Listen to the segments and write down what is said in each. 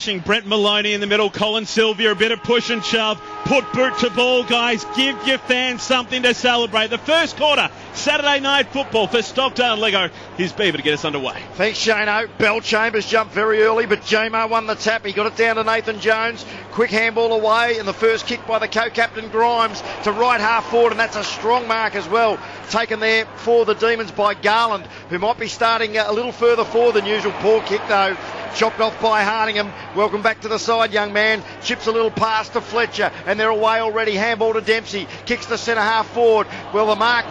Brent Maloney in the middle, Colin Sylvia, a bit of push and shove, put boot to ball, guys, give your fans something to celebrate. The first quarter, Saturday night football for Stockdale Lego. Here's Beaver to get us underway. Thanks, Shano. Bell Chambers jumped very early, but J-Mo won the tap. He got it down to Nathan Jones. Quick handball away, and the first kick by the co-captain Grimes to right half forward, and that's a strong mark as well. Taken there for the Demons by Garland, who might be starting a little further forward than usual. Poor kick though. Chopped off by Hardingham. Welcome back to the side, young man. Chips a little pass to Fletcher, and they're away already. Handball to Dempsey. Kicks the centre half forward. Well, the mark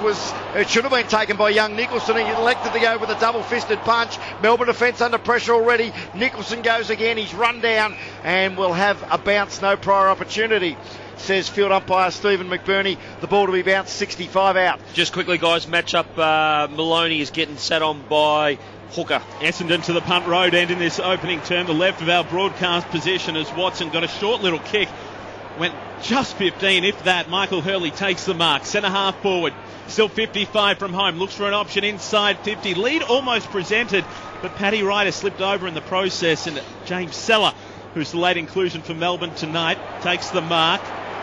it should have been taken by young Nicholson. He elected to go with a double-fisted punch. Melbourne defence under pressure already. Nicholson goes again. He's run down and will have a bounce. No prior opportunity, says field umpire Stephen McBurney. The ball to be bounced 65 out. Just quickly, guys, match up. Maloney is getting sat on by Hooker. Essendon to the punt road end in this opening term. The left of our broadcast position as Watson got a short little kick. Went just 15, if that. Michael Hurley takes the mark. Centre half forward. Still 55 from home. Looks for an option inside 50. Lead almost presented, but Paddy Ryder slipped over in the process. And James Seller, who's the late inclusion for Melbourne tonight, takes the mark.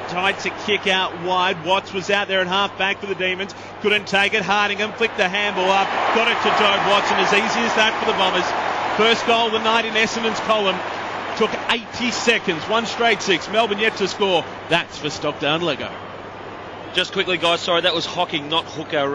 Tried to kick out wide. Watts was out there at half back for the Demons. Couldn't take it. Hardingham flicked the handball up. Got it to Joe Watson. As easy as that for the Bombers. First goal of the night in Essendon's column. Took 80 seconds. One straight six. Melbourne yet to score. That's for Stockdale Lego. Just quickly, guys, sorry, that was Hocking, not Hooker,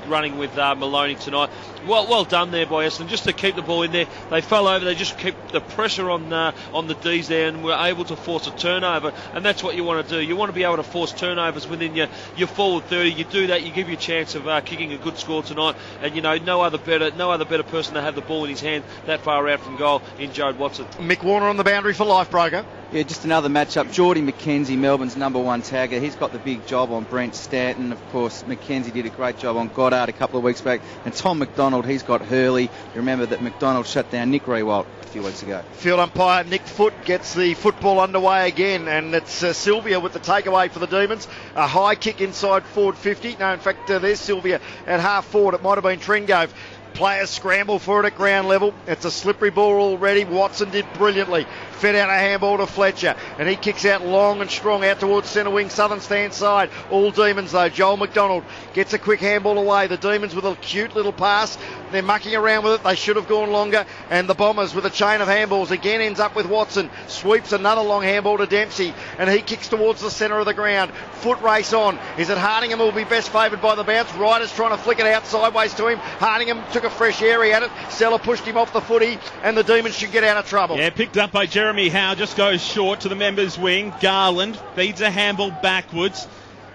running with Maloney tonight. Well done there by Essendon, just to keep the ball in there. They fell over, they just kept the pressure on the D's there, and were able to force a turnover, and that's what you want to do. You want to be able to force turnovers within your forward 30. You do that, you give you a chance of kicking a good score tonight, and no other better person to have the ball in his hand that far out from goal in Jode Watson. Mick Warner on the boundary for life, Broker. Yeah, just another matchup. Geordie McKenzie, Melbourne's number one tagger. He's got the big job on Brent Stanton. Of course, McKenzie did a great job on Goddard a couple of weeks back. And Tom McDonald, he's got Hurley. You remember that McDonald shut down Nick Rewalt a few weeks ago. Field umpire Nick Foote gets the football underway again, and it's Sylvia with the takeaway for the Demons. A high kick inside forward 50. No, in fact, there's Sylvia at half forward. It might have been Trengove. Players scramble for it at ground level. It's a slippery ball already. Watson did brilliantly. Fed out a handball to Fletcher, and he kicks out long and strong out towards centre wing, southern stand side. All Demons though. Joel McDonald gets a quick handball away. The Demons with a cute little pass. They're mucking around with it. They should have gone longer. And the Bombers with a chain of handballs again ends up with Watson. Sweeps another long handball to Dempsey, and he kicks towards the centre of the ground. Foot race on. Is it Hardingham who will be best favoured by the bounce? Ryder's trying to flick it out sideways to him. Hardingham took a fresh area at it. Seller pushed him off the footy, and the Demons should get out of trouble. Yeah, picked up by Jeremy Howe. Just goes short to the members' wing. Garland feeds a handball backwards.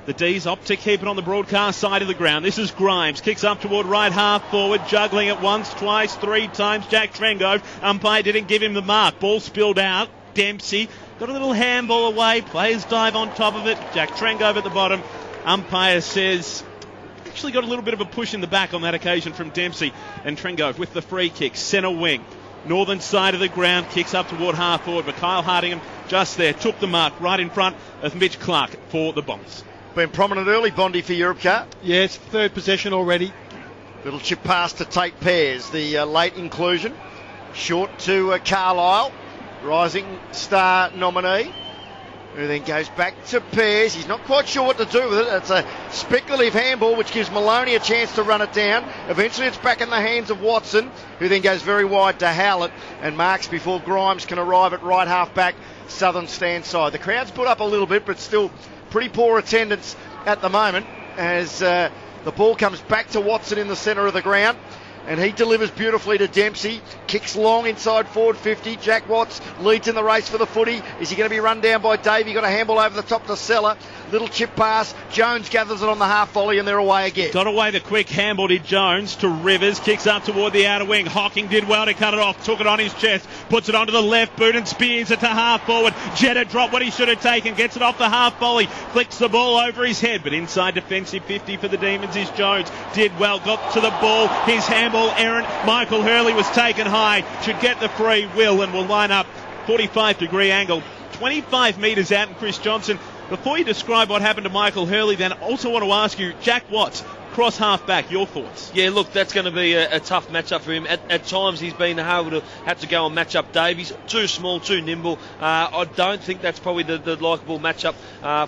The D's opt to keep it on the broadcast side of the ground. This is Grimes. Kicks up toward right half forward. Juggling it once, twice, three times. Jack Trengove. Umpire didn't give him the mark. Ball spilled out. Dempsey got a little handball away. Players dive on top of it. Jack Trengove at the bottom. Umpire says actually got a little bit of a push in the back on that occasion from Dempsey. And Trengove with the free kick. Centre wing. Northern side of the ground, kicks up toward half forward, but Kyle Hardingham just there, took the mark right in front of Mitch Clark for the Bombers. Been prominent early, Bondi, for Europe Cup. Yeah, it's third possession already. Little chip pass to Tate Pears, the late inclusion. Short to Carlisle, rising star nominee, who then goes back to Pears. He's not quite sure what to do with it. It's a speculative handball which gives Maloney a chance to run it down. Eventually it's back in the hands of Watson, who then goes very wide to Howlett and marks before Grimes can arrive at right half back, southern stand side. The crowd's put up a little bit, but still pretty poor attendance at the moment as the ball comes back to Watson in the centre of the ground. And he delivers beautifully to Dempsey. Kicks long inside forward 50. Jack Watts leads in the race for the footy. Is he going to be run down by Davey? Got a handball over the top to Seller. Little chip pass. Jones gathers it on the half volley, and they're away again. Got away the quick handball to Jones to Rivers. Kicks up toward the outer wing. Hocking did well to cut it off. Took it on his chest. Puts it onto the left boot and spears it to half forward. Jetta dropped what he should have taken. Gets it off the half volley. Flicks the ball over his head. But inside defensive 50 for the Demons is Jones. Did well. Got to the ball. His handball errant. Michael Hurley was taken high. Should get the free will and will line up 45-degree angle. 25 metres out, and Chris Johnson. Before you describe what happened to Michael Hurley, then I also want to ask you, Jack Watts, cross half back. Your thoughts? Yeah, look, that's going to be a tough matchup for him. At times he's been able to have to go and match up Davies. Too small, too nimble. I don't think that's probably the likeable matchup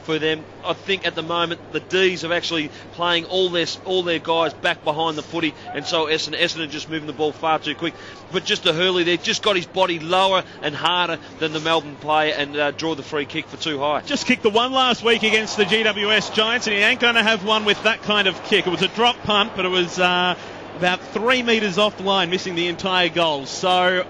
for them. I think at the moment the D's are actually playing all their guys back behind the footy, and so Essendon just moving the ball far too quick. But just to Hurley there, just got his body lower and harder than the Melbourne player and draw the free kick for too high. Just kicked the one last week against the GWS Giants, and he ain't going to have one with that kind of kick. It was a drop punt, but it was about 3 metres off the line, missing the entire goal. So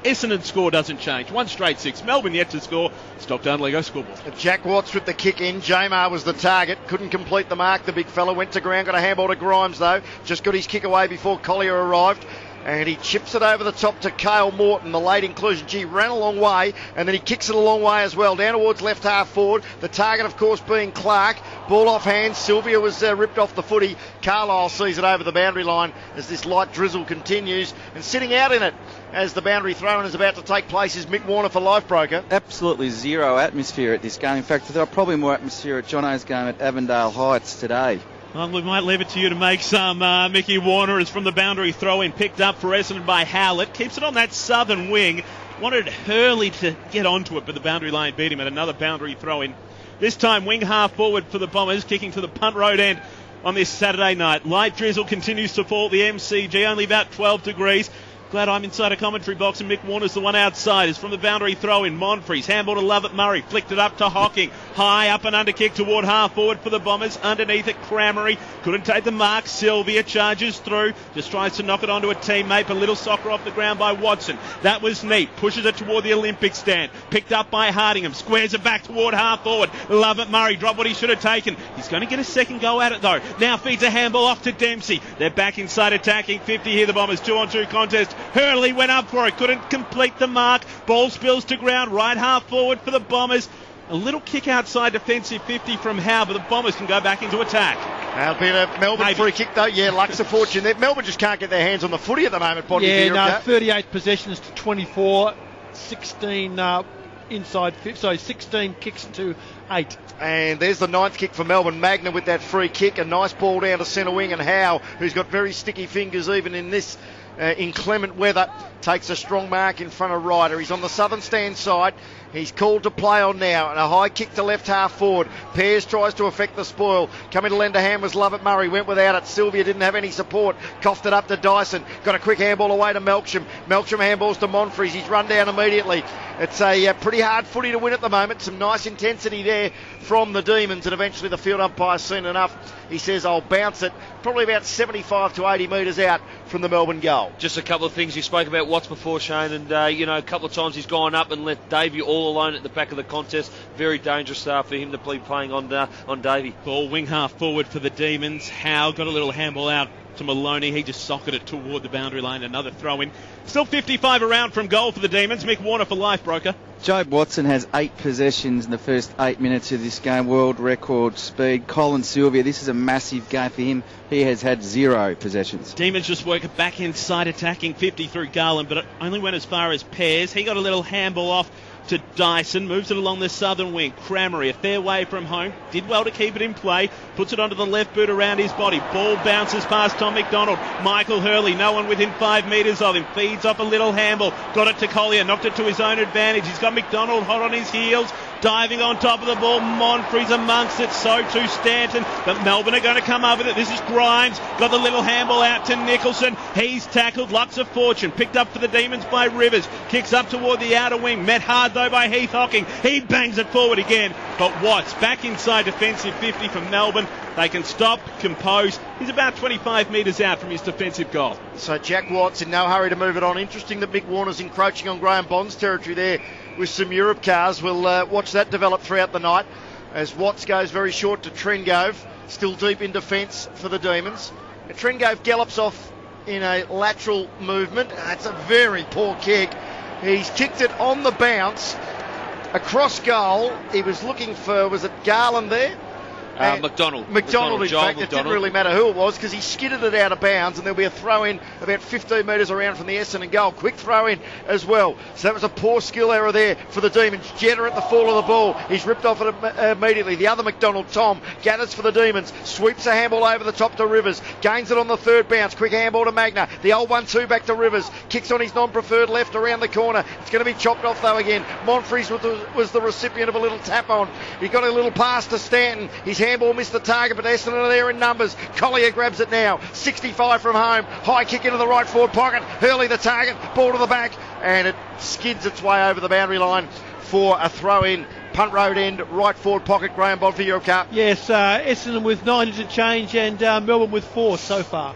Essendon's score doesn't change. 1 straight 6. Melbourne yet to score. Stockton Lego scoreboard. Jack Watts with the kick in. Jamar was the target. Couldn't complete the mark. The big fella went to ground. Got a handball to Grimes though. Just got his kick away before Collier arrived. And he chips it over the top to Cale Morton, the late inclusion. Gee, ran a long way, and then he kicks it a long way as well, down towards left half forward. The target, of course, being Clark. Ball off hands. Sylvia was ripped off the footy. Carlisle sees it over the boundary line as this light drizzle continues. And sitting out in it as the boundary throw-in is about to take place is Mick Warner for Lifebroker. Absolutely zero atmosphere at this game. In fact, there are probably more atmosphere at Jono's game at Avondale Heights today. Well, we might leave it to you to make some. Mickey Warner is from the boundary throw-in, picked up for Essendon by Howlett. Keeps it on that southern wing. Wanted Hurley to get onto it, but the boundary line beat him at another boundary throw-in. This time wing half forward for the Bombers, kicking to the punt road end on this Saturday night. Light drizzle continues to fall. The MCG only about 12 degrees. Glad I'm inside a commentary box and Mick Warner's the one outside. Is from the boundary throw in. Monfries, handball to Lovett Murray, flicked it up to Hocking. High up and under kick toward half forward for the Bombers. Underneath it, Cramery couldn't take the mark. Sylvia charges through, just tries to knock it onto a teammate, but little soccer off the ground by Watson. That was neat. Pushes it toward the Olympic stand. Picked up by Hardingham. Squares it back toward half forward. Lovett Murray dropped what he should have taken. He's going to get a second go at it though. Now feeds a handball off to Dempsey. They're back inside attacking 50 here. The Bombers 2-on-2 contest. Hurley went up for it, couldn't complete the mark. Ball spills to ground, right half forward for the Bombers. A little kick outside defensive 50 from Howe, but the Bombers can go back into attack. That'll be a Melbourne free kick though. Yeah, Luck's a fortune there. Melbourne just can't get their hands on the footy at the moment. 38 possessions to 24, 16 inside 50, so 16 kicks to 8. And there's the 9th kick for Melbourne. Magna with that free kick. A nice ball down to centre wing, and Howe, who's got very sticky fingers even in this inclement weather, takes a strong mark in front of Ryder. He's on the southern stand side. He's called to play on now, and a high kick to left half forward. Pears tries to affect the spoil. Coming to lend a hand was Lovett Murray. Went without it. Sylvia didn't have any support. Coughed it up to Dyson. Got a quick handball away to Melksham. Melksham handballs to Monfries. He's run down immediately. It's a pretty hard footy to win at the moment. Some nice intensity there from the Demons, and eventually the field umpire's seen enough. He says, I'll bounce it probably about 75 to 80 metres out from the Melbourne goal. Just a couple of things. You spoke about Watts before, Shane, and a couple of times he's gone up and left Davey all alone at the back of the contest. Very dangerous for him to be playing on Davey. Ball wing half forward for the Demons. Howe got a little handball out to Maloney. He just socketed it toward the boundary line. Another throw in. Still 55 around from goal for the Demons. Mick Warner for Lifebroker. Jobe Watson has 8 possessions in the first 8 minutes of this game. World record speed. Colin Sylvia, this is a massive game for him. He has had 0 possessions. Demons just work it back inside attacking 50 through Garland, but it only went as far as Pears. He got a little handball off to Dyson, moves it along the southern wing. Cramery, a fair way from home, did well to keep it in play, puts it onto the left boot around his body. Ball bounces past Tom McDonald. Michael Hurley, no one within 5 metres of him, feeds off a little handball, got it to Collier, knocked it to his own advantage. He's got McDonald hot on his heels, diving on top of the ball. Monfries amongst it, so too Stanton, but Melbourne are going to come up with it. This is Grimes, got the little handball out to Nicholson. He's tackled. Luck's a fortune, picked up for the Demons by Rivers, kicks up toward the outer wing, met hard though by Heath Hocking. He bangs it forward again, but Watts back inside defensive 50 for Melbourne. They can stop, compose. He's about 25 metres out from his defensive goal. So Jack Watts in no hurry to move it on. Interesting that Mick Warner's encroaching on Graham Bond's territory there with some Europe cars. We'll watch that develop throughout the night as Watts goes very short to Trengove, still deep in defence for the Demons. And Trengove gallops off in a lateral movement. That's a very poor kick. He's kicked it on the bounce across goal. He was looking for, was it Garland there? McDonald. In fact, it didn't really matter who it was because he skidded it out of bounds, and there'll be a throw in about 15 metres around from the Essendon goal. Quick throw in as well. So that was a poor skill error there for the Demons. Jetta at the fall of the ball. He's ripped off it immediately. The other McDonald, Tom, gathers for the Demons. Sweeps a handball over the top to Rivers. Gains it on the third bounce. Quick handball to Magna. The old 1-2 back to Rivers. Kicks on his non-preferred left around the corner. It's going to be chopped off though again. Monfries was the recipient of a little tap on. He got a little pass to Stanton. His handball missed the target, but Essendon are there in numbers. Collier grabs it now. 65 from home. High kick into the right forward pocket. Hurley the target. Ball to the back, and it skids its way over the boundary line for a throw in. Punt road end, right forward pocket. Graham Bond for Euro Cup. Yes, Essendon with 9 to change, and Melbourne with 4 so far.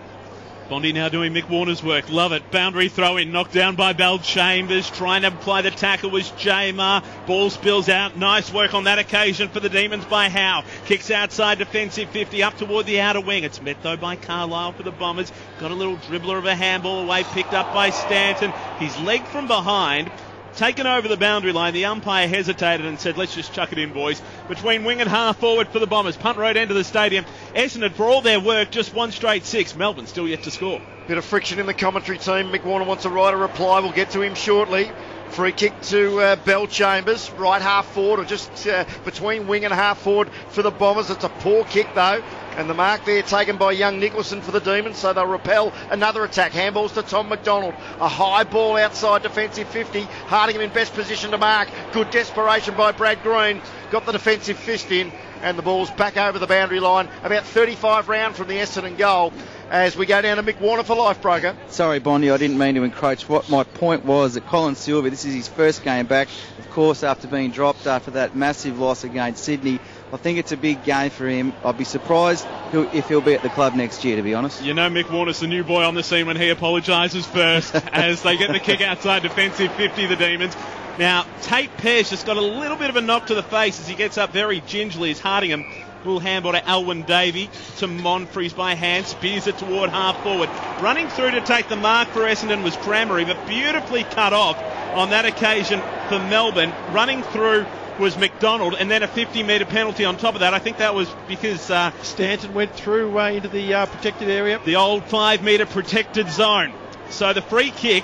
Bondy now doing Mick Warner's work. Love it. Boundary throw in. Knocked down by Bell Chambers. Trying to apply the tackle was Jamar. Ball spills out. Nice work on that occasion for the Demons by Howe. Kicks outside defensive 50 up toward the outer wing. It's met though by Carlisle for the Bombers. Got a little dribbler of a handball away. Picked up by Stanton. His leg from behind. Taken over the boundary line. The umpire hesitated and said, let's just chuck it in, boys. Between wing and half forward for the Bombers. Punt road end of the stadium. Essendon, for all their work, just one straight 6. Melbourne still yet to score. Bit of friction in the commentary team. Mick Warner wants to write a reply. We'll get to him shortly. Free kick to Bell Chambers. Right half forward, or just between wing and half forward for the Bombers. It's a poor kick though. And the mark there taken by young Nicholson for the Demons, so they'll repel another attack. Handballs to Tom McDonald. A high ball outside defensive 50. Hardingham in best position to mark. Good desperation by Brad Green. Got the defensive fist in, and the ball's back over the boundary line. About 35 round from the Essendon goal as we go down to Mick Warner for life, Broker. Sorry, Bondi, I didn't mean to encroach. What my point was that Colin Sylvia, this is his first game back, of course, after being dropped after that massive loss against Sydney. I think it's a big game for him. I'd be surprised if he'll be at the club next year, to be honest. You know Mick Warner's the new boy on the scene when he apologises first as they get the kick outside defensive 50, the Demons. Now, Tate Pearce just got a little bit of a knock to the face as he gets up very gingerly as Hardingham. Little handball to Alwyn Davey, to Monfries by hand, spears it toward half forward. Running through to take the mark for Essendon was Cramery, but beautifully cut off on that occasion for Melbourne. Running through was McDonald, and then a 50-metre penalty on top of that. I think that was because Stanton went through into the protected area. The old 5-metre protected zone. So the free kick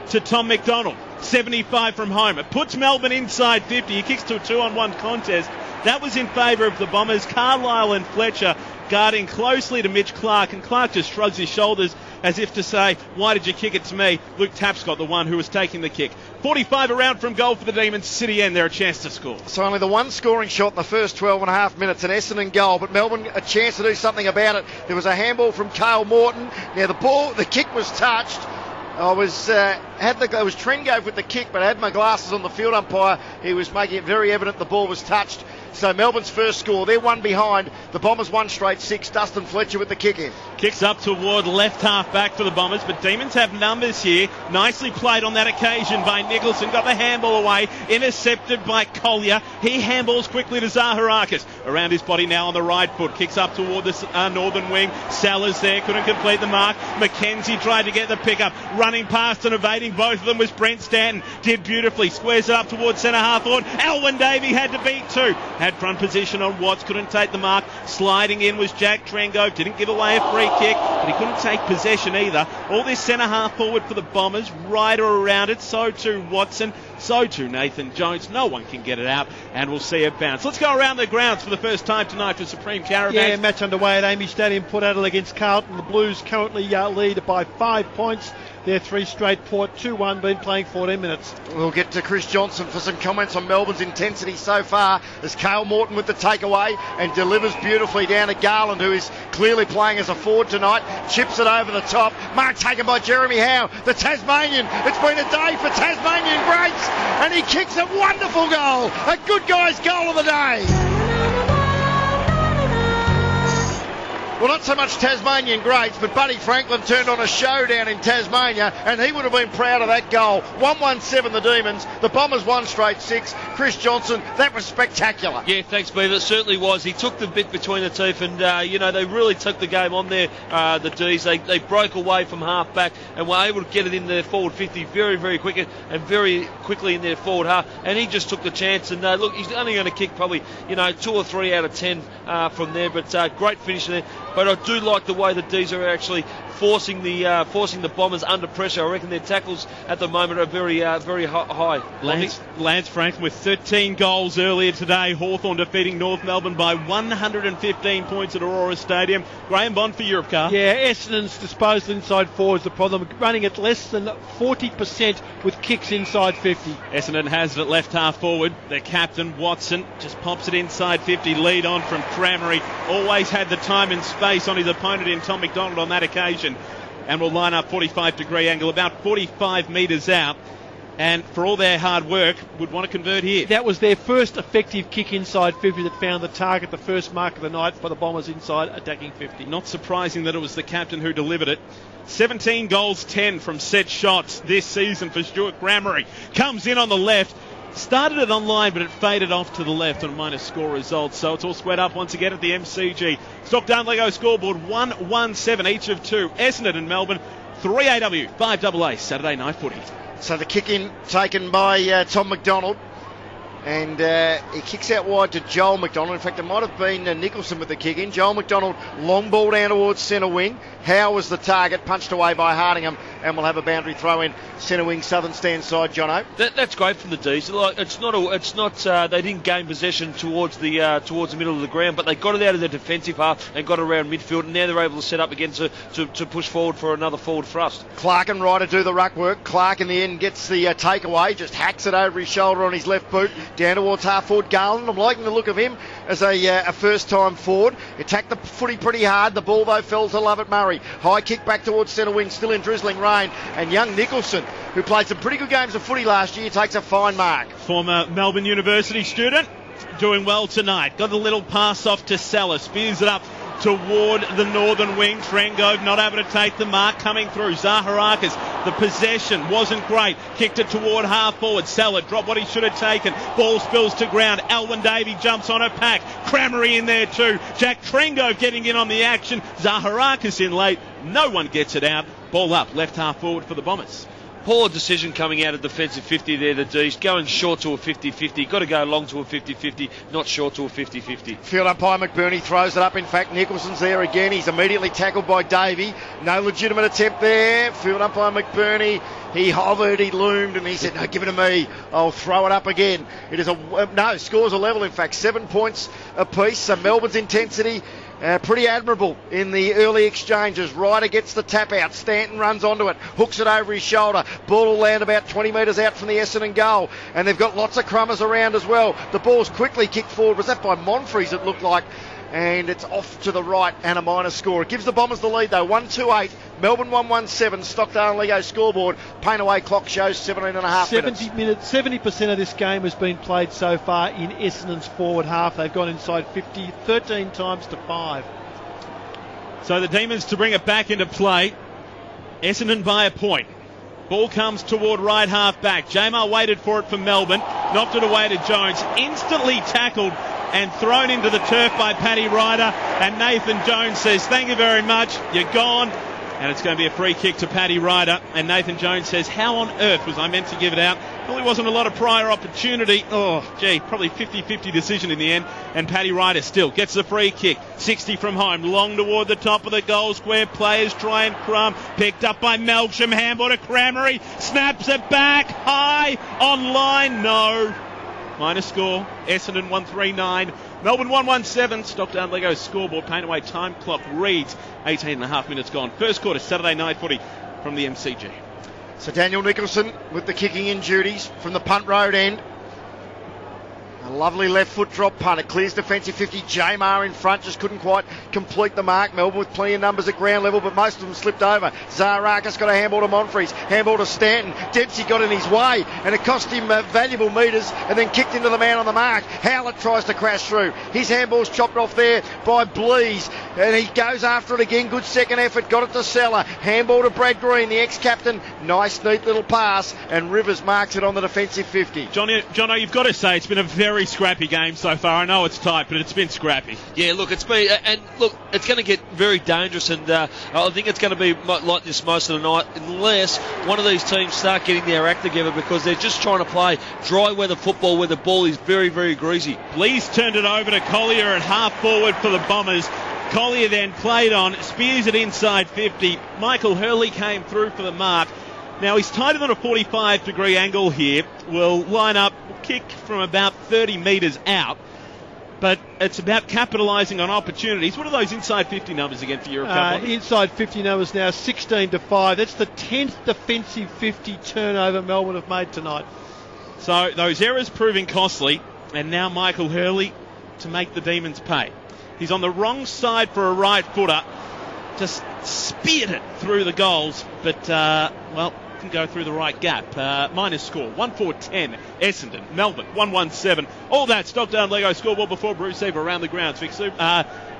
to Tom McDonald, 75 from home. It puts Melbourne inside 50. He kicks to a 2-on-1 contest. That was in favour of the Bombers. Carlisle and Fletcher guarding closely to Mitch Clark, and Clark just shrugs his shoulders as if to say, why did you kick it to me? Luke Tapscott, the one who was taking the kick. 45 around from goal for the Demons. City end, they're a chance to score. So only the one scoring shot in the first 12 and a half minutes, an Essendon goal, but Melbourne a chance to do something about it. There was a handball from Cale Morton. Now the kick was touched. I was Trengove with the kick, but I had my glasses on the field umpire. He was making it very evident the ball was touched. So Melbourne's first score, they're one behind. The Bombers one straight 6. Dustin Fletcher with the kick in. Kicks up toward left half back for the Bombers, but Demons have numbers here. Nicely played on that occasion by Nicholson. Got the handball away, intercepted by Collier. He handballs quickly to Zaharakis. Around his body now on the right foot. Kicks up toward the northern wing. Sellers there, couldn't complete the mark. McKenzie tried to get the pickup. Running past and evading both of them was Brent Stanton. Did beautifully. Squares it up towards centre half forward. Alwyn Davey had to beat 2. Had front position on Watts, couldn't take the mark. Sliding in was Jack Trengove, didn't give away a free kick, but he couldn't take possession either. All this centre half forward for the Bombers, Ryder around it, so too Watson, so too Nathan Jones. No one can get it out, and we'll see it bounce. Let's go around the grounds for the first time tonight for Supreme Caravan. Yeah, match underway at Amy Stadium, Port Adelaide against Carlton. The Blues currently lead by 5 points. They're 3 straight Port, 2-1, been playing 14 minutes. We'll get to Chris Johnson for some comments on Melbourne's intensity so far as Cale Morton with the takeaway and delivers beautifully down to Garland, who is clearly playing as a forward tonight. Chips it over the top. Mark taken by Jeremy Howe, the Tasmanian. It's been a day for Tasmanian greats, and he kicks a wonderful goal. A good guy's goal of the day. Well, not so much Tasmanian greats, but Buddy Franklin turned on a showdown in Tasmania, and he would have been proud of that goal. 1-1-7 the Demons. The Bombers won straight 6. Chris Johnson, that was spectacular. Yeah, thanks, Beaver. It certainly was. He took the bit between the teeth, and they really took the game on there. The D's, they broke away from half back and were able to get it in their forward 50 very, very quick and very quickly in their forward half. And he just took the chance. And look, he's only going to kick probably 2 or 3 out of 10 from there. But great finish there. But I do like the way the D's are actually forcing the Bombers under pressure. I reckon their tackles at the moment are very high. Lance Franklin with 13 goals earlier today. Hawthorn defeating North Melbourne by 115 points at Aurora Stadium. Graham Bond for Europe Car. Yeah, Essendon's disposal inside 4 is the problem. Running at less than 40% with kicks inside 50. Essendon has it at left half forward. Their captain, Watson, just pops it inside 50. Lead on from Cramery. Always had the time and space on his opponent in Tom McDonald on that occasion. And will line up 45-degree angle, about 45 metres out. And for all their hard work, would want to convert here. That was their first effective kick inside 50 that found the target, the first mark of the night for the Bombers inside attacking 50. Not surprising that it was the captain who delivered it. 17 goals, 10 from set shots this season for Stuart Cramery. Comes in on the left. Started it on line, but it faded off to the left on minus score results. So it's all squared up once again at the MCG. Stockdale Lego scoreboard 1-1-7 each of 2. Essendon and Melbourne 3AW 5AA Saturday night footy. So the kick in taken by Tom McDonald. And he kicks out wide to Joel McDonald. In fact, it might have been Nicholson with the kick in. Joel McDonald, long ball down towards centre wing. Howe was the target, punched away by Hardingham, and we'll have a boundary throw in centre wing, southern stand side. Jono. That's great from the D's. Like, it's not. They didn't gain possession towards the middle of the ground, but they got it out of the defensive half and got around midfield, and now they're able to set up again to push forward for another forward thrust. Clark and Ryder do the ruck work. Clark in the end gets the takeaway, just hacks it over his shoulder on his left boot. Down towards half forward, Garland. I'm liking the look of him as a first-time forward. Attacked the footy pretty hard. The ball, though, fell to Lovett Murray. High kick back towards centre wing, still in drizzling rain. And young Nicholson, who played some pretty good games of footy last year, takes a fine mark. Former Melbourne University student, doing well tonight. Got a little pass off to Salah. Spears it up toward the northern wing. Trengove not able to take the mark, coming through. Zaharakis, the possession wasn't great. Kicked it toward half forward. Salah dropped what he should have taken. Ball spills to ground. Alwyn Davey jumps on a pack. Cramery in there too. Jack Trengove getting in on the action. Zaharakis in late. No one gets it out. Ball up, left half forward for the Bombers. Poor decision coming out of defensive 50 there, the D's. Going short to a 50-50. Got to go long to a 50-50, not short to a 50-50. Field umpire McBurney throws it up. In fact, Nicholson's there again. He's immediately tackled by Davey. No legitimate attempt there. Field umpire McBurney, he hovered, he loomed, and he said, no, give it to me. I'll throw it up again. It is scores a level, in fact. 7 points apiece. So Melbourne's intensity pretty admirable in the early exchanges. Ryder gets the tap out. Stanton runs onto it, hooks it over his shoulder. Ball will land about 20 metres out from the Essendon goal, and they've got lots of crummers around as well. The ball's quickly kicked forward. Was that by Monfries, it looked like? And it's off to the right and a minor score. It gives the Bombers the lead though. 1-2-8. Melbourne 1-1-7. Stockdale and Lego scoreboard. Paint away clock shows 17.5 minutes. 70% of this game has been played so far in Essendon's forward half. They've gone inside 50 13 times to 5. So the Demons to bring it back into play. Essendon by a point. Ball comes toward right half back. Jamar waited for it for Melbourne. Knocked it away to Jones. Instantly tackled and thrown into the turf by Paddy Ryder. And Nathan Jones says, thank you very much. You're gone. And it's going to be a free kick to Paddy Ryder. And Nathan Jones says, how on earth was I meant to give it out? Probably wasn't a lot of prior opportunity. Oh, gee, probably 50-50 decision in the end. And Paddy Ryder still gets the free kick. 60 from home, long toward the top of the goal square. Players try and crumb. Picked up by Melksham. Handball to Cramery. Snaps it back. High. On line. No. Minor score. Essendon 139. Melbourne 117. Stockdale Lego scoreboard. Paint away time clock reads 18.5 minutes gone. First quarter Saturday night footy from the MCG. So Daniel Nicholson with the kicking in duties from the punt road end. A lovely left foot drop punt. It clears defensive 50. Jamar in front, just couldn't quite complete the mark. Melbourne with plenty of numbers at ground level, but most of them slipped over. Zaharakis got a handball to Monfries. Handball to Stanton. Dempsey got in his way, and it cost him valuable metres, and then kicked into the man on the mark. Howlett tries to crash through. His handball's chopped off there by Blease. And he goes after it again. Good second effort. Got it to Seller. Handball to Brad Green, the ex-captain. Nice, neat little pass. And Rivers marks it on the defensive 50. Jono, you've got to say it's been a very scrappy game so far. I know it's tight, but it's been scrappy. Yeah, look, it's been, and look, it's going to get very dangerous, and I think it's going to be like this most of the night, unless one of these teams start getting their act together, because they're just trying to play dry weather football where the ball is very, very greasy. Blease turned it over to Collier at half forward for the Bombers. Collier then played on, spears it inside 50. Michael Hurley came through for the mark. Now he's tighter than a 45-degree angle here. Will line up, kick from about 30 metres out. But it's about capitalising on opportunities. What are those inside 50 numbers again for Europe? Inside 50 numbers now 16-5. That's the 10th defensive 50 turnover Melbourne have made tonight. So those errors proving costly, and now Michael Hurley to make the Demons pay. He's on the wrong side for a right footer. Just speared it through the goals, but, can go through the right gap. Minus score, 1-4-10, Essendon, Melbourne, 1-1-7. All that Stockdale Lego scoreboard before Bruce Seaver around the grounds.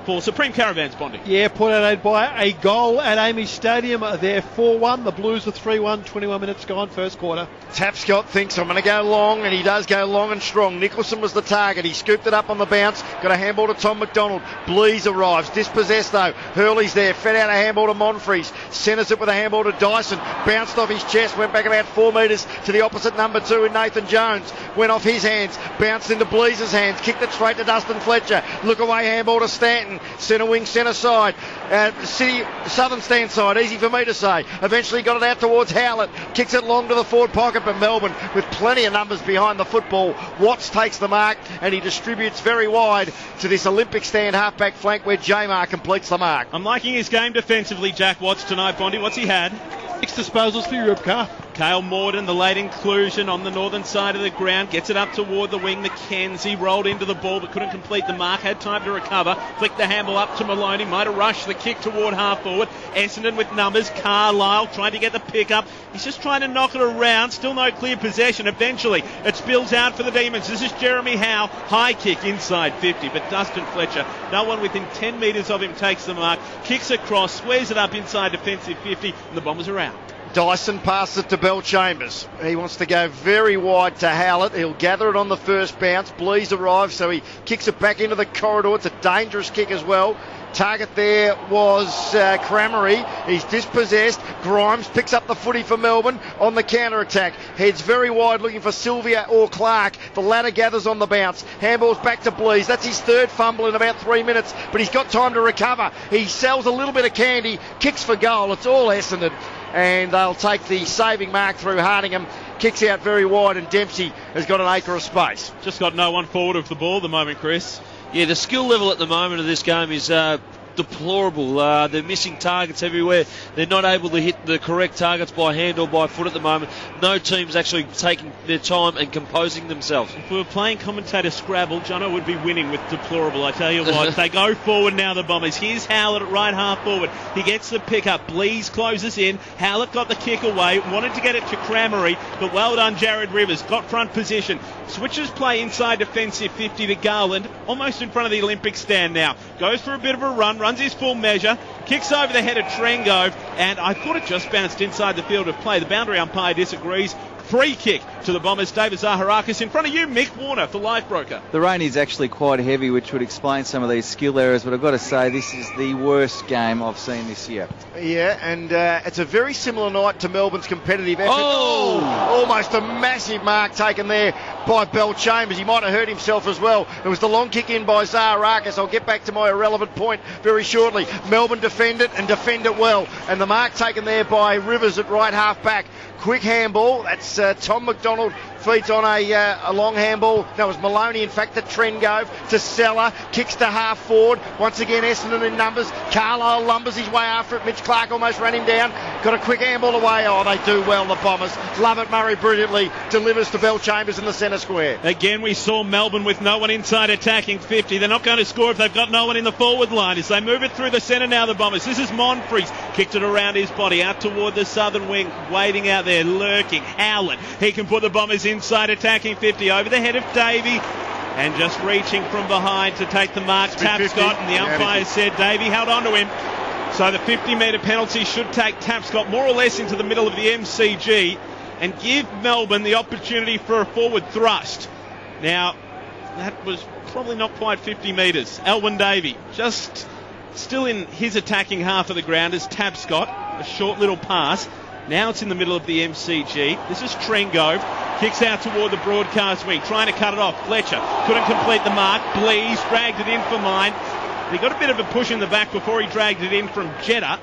For Supreme Caravans bonding. Yeah, Port Adelaide by a goal at Amy Stadium. They're 4-1. The Blues are 3-1. 21 minutes gone, first quarter. Tapscott thinks I'm going to go long, and he does go long and strong. Nicholson was the target. He scooped it up on the bounce. Got a handball to Tom McDonald. Blease arrives. Dispossessed though. Hurley's there. Fed out a handball to Monfries. Centres it with a handball to Dyson. Bounced off his chest. Went back about 4 metres to the opposite number 2 in Nathan Jones. Went off his hands. Bounced into Blease's hands. Kicked it straight to Dustin Fletcher. Look away handball to Stanton. Centre wing, centre side. Southern stand side. Easy for me to say. Eventually got it out towards Howlett. Kicks it long to the forward pocket, but Melbourne with plenty of numbers behind the football. Watts takes the mark and he distributes very wide to this Olympic stand halfback flank where Jamar completes the mark. I'm liking his game defensively, Jack Watts, tonight, Bondi. What's he had? 6 disposals for Europcar. Kale Morden, the late inclusion on the northern side of the ground, gets it up toward the wing. McKenzie rolled into the ball but couldn't complete the mark, had time to recover, flicked the handle up to Maloney, might have rushed the kick toward half forward. Essendon with numbers, Carlisle trying to get the pick up, he's just trying to knock it around, still no clear possession. Eventually it spills out for the Demons. This is Jeremy Howe, high kick inside 50, but Dustin Fletcher, no one within 10 metres of him takes the mark, kicks across, squares it up inside defensive 50, and the Bombers are out. Dyson passes it to Bell Chambers. He wants to go very wide to Howlett. He'll gather it on the first bounce. Blease arrives, so he kicks it back into the corridor. It's a dangerous kick as well. Target there was Cramery. He's dispossessed. Grimes picks up the footy for Melbourne on the counter-attack. Heads very wide looking for Sylvia or Clark. The latter gathers on the bounce. Handballs back to Blease. That's his third fumble in about 3 minutes, but he's got time to recover. He sells a little bit of candy, kicks for goal. It's all Essendon. And they'll take the saving mark through Hardingham. Kicks out very wide, and Dempsey has got an acre of space. Just got no one forward of the ball at the moment, Chris. Yeah, the skill level at the moment of this game is deplorable. They're missing targets everywhere. They're not able to hit the correct targets by hand or by foot at the moment. No team's actually taking their time and composing themselves. If we were playing commentator Scrabble, Jono would be winning with deplorable. I tell you what, they go forward now, the Bombers. Here's Howlett at right half forward. He gets the pick up. Blease closes in. Howlett got the kick away. Wanted to get it to Cramery, but well done, Jared Rivers. Got front position. Switches play inside defensive 50 to Garland. Almost in front of the Olympic stand now. Goes for a bit of a run. Runs his full measure, kicks over the head of Trengove, and I thought it just bounced inside the field of play. The boundary umpire disagrees. Free kick to the Bombers. David Zaharakis in front of you, Mick Warner for Life Broker. The rain is actually quite heavy, which would explain some of these skill errors, but I've got to say this is the worst game I've seen this year. Yeah, and it's a very similar night to Melbourne's competitive effort. Oh! Almost a massive mark taken there by Bell Chambers. He might have hurt himself as well. It was the long kick in by Zaharakis. I'll get back to my irrelevant point very shortly. Melbourne defend it and defend it well. And the mark taken there by Rivers at right half back. Quick handball. That's Tom McDonald feeds on a long handball. That was Maloney, in fact, to Trengove, to Seller, kicks to half forward. Once again, Essendon in numbers. Carlisle lumbers his way after it. Mitch Clark almost ran him down. Got a quick handball away. Oh, they do well, the Bombers. Love it. Murray brilliantly delivers to Bell Chambers in the centre square. Again, we saw Melbourne with no one inside attacking 50. They're not going to score if they've got no one in the forward line. As they move it through the centre now, the Bombers. This is Monfries. Kicked it around his body out toward the southern wing. Waiting out there, lurking. Howlett. He can put the Bombers inside attacking 50. Over the head of Davey. And just reaching from behind to take the mark, Tapscott, and the umpire said Davey held on to him. So the 50-metre penalty should take Tapscott more or less into the middle of the MCG and give Melbourne the opportunity for a forward thrust. Now, that was probably not quite 50 metres. Alwyn Davey just still in his attacking half of the ground as Tapscott, a short little pass. Now it's in the middle of the MCG. This is Trengove. Kicks out toward the broadcast wing, trying to cut it off. Fletcher couldn't complete the mark. Blees dragged it in for mine. He got a bit of a push in the back before he dragged it in from Jeddah.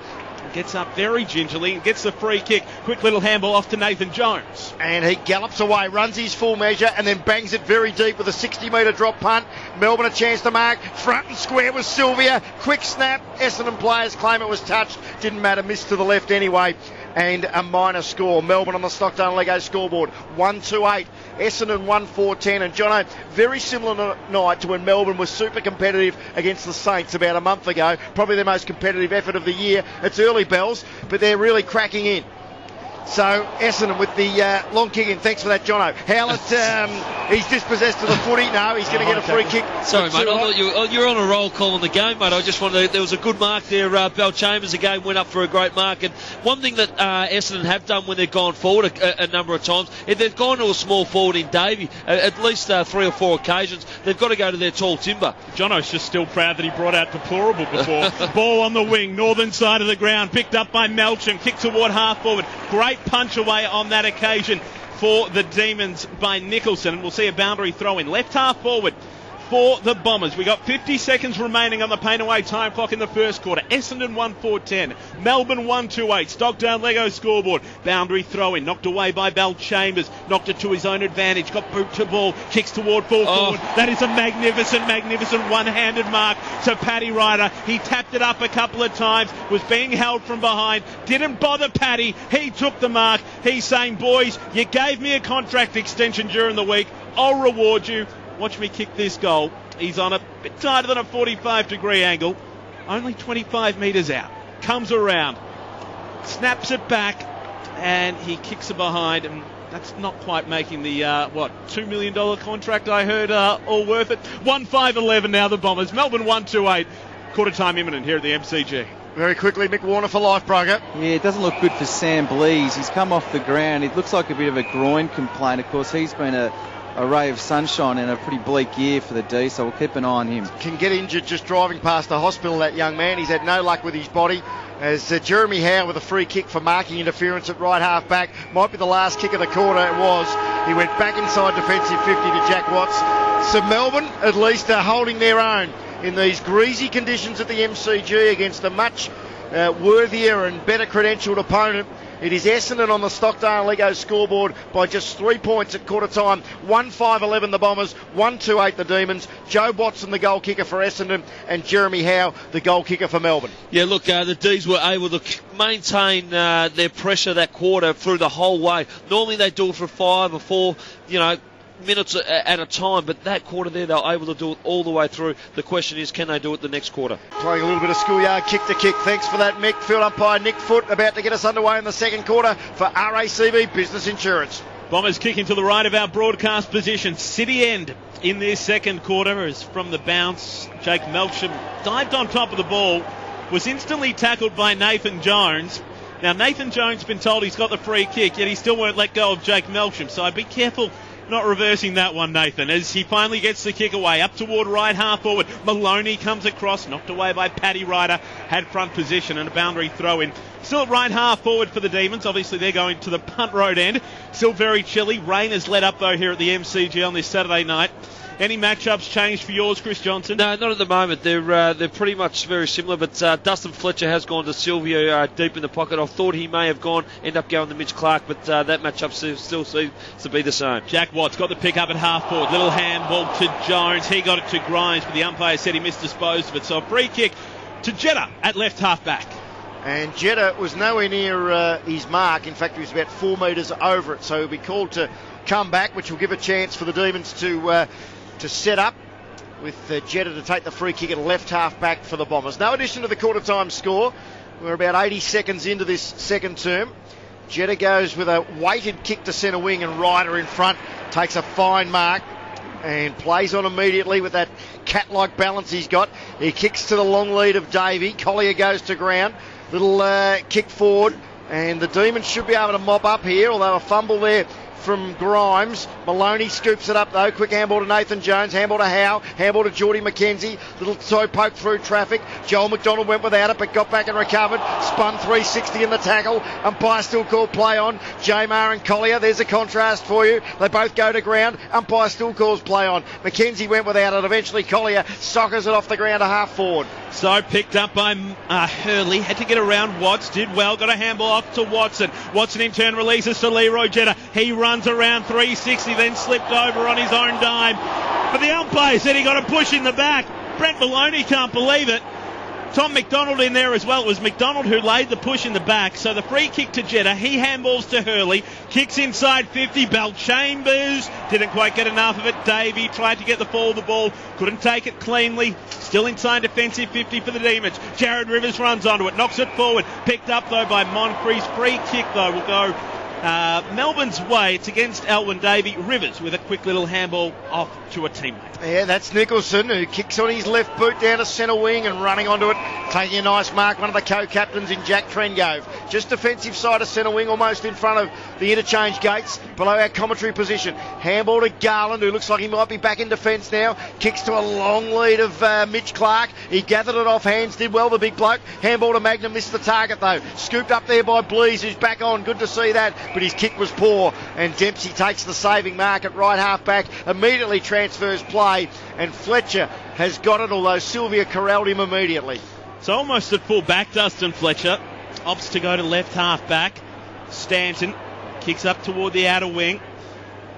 Gets up very gingerly and gets the free kick. Quick little handball off to Nathan Jones. And he gallops away, runs his full measure, and then bangs it very deep with a 60-metre drop punt. Melbourne a chance to mark. Front and square was Sylvia. Quick snap. Essendon players claim it was touched. Didn't matter. Missed to the left anyway. And a minor score. Melbourne on the Stockdale Lego scoreboard. 1-2-8. Essendon 1-4-10. And Jono, very similar night to when Melbourne was super competitive against the Saints about a month ago. Probably their most competitive effort of the year. It's early bells, but they're really cracking in. So Essendon with the long kick in. Thanks for that, Jono. Howlett, he's dispossessed of the footy. No, he's going to get a free kick. Sorry, mate. I thought you were on a roll calling the game, mate. I just wanted there was a good mark there. Bell Chambers again went up for a great mark. And one thing that Essendon have done when they've gone forward a number of times, if they've gone to a small forward in Davey, at least 3 or 4 occasions, they've got to go to their tall timber. Jono's just still proud that he brought out Deplorable before. Ball on the wing, northern side of the ground, picked up by Melcham, kicked toward half forward. Great punch away on that occasion for the Demons by Nicholson. And we'll see a boundary throw in. Left half forward for the Bombers. We got 50 seconds remaining on the paint away time clock in the first quarter. Essendon 1-4-10. Melbourne 1-2-8. Stockdale Lego scoreboard. Boundary throw in. Knocked away by Bell Chambers. Knocked it to his own advantage. Got boot to ball. Kicks toward full forward. That is a magnificent one-handed mark to Paddy Ryder. He tapped it up a couple of times. Was being held from behind. Didn't bother Paddy. He took the mark. He's saying, boys, you gave me a contract extension during the week. I'll reward you. Watch me kick this goal. He's on a bit tighter than a 45-degree angle. Only 25 metres out. Comes around. Snaps it back. And he kicks it behind. And that's not quite making the, $2 million contract I heard all worth it. 1-5-11 now the Bombers. Melbourne 1-2-8. Quarter time imminent here at the MCG. Very quickly, Mick Warner for life, Brugger. Yeah, it doesn't look good for Sam Blees. He's come off the ground. It looks like a bit of a groin complaint. Of course, he's been a ray of sunshine in a pretty bleak year for the D, so we'll keep an eye on him. Can get injured just driving past the hospital, that young man. He's had no luck with his body. As Jeremy Howe with a free kick for marking interference at right half back. Might be the last kick of the quarter. It was. He went back inside defensive 50 to Jack Watts. So Melbourne at least are holding their own in these greasy conditions at the MCG against a much worthier and better credentialed opponent. It is Essendon on the Stockdale Lego scoreboard by just 3 points at quarter time. 1-5-11 the Bombers, 1-2-8 the Demons. Joe Watson the goal kicker for Essendon and Jeremy Howe the goal kicker for Melbourne. Yeah, look, the D's were able to maintain their pressure that quarter through the whole way. Normally they do it for 5 or 4, minutes at a time, but that quarter there they were able to do it all the way through. The question is, can they do it the next quarter? Playing a little bit of schoolyard kick to kick. Thanks for that, Mick. Field umpire Nick Foote about to get us underway in the second quarter for RACV Business Insurance. Bombers kicking to the right of our broadcast position. City end in this second quarter as from the bounce, Jake Melcham dived on top of the ball, was instantly tackled by Nathan Jones. Now, Nathan Jones has been told he's got the free kick, yet he still won't let go of Jake Melcham, so I'd be careful not reversing that one, Nathan, as he finally gets the kick away up toward right half forward. Maloney comes across, knocked away by Paddy Ryder, had front position and a boundary throw in. Still at right half forward for the Demons. Obviously they're going to the punt road end. Still very chilly. Rain has let up though here at the MCG on this Saturday night. Any matchups changed for yours, Chris Johnson? No, not at the moment. They're pretty much very similar, but Dustin Fletcher has gone to Silvio deep in the pocket. I thought he may have end up going to Mitch Clark, but that matchup still seems to be the same. Jack Watts got the pick up at half forward. Little handball to Jones. He got it to Grimes, but the umpire said he misdisposed of it. So a free kick to Jeddah at left half back. And Jeddah was nowhere near his mark. In fact, he was about 4 metres over it. So he'll be called to come back, which will give a chance for the Demons to set up with Jeddah to take the free kick at left half back for the Bombers. No addition to the quarter time score. We're about 80 seconds into this second term. Jeddah goes with a weighted kick to centre wing and Ryder in front takes a fine mark. and plays on immediately with that cat-like balance he's got. He kicks to the long lead of Davey. Collier goes to ground. Little kick forward, and the Demons should be able to mop up here, although a fumble there from Grimes. Maloney scoops it up though. Quick handball to Nathan Jones. Handball to Howe. Handball to Geordie McKenzie. Little toe poke through traffic. Joel McDonald went without it but got back and recovered. Spun 360 in the tackle. Umpire still called play on. Jamar and Collier. There's a contrast for you. They both go to ground. Umpire still calls play on. McKenzie went without it. Eventually Collier soccers it off the ground to half forward. So picked up by Hurley. Had to get around Watts. Did well. Got a handball off to Watson. Watson in turn releases to Leroy Jetta. He runs around 360, then slipped over on his own dime. But the umpire said he got a push in the back. Brent Maloney can't believe it. Tom McDonald in there as well. It was McDonald who laid the push in the back. So the free kick to Jetta. He handballs to Hurley. Kicks inside 50. Bell Chambers didn't quite get enough of it. Davey tried to get the fall of the ball. Couldn't take it cleanly. Still inside defensive 50 for the Demons. Jared Rivers runs onto it. Knocks it forward. Picked up though by Moncrief. Free kick though will go Melbourne's way. It's against Alwyn Davey. Rivers with a quick little handball off to a teammate. Yeah, that's Nicholson who kicks on his left boot down to centre wing and running onto it, taking a nice mark. One of the co-captains in Jack Trengove. Just defensive side of centre wing, almost in front of the interchange gates, below our commentary position. Handball to Garland, who looks like he might be back in defence now. Kicks to a long lead of Mitch Clark. He gathered it off hands, did well, the big bloke. Handball to Magnum, missed the target though. Scooped up there by Blease, who's back on. Good to see that, but his kick was poor. And Dempsey takes the saving mark at right half back, immediately transfers play, and Fletcher has got it, although Sylvia corralled him immediately. So almost at full back, Dustin Fletcher opts to go to left half back. Stanton kicks up toward the outer wing,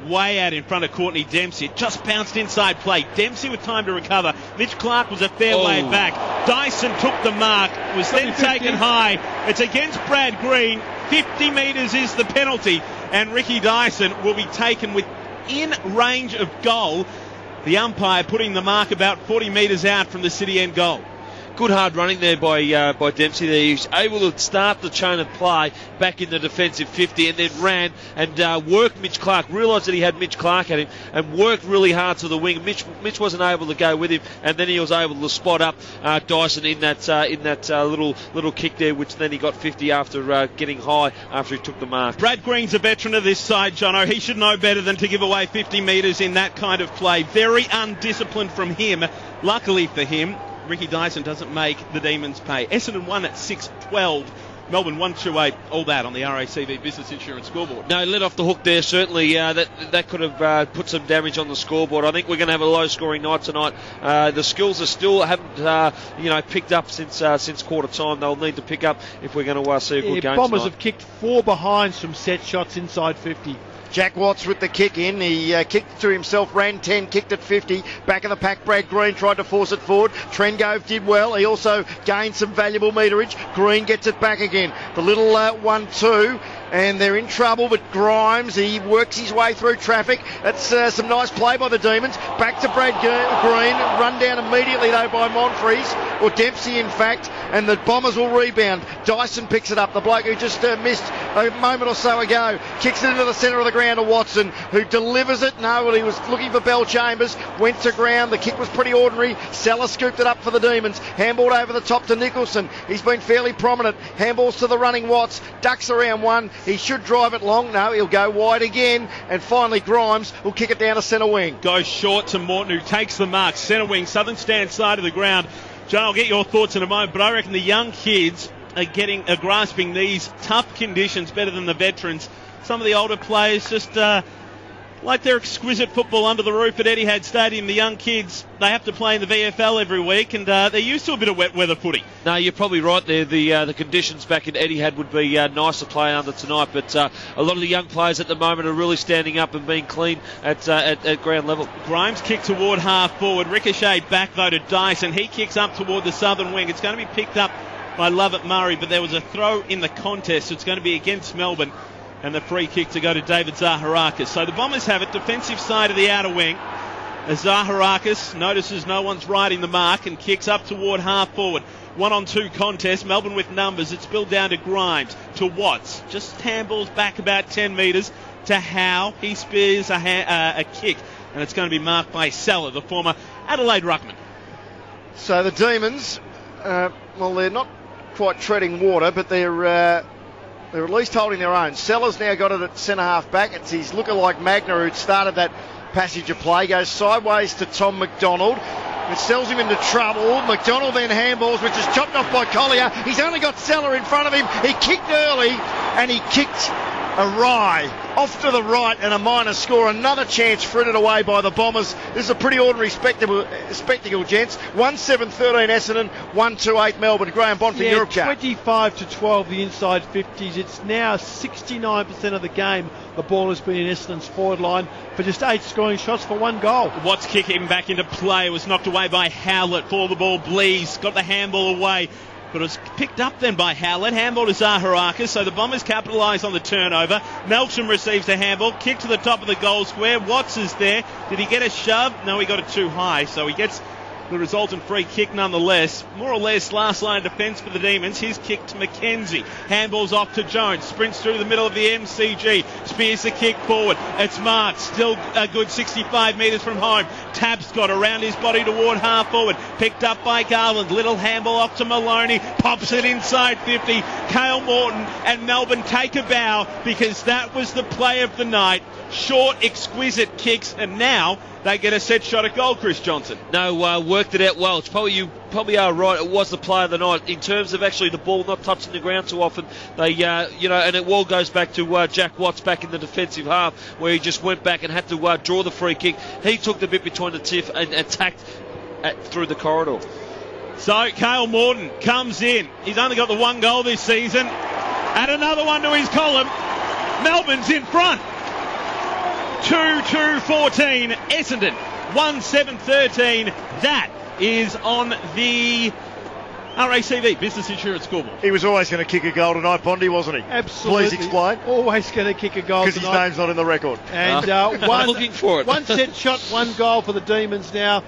way out in front of Courtney Dempsey. It just bounced inside play. Dempsey with time to recover. Mitch Clark was a fair way back. Dyson took the mark, was then taken high. It's against Brad Green. 50 metres is the penalty, and Ricky Dyson will be taken within range of goal. The umpire putting the mark about 40 metres out from the City end goal. Good hard running there by Dempsey there. He was able to start the chain of play back in the defensive 50 and then ran and worked Mitch Clark. Realised that he had Mitch Clark at him and worked really hard to the wing. Mitch wasn't able to go with him, and then he was able to spot up Dyson in that little kick there, which then he got 50 after getting high after he took the mark. Brad Green's a veteran of this side, Jono. He should know better than to give away 50 metres in that kind of play. Very undisciplined from him. Luckily for him, Ricky Dyson doesn't make the Demons pay. Essendon won at 6-12. Melbourne 1-2-8. All that on the RACV Business Insurance scoreboard. No, let off the hook there. Certainly that could have put some damage on the scoreboard. I think we're going to have a low-scoring night tonight. The skills are still haven't picked up since quarter time. They'll need to pick up if we're going to see a good game Bombers tonight. have kicked 4 behinds from set shots inside 50. Jack Watts with the kick in. He kicked to himself, ran 10, kicked at 50. Back of the pack, Brad Green tried to force it forward. Trengove did well. He also gained some valuable meterage. Green gets it back again. The little 1-2. And they're in trouble, but Grimes, he works his way through traffic. That's some nice play by the Demons. Back to Brad Green, run down immediately though by Monfries, or Dempsey in fact, and the Bombers will rebound. Dyson picks it up, the bloke who just missed a moment or so ago. Kicks it into the centre of the ground to Watson, who delivers it. No, well, he was looking for Bell Chambers, went to ground. The kick was pretty ordinary. Seller scooped it up for the Demons. Handballed over the top to Nicholson. He's been fairly prominent. Handballs to the running Watts. Ducks around one. He should drive it long. No, he'll go wide again. And finally, Grimes will kick it down to centre wing. Goes short to Morton, who takes the mark. Centre wing, southern stand side of the ground. John, I'll get your thoughts in a moment, but I reckon the young kids are grasping these tough conditions better than the veterans. Some of the older players just like their exquisite football under the roof at Etihad Stadium. The young kids, they have to play in the VFL every week, and they're used to a bit of wet weather footy. No, you're probably right there. The conditions back in Etihad would be nice to play under tonight, but a lot of the young players at the moment are really standing up and being clean at ground level. Grimes kicked toward half forward, ricocheted back though to Dyson. He kicks up toward the southern wing. It's going to be picked up by Lovett Murray, but there was a throw in the contest. It's going to be against Melbourne, and the free kick to go to David Zaharakis. So the Bombers have it, defensive side of the outer wing. As Zaharakis notices no one's riding the mark and kicks up toward half forward. 1-on-2 contest, Melbourne with numbers. It's spilled down to Grimes, to Watts. Just handballs back about 10 metres to Howe. He spears a kick and it's going to be marked by Seller, the former Adelaide ruckman. So the Demons, they're not quite treading water, but they're at least holding their own. Sellers now got it at centre half back. It's his lookalike Magna who started that passage of play, goes sideways to Tom McDonald, which sells him into trouble. McDonald then handballs, which is chopped off by Collier. He's only got Seller in front of him. He kicked early, and he kicked awry off to the right, and a minor score. Another chance frittered away by the Bombers. This is a pretty ordinary spectacle, gents. 1-7-13 Essendon, 1-2-8 Melbourne. Graham Bond for Europe Cup. 25-12 the inside 50s. It's now 69% of the game. The ball has been in Essendon's forward line for just 8 scoring shots for 1 goal. Watts kicking back into play. It was knocked away by Howlett. For the ball, Blees got the handball away, but it was picked up then by Howlett. Handball to Zaharakis, so the Bombers capitalise on the turnover. Melton receives the handball, kick to the top of the goal square. Watts is there. Did he get a shove? No, he got it too high, so he gets the resultant free kick nonetheless. More or less last line of defence for the Demons. His kick to McKenzie. Handball's off to Jones. Sprints through the middle of the MCG. Spears the kick forward. It's marked. Still a good 65 metres from home. Tab's got around his body toward half forward. Picked up by Garland. Little handball off to Maloney. Pops it inside 50. Cale Morton and Melbourne take a bow because that was the play of the night. Short, exquisite kicks, and now they get a set shot at goal, Chris Johnson. No, worked it out well. You probably are right. It was the play of the night in terms of actually the ball not touching the ground too often. They, and it all goes back to Jack Watts back in the defensive half where he just went back and had to draw the free kick. He took the bit between the tiff and attacked through the corridor. So Cale Morton comes in. He's only got the 1 goal this season. Add another one to his column. Melbourne's in front. 2-2-14 Essendon, 1-7-13. That is on the RACV Business Insurance Scoreboard. He was always going to kick a goal tonight, Pondy, wasn't he? Absolutely. Please explain. Always going to kick a goal because his name's not in the record. And I'm looking for it. 1 set shot, 1 goal for the Demons now.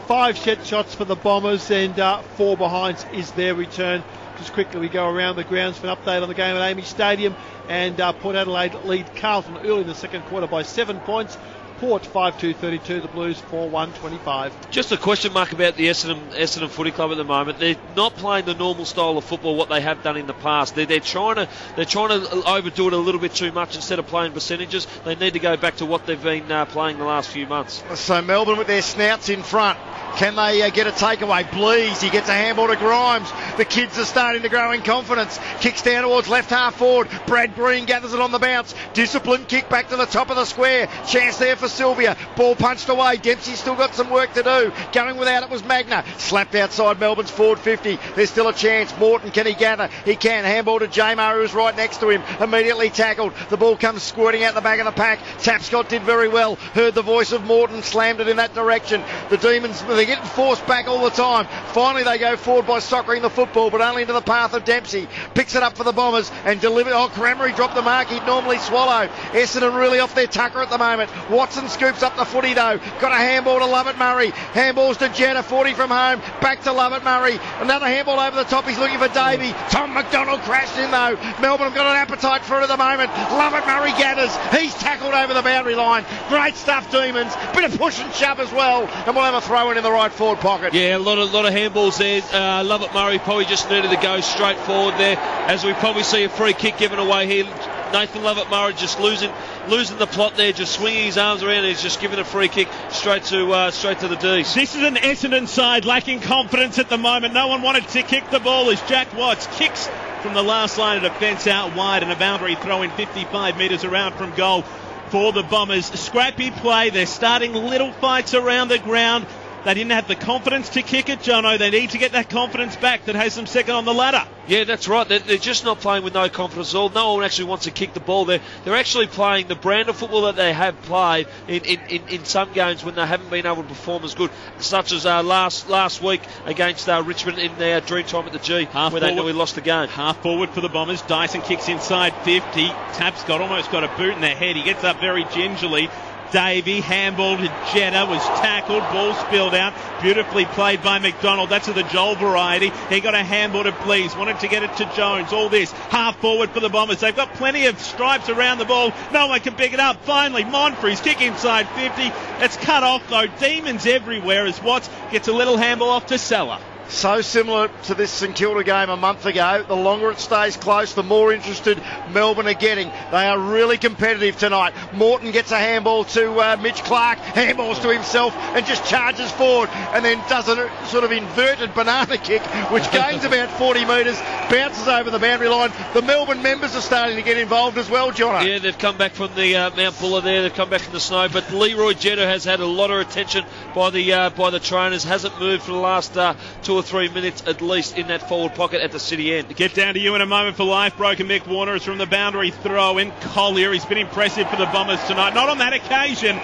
5 set shots for the Bombers, and 4 behinds is their return. Just quickly, we go around the grounds for an update on the game at Amy Stadium. And Port Adelaide lead Carlton early in the second quarter by 7 points. Port 5-2-32, the Blues 4-1-25. Just a question mark about the Essendon Footy Club at the moment. They're not playing the normal style of football what they have done in the past. They're trying to overdo it a little bit too much instead of playing percentages. They need to go back to what they've been playing the last few months. So Melbourne with their snouts in front. Can they get a takeaway? Blees, he gets a handball to Grimes. The kids are starting to grow in confidence. Kicks down towards left half forward. Brad Green gathers it on the bounce. Disciplined kick back to the top of the square. Chance there for Sylvia. Ball punched away. Dempsey's still got some work to do. Going without it was Magna. Slapped outside Melbourne's forward 50. There's still a chance. Morton, can he gather? He can. Handball to J-Mo, who's right next to him. Immediately tackled. The ball comes squirting out the back of the pack. Tapscott did very well. Heard the voice of Morton. Slammed it in that direction. The Demons, they're getting forced back all the time. Finally they go forward by soccering the football, but only into the path of Dempsey. Picks it up for the Bombers and delivers. Cranberry dropped the mark he'd normally swallow. Essendon really off their tucker at the moment. Watson scoops up the footy though. Got a handball to Lovett Murray. Handballs to Jetta, 40 from home. Back to Lovett Murray. Another handball over the top. He's looking for Davey. Tom McDonald crashed in though. Melbourne have got an appetite for it at the moment. Lovett Murray gathers. He's tackled over the boundary line. Great stuff, Demons. Bit of push and shove as well. And we'll have a throw in the right forward pocket. Yeah, a lot of handballs there. Lovett Murray probably just needed to go straight forward there, as we probably see a free kick given away here. Nathan Lovett Murray just losing the plot there, just swinging his arms around. He's just giving a free kick straight to the D's. This is an Essendon side lacking confidence at the moment. No one wanted to kick the ball as Jack Watts kicks from the last line of defence out wide, and a boundary throw in 55 metres around from goal for the Bombers. Scrappy play. They're starting little fights around the ground. They didn't have the confidence to kick it, Jono. They need to get that confidence back that has them second on the ladder. Yeah, that's right. They're just not playing with no confidence at all. No one actually wants to kick the ball. They're actually playing the brand of football that they have played in some games when they haven't been able to perform as good, such as last week against Richmond in their dream time at the G, where they nearly lost the game. Half forward for the Bombers. Dyson kicks inside 50. Tapscott almost got a boot in the head. He gets up very gingerly. Davey, handball to Jenner, was tackled, ball spilled out, beautifully played by McDonald. That's of the Joel variety. He got a handball to Blease, wanted to get it to Jones. All this half forward for the Bombers. They've got plenty of stripes around the ball. No one can pick it up. Finally, Monfrey's kick inside 50. It's cut off though. Demons everywhere as Watts gets a little handball off to Sella. So similar to this St Kilda game a month ago. The longer it stays close, the more interested Melbourne are getting. They are really competitive tonight. Morton gets a handball to Mitch Clark, handballs to himself and just charges forward and then does a sort of inverted banana kick which gains about 40 metres, bounces over the boundary line. The Melbourne members are starting to get involved as well, Jono. Yeah, they've come back from the Mount Buller there. They've come back from the snow, but Leroy Jeter has had a lot of attention by the trainers. Hasn't moved for the last 2 or 3 minutes at least in that forward pocket at the city end. Get down to you in a moment for life. Broken Mick Warner is from the boundary throw in. Collier, he's been impressive for the Bombers tonight. Not on that occasion.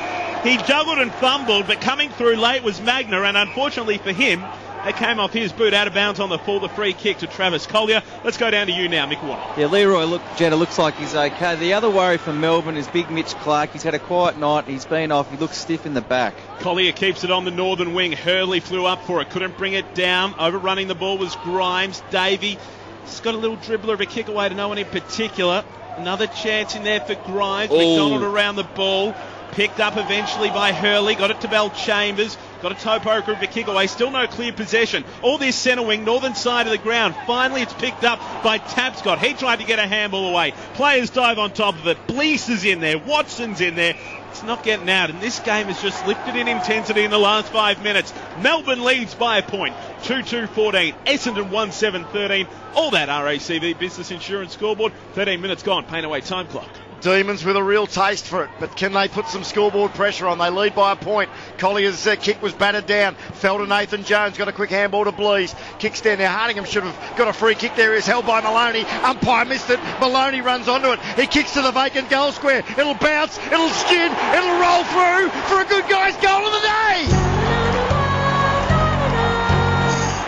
He juggled and fumbled, but coming through late was Magner, and unfortunately for him, it came off his boot, out of bounds on the full, the free kick to Travis Collier. Let's go down to you now, Mick Warner. Yeah, Leroy Jeter looks like he's okay. The other worry for Melbourne is big Mitch Clark. He's had a quiet night. He's been off. He looks stiff in the back. Collier keeps it on the northern wing. Hurley flew up for it. Couldn't bring it down. Overrunning the ball was Grimes. Davey has got a little dribbler of a kick away to no one in particular. Another chance in there for Grimes. McDonald around the ball. Picked up eventually by Hurley. Got it to Bell Chambers. Got a toe poker of a kick away. Still no clear possession. All this centre wing, northern side of the ground. Finally it's picked up by Tapscott. He tried to get a handball away. Players dive on top of it. Blease is in there. Watson's in there. It's not getting out, and this game has just lifted in intensity in the last 5 minutes. Melbourne leads by a point, 2-2-14. Essendon 1-7-13. All that RACV Business Insurance scoreboard. 13 minutes gone. Pain away time clock. Demons with a real taste for it, but can they put some scoreboard pressure on? They lead by a point. Collier's kick was battered down, fell to Nathan Jones, got a quick handball to Blease. Kicks down there. Hardingham should have got a free kick there. He's held by Maloney. Umpire missed it. Maloney runs onto it. He kicks to the vacant goal square. It'll bounce, it'll skid, it'll roll through for a good guy's goal of the day.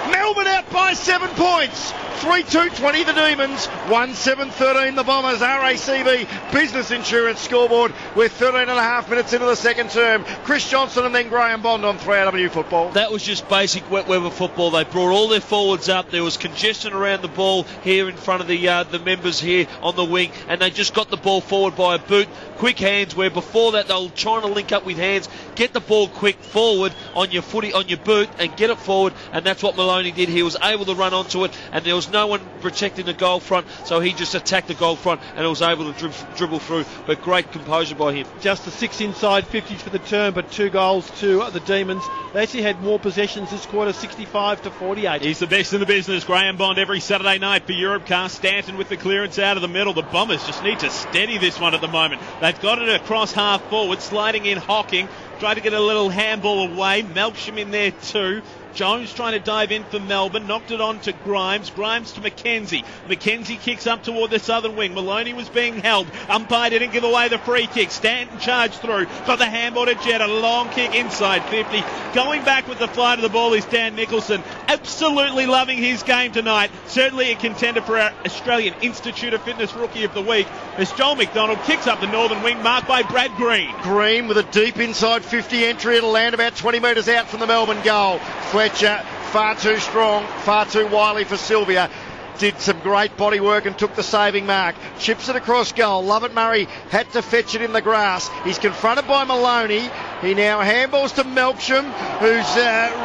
Melbourne out by 7 points. 3-2-20 the Demons, 1-7-13 the Bombers. RACV Business Insurance scoreboard with 13.5 minutes into the second term. Chris Johnson and then Graham Bond on 3AW football. That was just basic wet weather football. They brought all their forwards up. There was congestion around the ball here in front of the members here on the wing, and they just got the ball forward by a boot. Quick hands, where before that they were trying to link up with hands, get the ball quick forward on your footy, on your boot, and get it forward, and that's what Maloney did. He was able to run onto it, and there was no one protecting the goal front, so he just attacked the goal front and was able to dribble through, but great composure by him. Just the 6 inside 50s for the term, but 2 goals to the Demons. They actually had more possessions this quarter, 65-48. He's the best in the business. Graham Bond every Saturday night for Europcar. Stanton with the clearance out of the middle. The Bombers just need to steady this one at the moment. They've got it across half forward, sliding in Hocking. Tried to get a little handball away. Melksham in there too. Jones trying to dive in for Melbourne, knocked it on to Grimes to McKenzie. McKenzie kicks up toward the southern wing. Maloney was being held. Umpire didn't give away the free kick. Stanton charged through, got the handball to Jett, a long kick inside 50. Going back with the flight of the ball is Dan Nicholson. Absolutely loving his game tonight. Certainly a contender for our Australian Institute of Fitness Rookie of the Week as Joel McDonald kicks up the northern wing, marked by Brad Green. Green with a deep inside 50 entry. It'll land about 20 metres out from the Melbourne goal. Fletcher, far too strong, far too wily for Sylvia. Did some great body work and took the saving mark. Chips it across goal. Lovett Murray had to fetch it in the grass. He's confronted by Maloney. He now handballs to Melksham, who's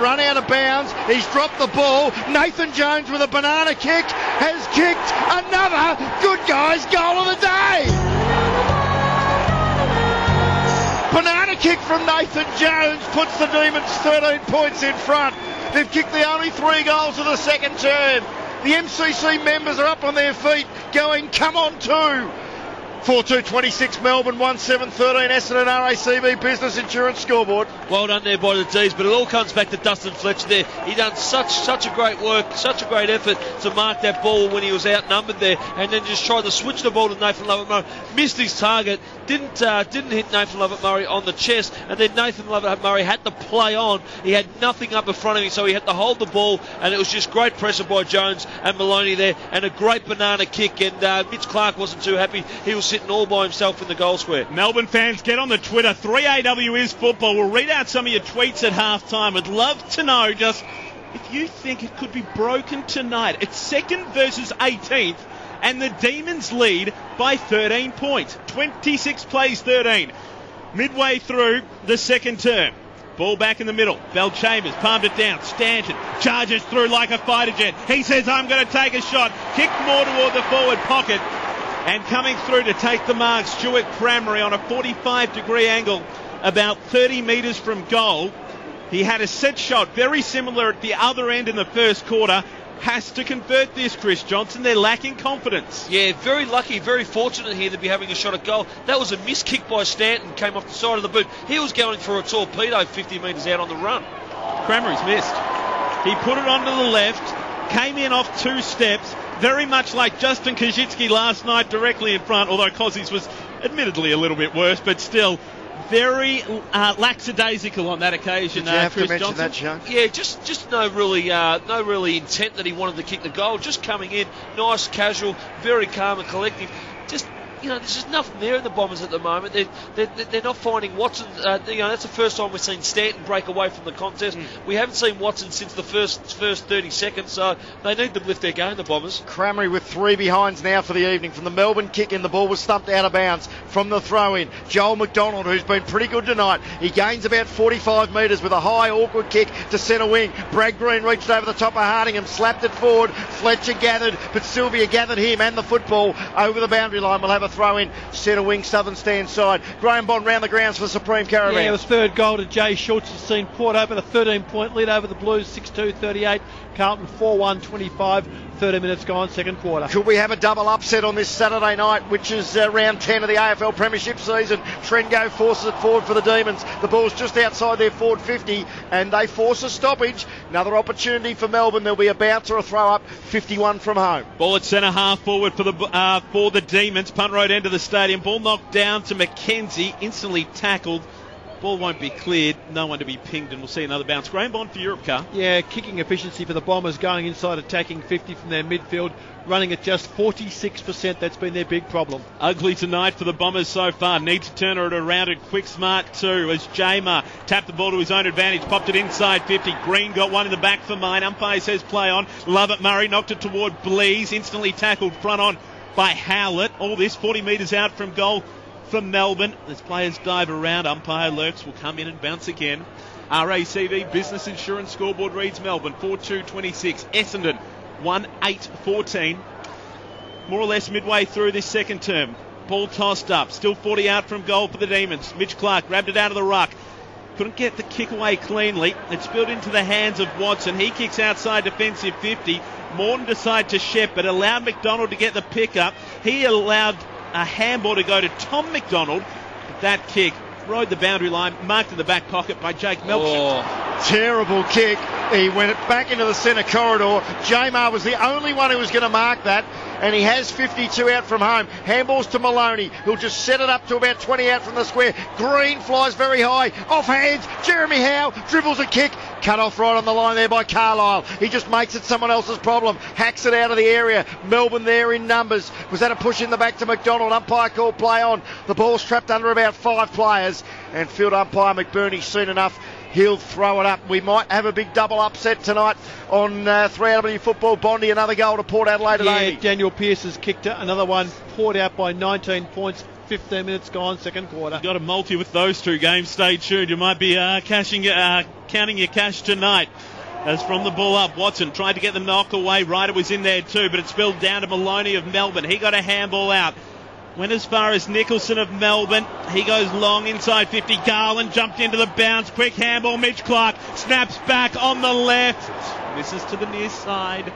run out of bounds. He's dropped the ball. Nathan Jones with a banana kick has kicked another good guy's goal of the day. Banana kick from Nathan Jones puts the Demons 13 points in front. They've kicked the only 3 goals of the second term. The MCC members are up on their feet going, come on 2. 4-2-26 Melbourne, 1-7-13 Essendon RACV Business Insurance scoreboard. Well done there by the D's, but it all comes back to Dustin Fletcher there. He done such a great work, such a great effort to mark that ball when he was outnumbered there, and then just tried to switch the ball to Nathan Lovett-Murray. Missed his target, didn't hit Nathan Lovett-Murray on the chest, and then Nathan Lovett-Murray had to play on. He had nothing up in front of him, so he had to hold the ball, and it was just great pressure by Jones and Maloney there, and a great banana kick, and Mitch Clark wasn't too happy. He was sitting all by himself in the goal square. Melbourne fans, get on the Twitter. 3AW is football. We'll read out some of your tweets at halftime. Would love to know just if you think it could be broken tonight. It's 2nd versus 18th, and the Demons lead by 13 points. 26 plays 13. Midway through the second term. Ball back in the middle. Bell Chambers palmed it down. Stanton charges through like a fighter jet. He says, I'm going to take a shot. Kick more toward the forward pocket. And coming through to take the mark, Stuart Crameri on a 45-degree angle, about 30 metres from goal. He had a set shot very similar at the other end in the first quarter. Has to convert this, Chris Johnson. They're lacking confidence. Yeah, very lucky, very fortunate here to be having a shot at goal. That was a missed kick by Stanton, came off the side of the boot. He was going for a torpedo 50 metres out on the run. Crameri's missed. He put it onto the left, came in off 2 steps, very much like Justin Kajitsky last night, directly in front, although Cozzi's was admittedly a little bit worse, but still very lackadaisical on that occasion. Did you have Chris to mention Johnson? that, Sean? Yeah, just no really intent that he wanted to kick the goal. Just coming in, nice, casual, very calm and collective. Just, there's just nothing there in the Bombers at the moment. They're not finding Watson. That's the first time we've seen Stanton break away from the contest. We haven't seen Watson since the first 30 seconds, so they need to lift their game, the Bombers. Crameri with 3 behinds now for the evening. From the Melbourne kick in, the ball was thumped out of bounds. From the throw-in, Joel McDonald, who's been pretty good tonight, he gains about 45 metres with a high, awkward kick to centre wing. Brad Green reached over the top of Hardingham, slapped it forward. Fletcher gathered, but Sylvia gathered him and the football over the boundary line. We'll have a throw-in, centre wing, southern stand side. Graham Bond round the grounds for Supreme Caravan. Yeah, it was third goal to Jay Schultz. He's seen Port open a 13-point lead over the Blues, 6-2-38. Carlton 4-1-25. 30 minutes gone, second quarter. Could we have a double upset on this Saturday night, which is round 10 of the AFL Premiership season? Trengo forces it forward for the Demons. The ball's just outside their forward 50, and they force a stoppage. Another opportunity for Melbourne. There'll be a bounce or a throw up, 51 from home. Ball at centre half forward for the Demons. Punt road end of the stadium. Ball knocked down to McKenzie, instantly tackled. Ball won't be cleared, no one to be pinged, and we'll see another bounce. Graham Bond for Europe, Car. Yeah, kicking efficiency for the Bombers, going inside, attacking 50 from their midfield, running at just 46%. That's been their big problem. Ugly tonight for the Bombers so far. Need to turn it around at quick smart too, as Jamar tapped the ball to his own advantage, popped it inside 50. Green got one in the back for mine. Umpire says play on. Love it, Murray knocked it toward Blease, instantly tackled front on by Howlett. All this 40 metres out from goal for Melbourne. As players dive around, umpire lurks, will come in and bounce again. RACV Business Insurance scoreboard reads Melbourne 4-2-26, Essendon 1-8-14. More or less midway through this second term. Ball tossed up, still 40 out from goal for the Demons. Mitch Clark grabbed it out of the ruck. Couldn't get the kick away cleanly. It spilled into the hands of Watson. He kicks outside defensive 50. Morton decided to shepherd, allowed McDonald to get the pick up. He allowed a handball to go to Tom McDonald. That kick rode the boundary line, marked in the back pocket by Jake Melksham. Terrible kick. He went back into the centre corridor. Jamar was the only one who was going to mark that, and he has 52 out from home. Handballs to Maloney, who'll just set it up to about 20 out from the square. Green flies very high, off hands. Jeremy Howe dribbles a kick, cut off right on the line there by Carlisle. He just makes it someone else's problem, hacks it out of the area. Melbourne there in numbers. Was that a push in the back to McDonald? Umpire called play on. The ball's trapped under about 5 players, and field umpire McBurney soon enough, he'll throw it up. We might have a big double upset tonight on 3AW football. Bondi, another goal to Port Adelaide today. Yeah, Daniel Pearce has kicked another one. Port out by 19 points. 15 minutes gone, second quarter. Got a multi with those two games. Stay tuned. You might be counting your cash tonight. As from the ball up, Watson tried to get the knock away. Ryder was in there too, but it spilled down to Maloney of Melbourne. He got a handball out. Went as far as Nicholson of Melbourne. He goes long inside 50. Garland jumped into the bounce. Quick handball. Mitch Clark snaps back on the left. Misses to the near side.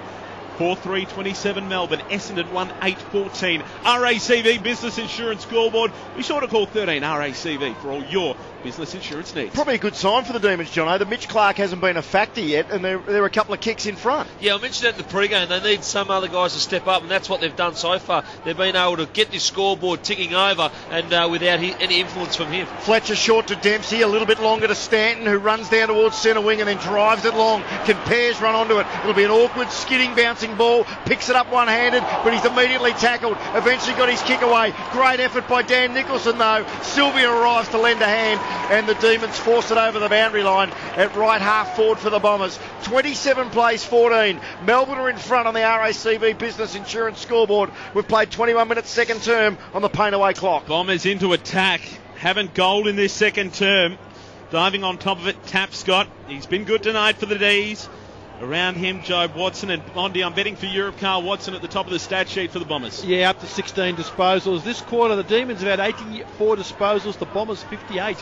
4-3-27 Melbourne. Essendon 1-8-14. RACV Business Insurance scoreboard. Be sure to call 13 RACV for all your business insurance needs. Probably a good sign for the Demons, Jono. The Mitch Clark hasn't been a factor yet, and there are a couple of kicks in front. Yeah, I mentioned that in the pre-game. They need some other guys to step up, and that's what they've done so far. They've been able to get this scoreboard ticking over, and without any influence from him. Fletcher short to Dempsey, a little bit longer to Stanton, who runs down towards centre wing and then drives it long. Can Pears run onto it? It'll be an awkward, skidding, bouncing ball. Picks it up one-handed, but he's immediately tackled. Eventually got his kick away. Great effort by Dan Nicholson, though. Sylvia arrives to lend a hand, and the Demons force it over the boundary line at right half forward for the Bombers. 27 plays 14. Melbourne are in front on the RACV Business Insurance scoreboard. We've played 21 minutes second term on the paint away clock. Bombers into attack. Haven't goaled in this second term. Diving on top of it, Tapscott. He's been good tonight for the D's. Around him, Jobe Watson and Bondi. I'm betting for Europe. Carl Watson at the top of the stat sheet for the Bombers. Yeah, up to 16 disposals. This quarter, the Demons have had 84 disposals, the Bombers 58.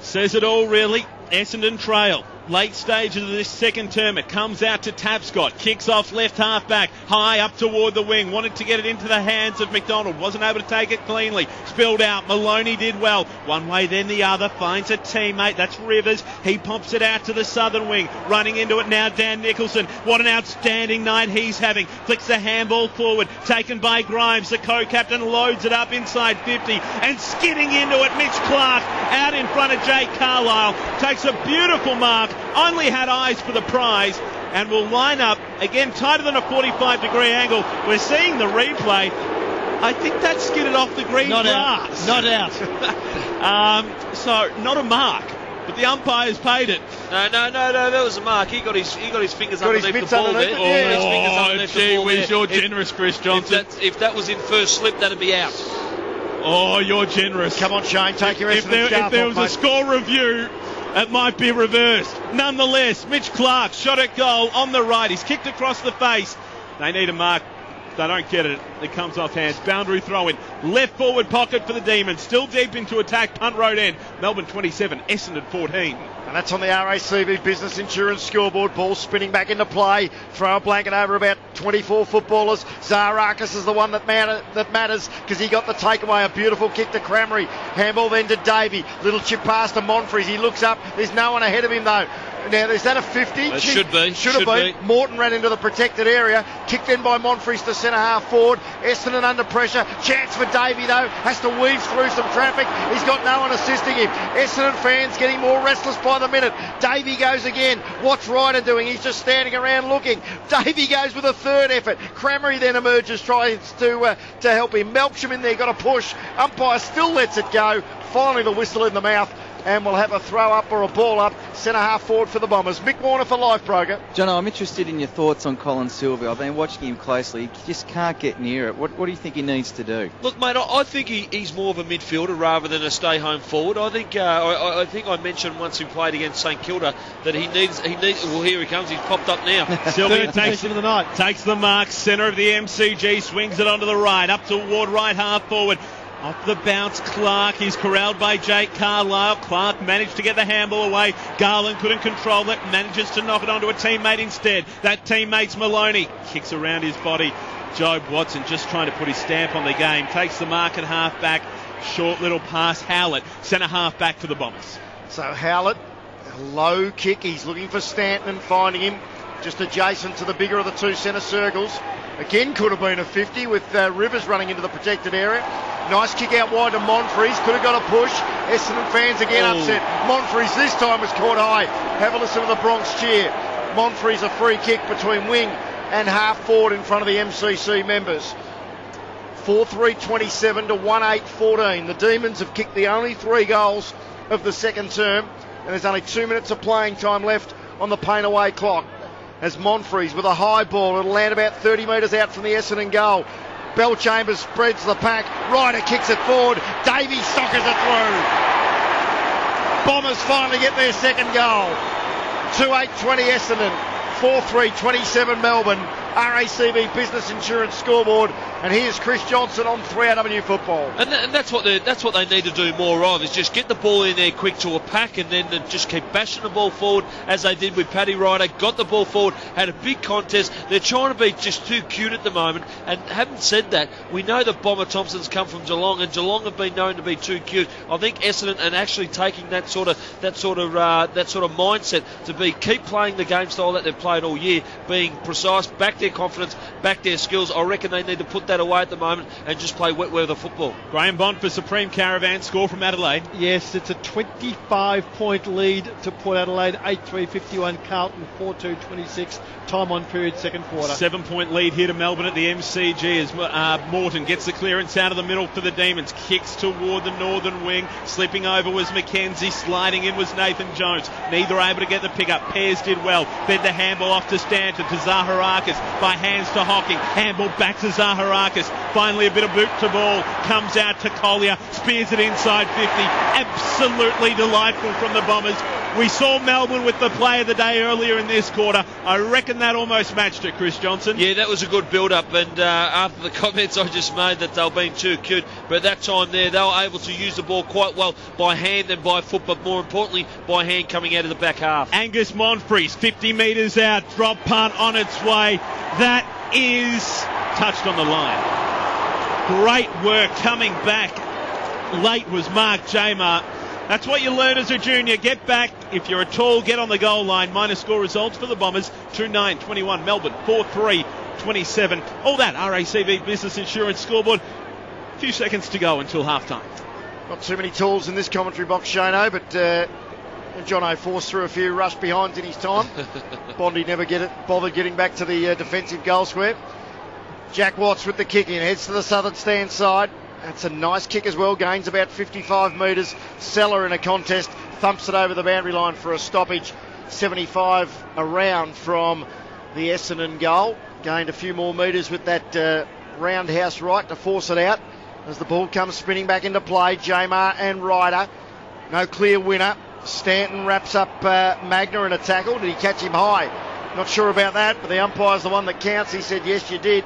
Says it all, really. Essendon trail. Late stages of this second term. It comes out to Tapscott. Kicks off left half back. High up toward the wing. Wanted to get it into the hands of McDonald. Wasn't able to take it cleanly. Spilled out. Maloney did well. One way then the other. Finds a teammate. That's Rivers. He pops it out to the southern wing. Running into it now, Dan Nicholson. What an outstanding night he's having. Flicks the handball forward. Taken by Grimes. The co-captain loads it up inside 50. And skidding into it, Mitch Clark out in front of Jake Carlisle. Takes a beautiful mark. Only had eyes for the prize and will line up again tighter than a 45-degree angle. We're seeing the replay. I think that skidded off the green grass. Not out. So not a mark, but the umpires paid it. No, that was a mark. He got his fingers underneath the ball there. Oh, gee whiz, you're generous, Chris Johnson. If that was in first slip, that'd be out. Oh, you're generous. Come on, Shane, take your If there was a score review, it might be reversed. Nonetheless, Mitch Clark shot at goal on the right. He's kicked across the face. They need a mark. They don't get it. It comes off hands. Boundary throw in. Left forward pocket for the Demons. Still deep into attack. Punt road end. Melbourne 27. Essendon 14. And that's on the RACV Business Insurance scoreboard. Ball spinning back into play. Throw a blanket over about 24 footballers. Zarakis is the one that matters because he got the takeaway. A beautiful kick to Cramry. Handball then to Davey. Little chip pass to Monfries. He looks up. There's no one ahead of him though. Now, is that a 50? It should be. Should have been. Morton ran into the protected area. Kicked in by Monfries to centre half forward. Essendon under pressure. Chance for Davey though. Has to weave through some traffic. He's got no one assisting him. Essendon fans getting more restless by the minute. Davey goes again. What's Ryder doing? He's just standing around looking. Davey goes with a third effort. Cramry then emerges, tries to help him. Melksham in there, got a push. Umpire still lets it go. Finally the whistle in the mouth. And we'll have a throw up or a ball up, centre half forward for the Bombers. Mick Warner for Life Broker. Jono, I'm interested in your thoughts on Colin Sylvia. I've been watching him closely. He just can't get near it. What do you think he needs to do? Look, mate, I think he's more of a midfielder rather than a stay-home forward. I think I mentioned once he played against St Kilda that he needs. Well, here he comes. He's popped up now. Sylvia takes the mark, centre of the MCG, swings it onto the right, up toward right half forward. Off the bounce, Clark. He's corralled by Jake Carlisle. Clark managed to get the handball away. Garland couldn't control it. Manages to knock it onto a teammate instead. That teammate's Maloney. Kicks around his body. Jobe Watson just trying to put his stamp on the game. Takes the mark at half back. Short little pass. Howlett, centre half back for the Bombers. So Howlett, a low kick. He's looking for Stanton and finding him just adjacent to the bigger of the two centre circles. Again, could have been a 50 with Rivers running into the protected area. Nice kick out wide to Monfries. Could have got a push. Essendon fans again upset. Monfries this time was caught high. Have a listen to the Bronx cheer. Monfries a free kick between wing and half forward in front of the MCC members. 4-3-27 to 1-8-14. The Demons have kicked the only 3 goals of the second term. And there's only 2 minutes of playing time left on the paint away clock. As Monfries with a high ball, it'll land about 30 metres out from the Essendon goal. Bell Chambers spreads the pack. Ryder kicks it forward. Davey sockers it through. Bombers finally get their second goal. 2-8-20 Essendon. 4-3-27 Melbourne. RACV Business Insurance scoreboard. And here's Chris Johnson on 3RW Football. And that's what they need to do more of, is just get the ball in there quick to a pack, and then just keep bashing the ball forward as they did with Paddy Ryder. Got the ball forward, had a big contest. They're trying to be just too cute at the moment. And having said that, we know that Bomber Thompson's come from Geelong, and Geelong have been known to be too cute. I think Essendon and actually taking that sort of mindset to keep playing the game style that they've played all year, being precise, back their confidence, back their skills. I reckon they need to put that away at the moment and just play wet weather football. Graham Bond for Supreme Caravan, score from Adelaide. Yes, it's a 25-point lead to Port Adelaide, 8-3-51, Carlton 4-2-26, time on period, second quarter. 7-point lead here to Melbourne at the MCG as Morton gets the clearance out of the middle for the Demons, kicks toward the northern wing, slipping over was McKenzie, sliding in was Nathan Jones, neither able to get the pick up. Pears did well, fed the handball off to Stanton, to Zaharakis, by hands to Hocking, handball back to Zaharakis, finally a bit of boot to ball, comes out to Collier, spears it inside 50, absolutely delightful from the Bombers. We saw Melbourne with the play of the day earlier in this quarter. I reckon that almost matched it, Chris Johnson. Yeah, that was a good build-up, and after the comments I just made that they were being too cute, but that time there they were able to use the ball quite well by hand and by foot, but more importantly by hand coming out of the back half. Angus Monfries, 50 metres out, drop punt on its way. That is touched on the line. Great work coming back. Late was Mark Jamar. That's what you learn as a junior. Get back. If you're a tall, get on the goal line. Minor score results for the Bombers. 2-9-21. Melbourne 4-3-27. All that RACV Business Insurance scoreboard. A few seconds to go until halftime. Not too many tools in this commentary box, Shano, but Jono forced through a few rush behinds in his time. Bondi never bothered getting back to the defensive goal square. Jack Watts with the kick in. Heads to the southern stand side. That's a nice kick as well. Gains about 55 metres. Seller in a contest. Thumps it over the boundary line for a stoppage. 75 around from the Essendon goal. Gained a few more metres with that roundhouse right to force it out. As the ball comes spinning back into play. Jamar and Ryder. No clear winner. Stanton wraps up Magna in a tackle. Did he catch him high? Not sure about that, but the umpire's the one that counts. He said, yes, you did.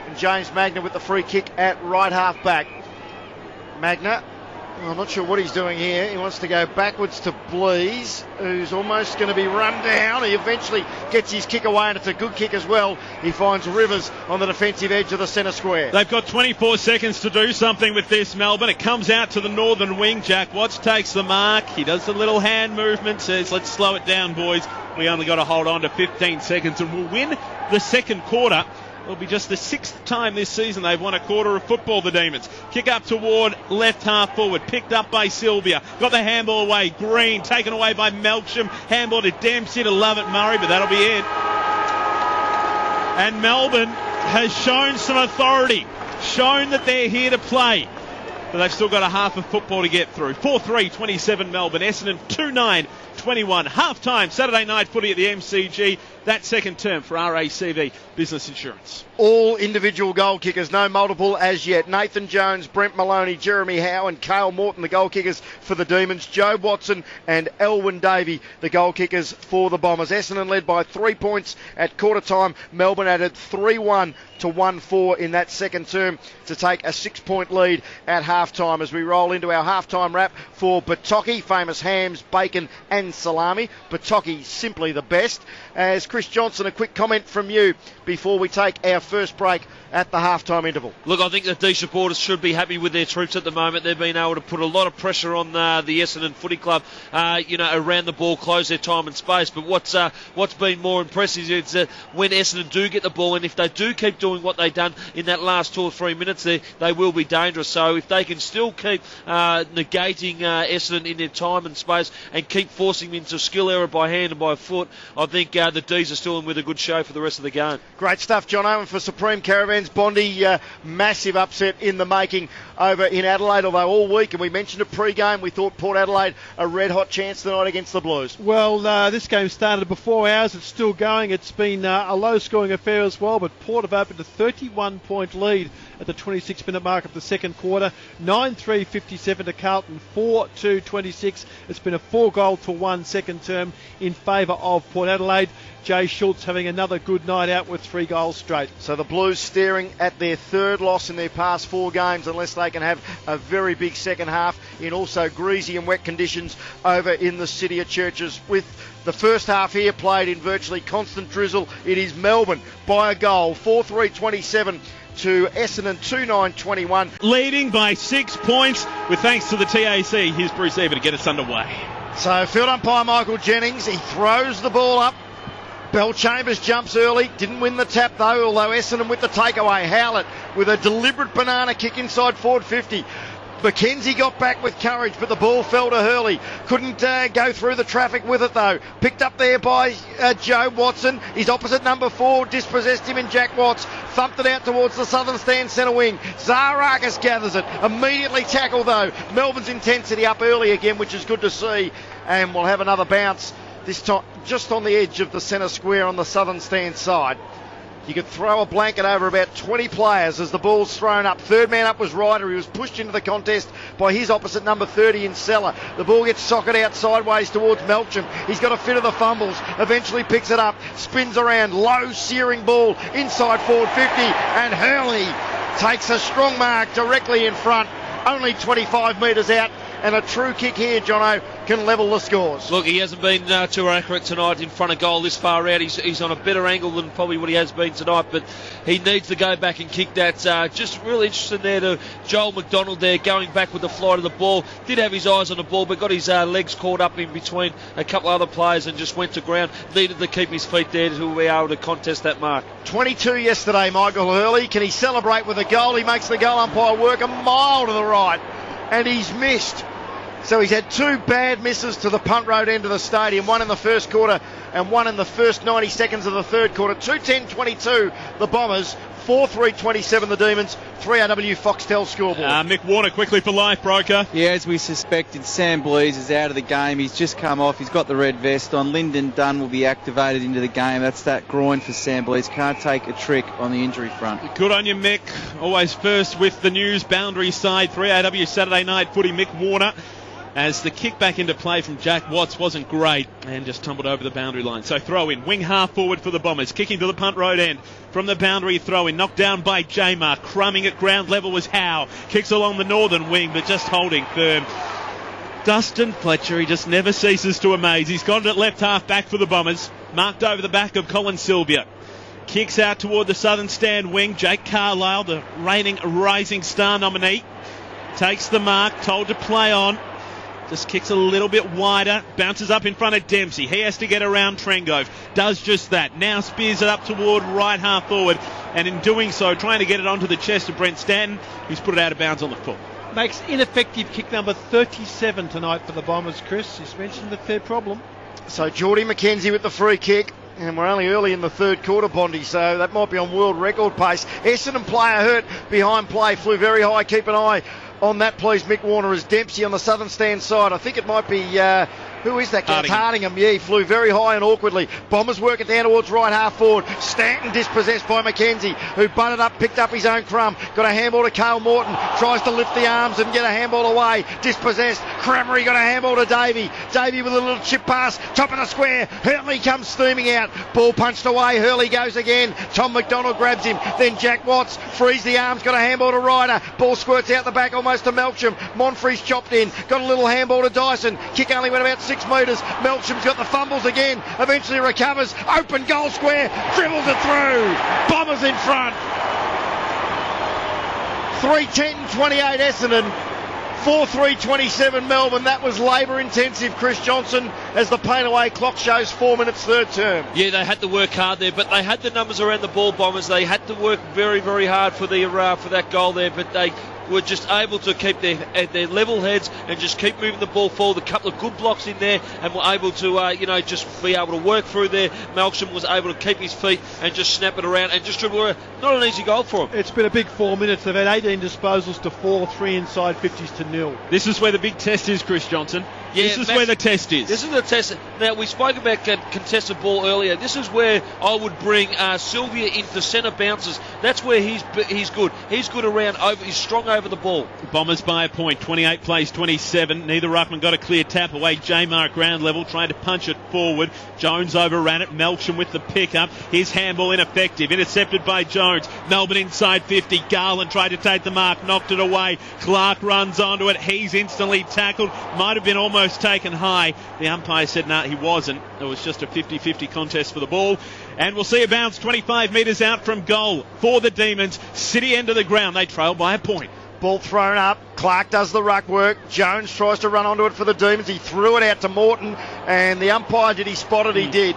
And James Magna with the free kick at right half back. Magna, I'm not sure what he's doing here. He wants to go backwards to Blease, who's almost going to be run down. He eventually gets his kick away, and it's a good kick as well. He finds Rivers on the defensive edge of the centre square. They've got 24 seconds to do something with this, Melbourne. It comes out to the northern wing. Jack Watts takes the mark. He does the little hand movement, says, let's slow it down, boys. We only got to hold on to 15 seconds, and we'll win the second quarter. It'll be just the 6th time this season they've won a quarter of football, the Demons. Kick up toward left half forward. Picked up by Sylvia. Got the handball away. Green taken away by Melksham. Handball to Dempsey to Lovett Murray, but that'll be it. And Melbourne has shown some authority. Shown that they're here to play. But they've still got a half of football to get through. 4-3-27 Melbourne. Essendon 2-9-21. Half-time Saturday night footy at the MCG. That second term for RACV Business Insurance. All individual goal kickers, no multiple as yet. Nathan Jones, Brent Maloney, Jeremy Howe and Cale Morton, the goal kickers for the Demons. Joe Watson and Elwyn Davey, the goal kickers for the Bombers. Essendon led by 3 points at quarter time. Melbourne added 3-1 to 1-4 in that second term to take a 6-point lead at half-time as we roll into our half-time wrap for Batocchi, famous hams, bacon and salami. Batocchi, simply the best. As Chris Johnson, a quick comment from you before we take our first break at the half-time interval. Look, I think the D supporters should be happy with their troops at the moment. They've been able to put a lot of pressure on the Essendon Footy Club, around the ball, close their time and space. But what's been more impressive is that when Essendon do get the ball, and if they do keep doing what they've done in that last 2 or 3 minutes, they will be dangerous. So if they can still keep negating Essendon in their time and space and keep forcing them into skill error by hand and by foot, I think the D's are still in with a good show for the rest of the game. Great stuff, John Owen for Supreme Caravans. Bondi, massive upset in the making over in Adelaide, although all week, and we mentioned it pre-game, we thought Port Adelaide a red-hot chance tonight against the Blues. Well, this game started before ours. It's still going. It's been a low-scoring affair as well, but Port have opened a 31-point lead at the 26-minute mark of the second quarter. 9-3-57 to Carlton, 4-2-26. It's been a 4-goal-to-1 second term in favour of Port Adelaide. Jay Schultz having another good night out with 3 goals straight. So the Blues staring at their third loss in their past 4 games unless they can have a very big second half in also greasy and wet conditions over in the City of Churches. With the first half here played in virtually constant drizzle, it is Melbourne by a goal, 4-3-27 to Essendon 2-9-21. Leading by 6 points with thanks to the TAC. Here's Bruce Eva to get us underway. So field umpire Michael Jennings, he throws the ball up. Bell Chambers jumps early, didn't win the tap though, although Essendon with the takeaway. Howlett with a deliberate banana kick inside forward 50. McKenzie got back with courage, but the ball fell to Hurley. Couldn't go through the traffic with it though. Picked up there by Joe Watson. His opposite number 4 dispossessed him in Jack Watts. Thumped it out towards the southern stand centre wing. Zaharakis gathers it. Immediately tackled though. Melbourne's intensity up early again, which is good to see. And we'll have another bounce, this time just on the edge of the centre square on the southern stand side. You could throw a blanket over about 20 players as the ball's thrown up. Third man up was Ryder. He was pushed into the contest by his opposite number 30 in Seller. The ball gets socked out sideways towards Melcham. He's got a fit of the fumbles. Eventually picks it up. Spins around. Low searing ball inside forward 50. And Hurley takes a strong mark directly in front. Only 25 metres out. And a true kick here, Jono, can level the scores. Look, he hasn't been too accurate tonight in front of goal this far out. He's on a better angle than probably what he has been tonight, but he needs to go back and kick that. Just really interesting there to Joel McDonald there, going back with the flight of the ball. Did have his eyes on the ball, but got his legs caught up in between a couple other players and just went to ground. Needed to keep his feet there to be able to contest that mark. 22 yesterday, Michael Hurley. Can he celebrate with a goal? He makes the goal umpire work a mile to the right, and he's missed. So he's had 2 bad misses to the punt road end of the stadium, one in the first quarter and one in the first 90 seconds of the third quarter. 2-10-22 the Bombers, 4-3-27 the Demons, 3AW Foxtel scoreboard. Mick Warner quickly for life, Broker. Yeah, as we suspected, Sam Blease is out of the game. He's just come off. He's got the red vest on. Lyndon Dunn will be activated into the game. That's that groin for Sam Blease. Can't take a trick on the injury front. Good on you, Mick. Always first with the news. Boundary side, 3AW Saturday night footy. Mick Warner, as the kick back into play from Jack Watts wasn't great and just tumbled over the boundary line. So throw in, wing half forward for the Bombers, kicking to the punt road end from the boundary, throw in, knocked down by Jamar, crumbing at ground level was Howe, kicks along the northern wing but just holding firm. Dustin Fletcher, he just never ceases to amaze. He's got it at left half back for the Bombers, marked over the back of Colin Sylvia. Kicks out toward the southern stand wing. Jake Carlisle, the reigning Rising Star nominee, takes the mark, told to play on. Just kicks a little bit wider, bounces up in front of Dempsey. He has to get around Trengove. Does just that. Now spears it up toward right half forward, and in doing so, trying to get it onto the chest of Brent Stanton, who's put it out of bounds on the foot. Makes ineffective kick number 37 tonight for the Bombers, Chris. He's mentioned the third problem. So Geordie McKenzie with the free kick. And we're only early in the third quarter, Bondi, so that might be on world record pace. Essendon player hurt behind play, flew very high. Keep an eye on that, please, Mick Warner, as Dempsey on the southern stand side. I think it might be, who is that guy? Hardingham. Yeah, he flew very high and awkwardly. Bombers work it down towards right half forward. Stanton dispossessed by McKenzie, who bunted up, picked up his own crumb. Got a handball to Cale Morton. Tries to lift the arms and get a handball away. Dispossessed. Cramery got a handball to Davey. Davey with a little chip pass. Top of the square. Hurley comes steaming out. Ball punched away. Hurley goes again. Tom McDonald grabs him. Then Jack Watts frees the arms. Got a handball to Ryder. Ball squirts out the back almost to Melcham. Monfrey's chopped in. Got a little handball to Dyson. Kick only went about 6 metres. Melcham's got the fumbles again. Eventually recovers. Open goal square. Dribbles it through. Bombers in front. 3-10-28 Essendon. 4-3-27 Melbourne. That was labour intensive, Chris Johnson, as the paint away clock shows 4 minutes third term. Yeah, they had to work hard there, but they had the numbers around the ball, Bombers. They had to work very, very hard for that goal there, but they were just able to keep their level heads and just keep moving the ball forward. A couple of good blocks in there, and were able to, just be able to work through there. Melksham was able to keep his feet and just snap it around and just dribble around. Not an easy goal for him. It's been a big 4 minutes. They've had 18 disposals to 4, 3 inside 50s to 0. This is where the big test is, Chris Johnson. Yeah, this is where the test is. This is the test. Now, we spoke about contested ball earlier. This is where I would bring Sylvia into centre bounces. That's where he's good. He's good around over. He's strong over the ball. Bombers by a point, 28 plays 27. Neither ruckman got a clear tap away. Jamar at ground level trying to punch it forward. Jones overran it. Melksham with the pickup. His handball ineffective. Intercepted by Jones. Melbourne inside 50. Garland tried to take the mark. Knocked it away. Clark runs onto it. He's instantly tackled. Might have been almost taken high. The umpire said no, he wasn't. It was just a 50-50 contest for the ball. And we'll see a bounce 25 metres out from goal for the Demons. City end of the ground. They trail by a point. Ball thrown up. Clark does the ruck work. Jones tries to run onto it for the Demons. He threw it out to Morton, and the umpire, did he spot it? He did.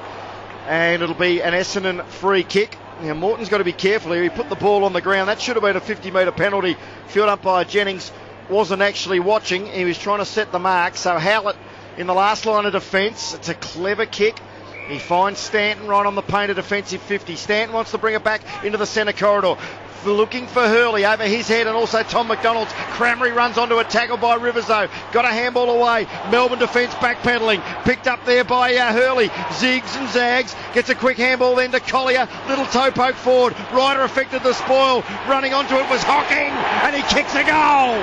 And it'll be an Essendon free kick. Now, Morton's got to be careful here. He put the ball on the ground. That should have been a 50-metre penalty. Field umpire Jennings wasn't actually watching. He was trying to set the mark. So Howlett in the last line of defence. It's a clever kick. He finds Stanton right on the painted defensive 50. Stanton wants to bring it back into the centre corridor. Looking for Hurley over his head, and also Tom McDonald's. Cramry runs onto a tackle by Rivers though. Got a handball away. Melbourne defence backpedaling. Picked up there by Hurley. Zigs and zags. Gets a quick handball then to Collier. Little toe poke forward. Ryder affected the spoil. Running onto it was Hocking, and he kicks a goal.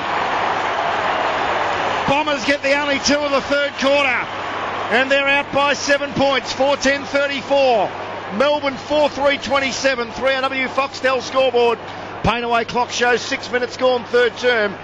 Bombers get the only two of the third quarter, and they're out by 7 points. 4:10:34. Melbourne 4-3-27. 3RW Foxtel scoreboard. Paint away clock shows 6 minutes gone, third term.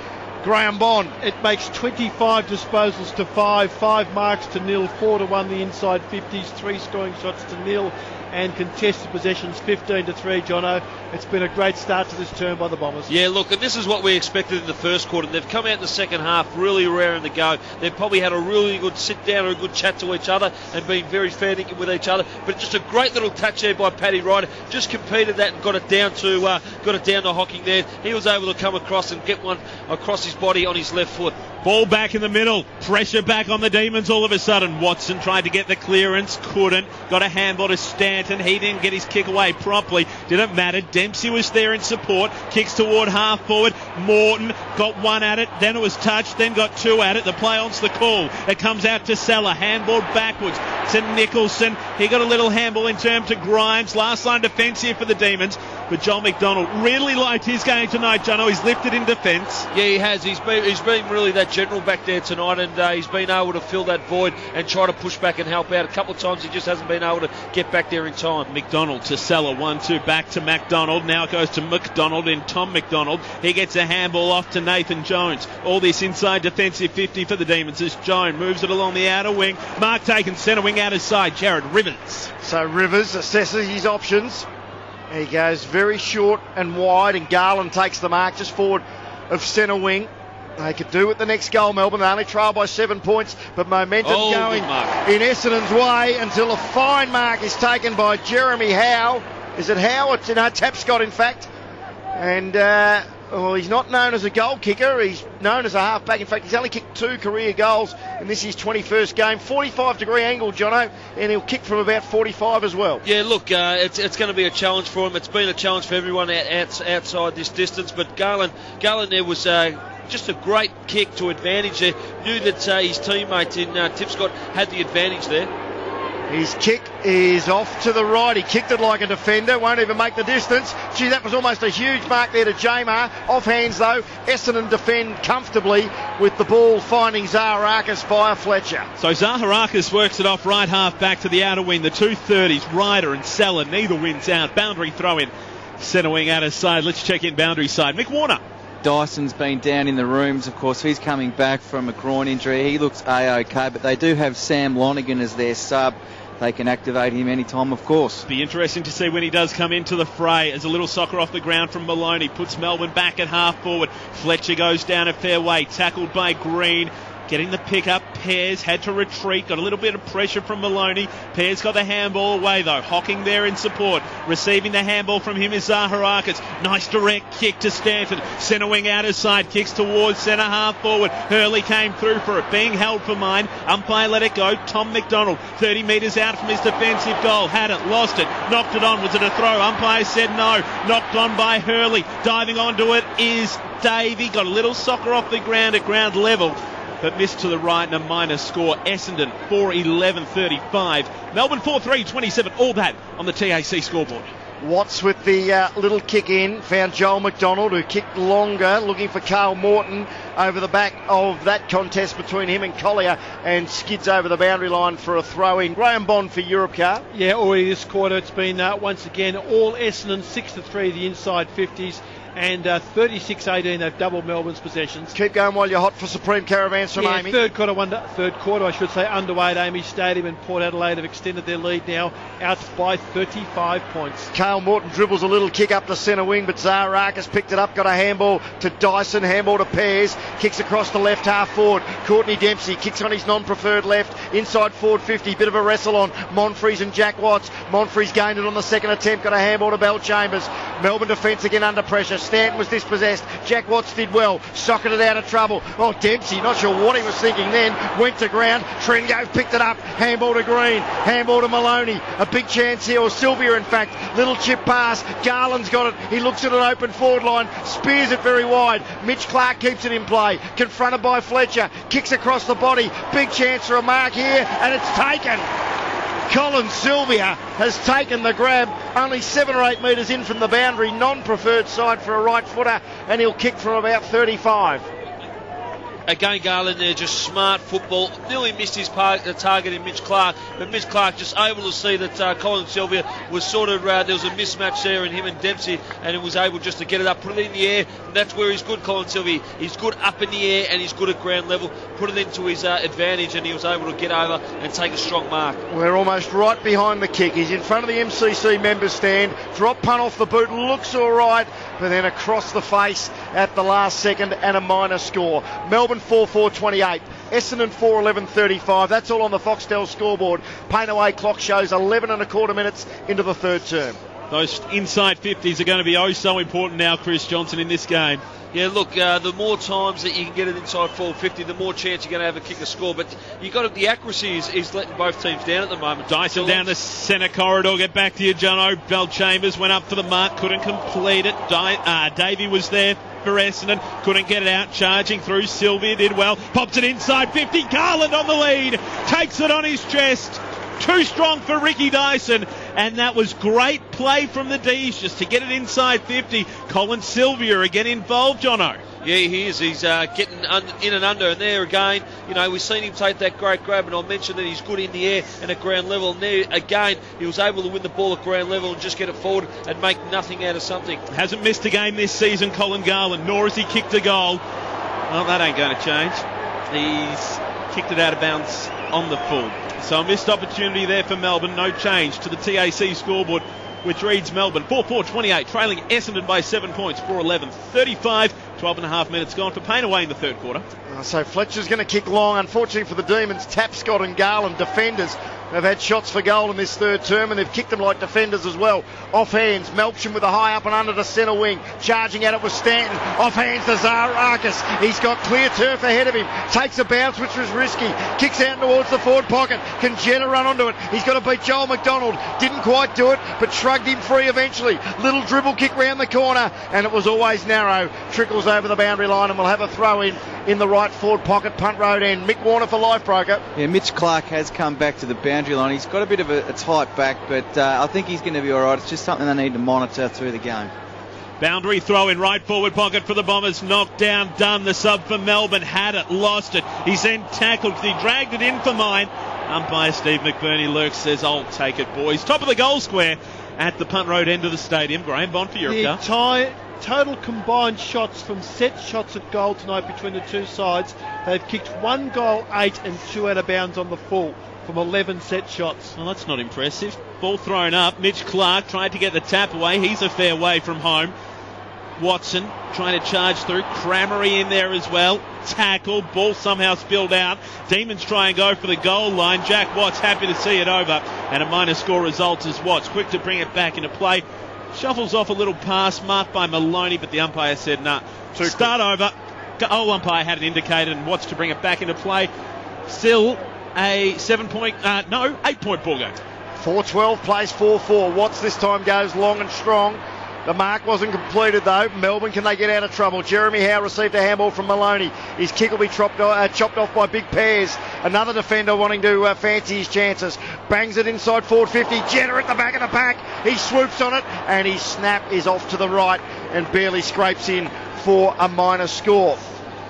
Graham Bond. It makes 25 disposals to 5 marks to 0, 4-1 the inside 50s, 3 scoring shots to 0, and contested possessions 15-3. Jono, it's been a great start to this term by the Bombers. Yeah, look, and this is what we expected in the first quarter. They've come out in the second half really raring to go. They've probably had a really good sit down or a good chat to each other and been very fair dinkum with each other. But just a great little touch there by Paddy Ryder. Just competed that and got it down to Hocking there. He was able to come across and get one across his body on his left foot. Ball back in the middle. Pressure back on the Demons all of a sudden. Watson tried to get the clearance. Couldn't. Got a handball to Stanton. He didn't get his kick away properly. Didn't matter. Dempsey was there in support. Kicks toward half forward. Morton got one at it. Then it was touched. Then got two at it. The play on's the call. It comes out to Salah. Handball backwards to Nicholson. He got a little handball in term to Grimes. Last line defence here for the Demons. But John McDonald really liked his game tonight, Jono. He's lifted in defence. Yeah, he has. He's been really that general back there tonight, and he's been able to fill that void and try to push back and help out. A couple of times he just hasn't been able to get back there in time. McDonald to Salah, 1-2, back to McDonald. Now it goes to McDonald in Tom McDonald. He gets a handball off to Nathan Jones. All this inside defensive 50 for the Demons as Jones moves it along the outer wing. Mark taken centre wing out of side. Jared Rivers. So Rivers assesses his options. He goes very short and wide, and Garland takes the mark just forward of centre wing. They could do with the next goal, Melbourne. They only trail by 7 points, but momentum going in Essendon's way until a fine mark is taken by Jeremy Howe. Is it Howe? It's Tapscott, in fact. And he's not known as a goal kicker. He's known as a half-back. In fact, he's only kicked 2 career goals in this his 21st game. 45-degree angle, Jono, and he'll kick from about 45 as well. Yeah, look, it's going to be a challenge for him. It's been a challenge for everyone outside this distance, but Garland there was just a great kick to advantage there. Knew that his teammate in Tipscott had the advantage there. His kick is off to the right. He kicked it like a defender. Won't even make the distance. Gee, that was almost a huge mark there to Jamar. Off hands though. Essendon defend comfortably with the ball finding Zaharakis via Fletcher. So Zaharakis works it off right half back to the outer wing. The 230s, Ryder and Salah, neither wins out. Boundary throw in. Centre wing out of side. Let's check in boundary side. Mick Warner. Dyson's been down in the rooms. Of course, he's coming back from a groin injury. He looks A-OK, but they do have Sam Lonergan as their sub. They can activate him anytime, of course. Be interesting to see when he does come into the fray. As a little soccer off the ground from Maloney puts Melbourne back at half forward. Fletcher goes down a fair way, tackled by Green. Getting the pick up, Pears had to retreat, got a little bit of pressure from Maloney. Pears got the handball away though, Hocking there in support. Receiving the handball from him is Zaharakis. Nice direct kick to Stanton. Centre wing out of side, kicks towards centre half forward. Hurley came through for it, being held for mine. Umpire let it go. Tom McDonald, 30 metres out from his defensive goal. Had it, lost it, knocked it on. Was it a throw? Umpire said no. Knocked on by Hurley. Diving onto it is Davey. Got a little soccer off the ground at ground level. but missed to the right and a minor score. Essendon 4-11-35. Melbourne 4-3-27. All that on the TAC scoreboard. Watts with the little kick in, found Joel McDonald, who kicked longer, looking for Carl Morton over the back of that contest between him and Collier, and skids over the boundary line for a throw in. Graham Bond for Europcar. Yeah, already this quarter it's been once again all Essendon 6-3 the inside 50s, and 36-18 they've doubled Melbourne's possessions. Keep going while you're hot for Supreme Caravans from Amy. Third quarter underway at Amy Stadium, and Port Adelaide have extended their lead now out by 35 points. Carl Morton dribbles a little kick up the centre wing, but Zaharakis picked it up, got a handball to Dyson, handball to Pears, kicks across the left half forward. Courtney Dempsey kicks on his non-preferred left, inside forward 50, bit of a wrestle on Monfries and Jack Watts. Monfries gained it on the second attempt, got a handball to Bell Chambers. Melbourne defence again under pressure. Stanton was dispossessed. Jack Watts did well, socketed out of trouble. Oh, Dempsey, not sure what he was thinking then, went to ground. Trengove picked it up, handball to Green, handball to Maloney. A big chance here, or Sylvia in fact. Little chip pass, Garland's got it. He looks at an open forward line, spears it very wide. Mitch Clark keeps it in play, confronted by Fletcher, kicks across the body. Big chance for a mark here, and it's taken. Colin Sylvia has taken the grab, only 7 or 8 metres in from the boundary, non-preferred side for a right footer, and he'll kick from about 35. Again, Garland there, just smart football. Nearly missed his target in Mitch Clark, but Mitch Clark just able to see that Colin Sylvia was sort of, there was a mismatch there in him and Dempsey, and he was able just to get it up, put it in the air, and that's where he's good, Colin Sylvia. He's good up in the air and he's good at ground level, put it into his advantage, and he was able to get over and take a strong mark. We're almost right behind the kick. He's in front of the MCC members stand, drop punt off the boot, looks all right, but then across the face at the last second and a minor score. Melbourne 4-4-28. Essendon 4-11-35. That's all on the Foxtel scoreboard. Paint away clock shows 11 and a quarter minutes into the third term. Those inside 50s are going to be oh so important now, Chris Johnson, in this game. Yeah, look, the more times that you can get it inside 450, the more chance you're going to have a kicker score. But you got the accuracy is letting both teams down at the moment. Dyson down the centre corridor. Get back to you, Jono. Bell Chambers went up for the mark, couldn't complete it. Davey was there for Essendon, couldn't get it out. Charging through, Sylvia did well. Pops it inside 50. Garland on the lead, takes it on his chest. Too strong for Ricky Dyson, and that was great play from the D's just to get it inside 50. Colin Sylvia again involved, Jono. Yeah, he is. He's getting in and under, and there again, we've seen him take that great grab, and I mentioned that he's good in the air and at ground level, and there again he was able to win the ball at ground level and just get it forward and make nothing out of something. Hasn't missed a game this season, Colin Garland, nor has he kicked a goal. Well, that ain't going to change. He's kicked it out of bounds on the full. So a missed opportunity there for Melbourne. No change to the TAC scoreboard, which reads Melbourne 4-4-28, trailing Essendon by 7 points, 4-11-35. 12 and a half minutes gone for Payne away in the third quarter. So Fletcher's going to kick long. Unfortunately for the Demons, Tapscott and Garland, defenders, have had shots for goal in this third term, and they've kicked them like defenders as well. Off hands, Melksham with a high up and under the centre wing. Charging at it was Stanton. Off hands to Zaharakis. He's got clear turf ahead of him. Takes a bounce, which was risky. Kicks out towards the forward pocket. Can Jenner run onto it? He's got to beat Joel McDonald. Didn't quite do it, but shrugged him free eventually. Little dribble kick round the corner, and it was always narrow. Trickles over the boundary line, and we'll have a throw in the right forward pocket, punt road end. Mick Warner for life broker. Yeah, Mitch Clark has come back to the boundary line. He's got a bit of a tight back, but I think he's going to be all right. It's just something they need to monitor through the game. Boundary throw in right forward pocket for the Bombers. Knocked down, done. The sub for Melbourne. Had it, lost it. He's then tackled. He dragged it in for mine. Umpire Steve McBurney lurks, says, I'll take it, boys. Top of the goal square at the punt road end of the stadium. Graham Bond for Europcar. Total combined shots from set shots at goal tonight between the two sides. They've kicked 1 goal, 8 and 2 out of bounds on the full from 11 set shots. Well, that's not impressive. Ball thrown up. Mitch Clark tried to get the tap away. He's a fair way from home. Watson trying to charge through. Cramery in there as well. Tackle. Ball somehow spilled out. Demons try and go for the goal line. Jack Watts happy to see it over. And a minor score results as Watts quick to bring it back into play. Shuffles off a little pass marked by Maloney, but the umpire said, nah, start over. Goal umpire had it indicated, and Watts to bring it back into play. Still a 8-point ball game. 4-12 plays 4-4. Watts this time goes long and strong. The mark wasn't completed though. Melbourne, can they get out of trouble? Jeremy Howe received a handball from Maloney. His kick will be chopped off by Big Pears. Another defender wanting to fancy his chances. Bangs it inside forward 50. Jenner at the back of the pack. He swoops on it and his snap is off to the right and barely scrapes in for a minor score.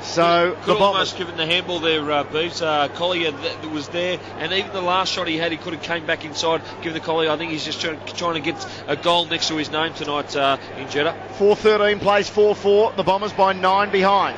So could almost given the handball there, Beeves. Collier that was there, and even the last shot he had, he could have came back inside, given the Collier. I think he's just trying to get a goal next to his name tonight in Jeddah. 4:13 plays 4-4. The Bombers by 9 behind.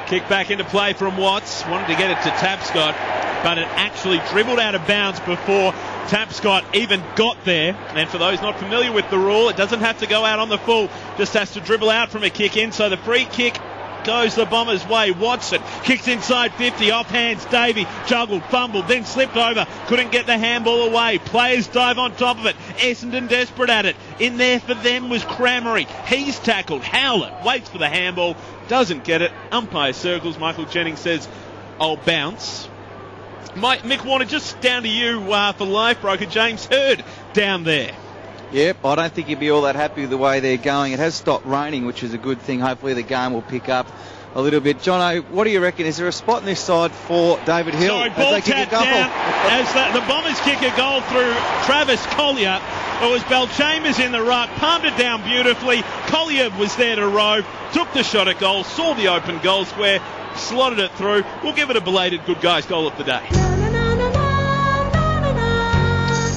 Kick back into play from Watts. Wanted to get it to Tapscott, but it actually dribbled out of bounds before Tapscott even got there. And for those not familiar with the rule, it doesn't have to go out on the full, just has to dribble out from a kick in. So the free kick goes the Bombers' way. Watson kicks inside 50, off hands. Davey juggled, fumbled, then slipped over. Couldn't get the handball away. Players dive on top of it. Essendon desperate at it. In there for them was Cramery. He's tackled. Howlett waits for the handball, doesn't get it. Umpire circles. Michael Jennings says, "I'll bounce." Mick Warner, just down to you for live broker. James Hird down there. Yep, I don't think he'd be all that happy with the way they're going. It has stopped raining, which is a good thing. Hopefully the game will pick up a little bit. Jono, what do you reckon? Is there a spot on this side for David Hill? Sorry, ball tapped down as the Bombers kick a goal through Travis Collier. It was Belchambers in the ruck, palmed it down beautifully. Collier was there to row, took the shot at goal, saw the open goal square, slotted it through. We'll give it a belated good guys goal of the day.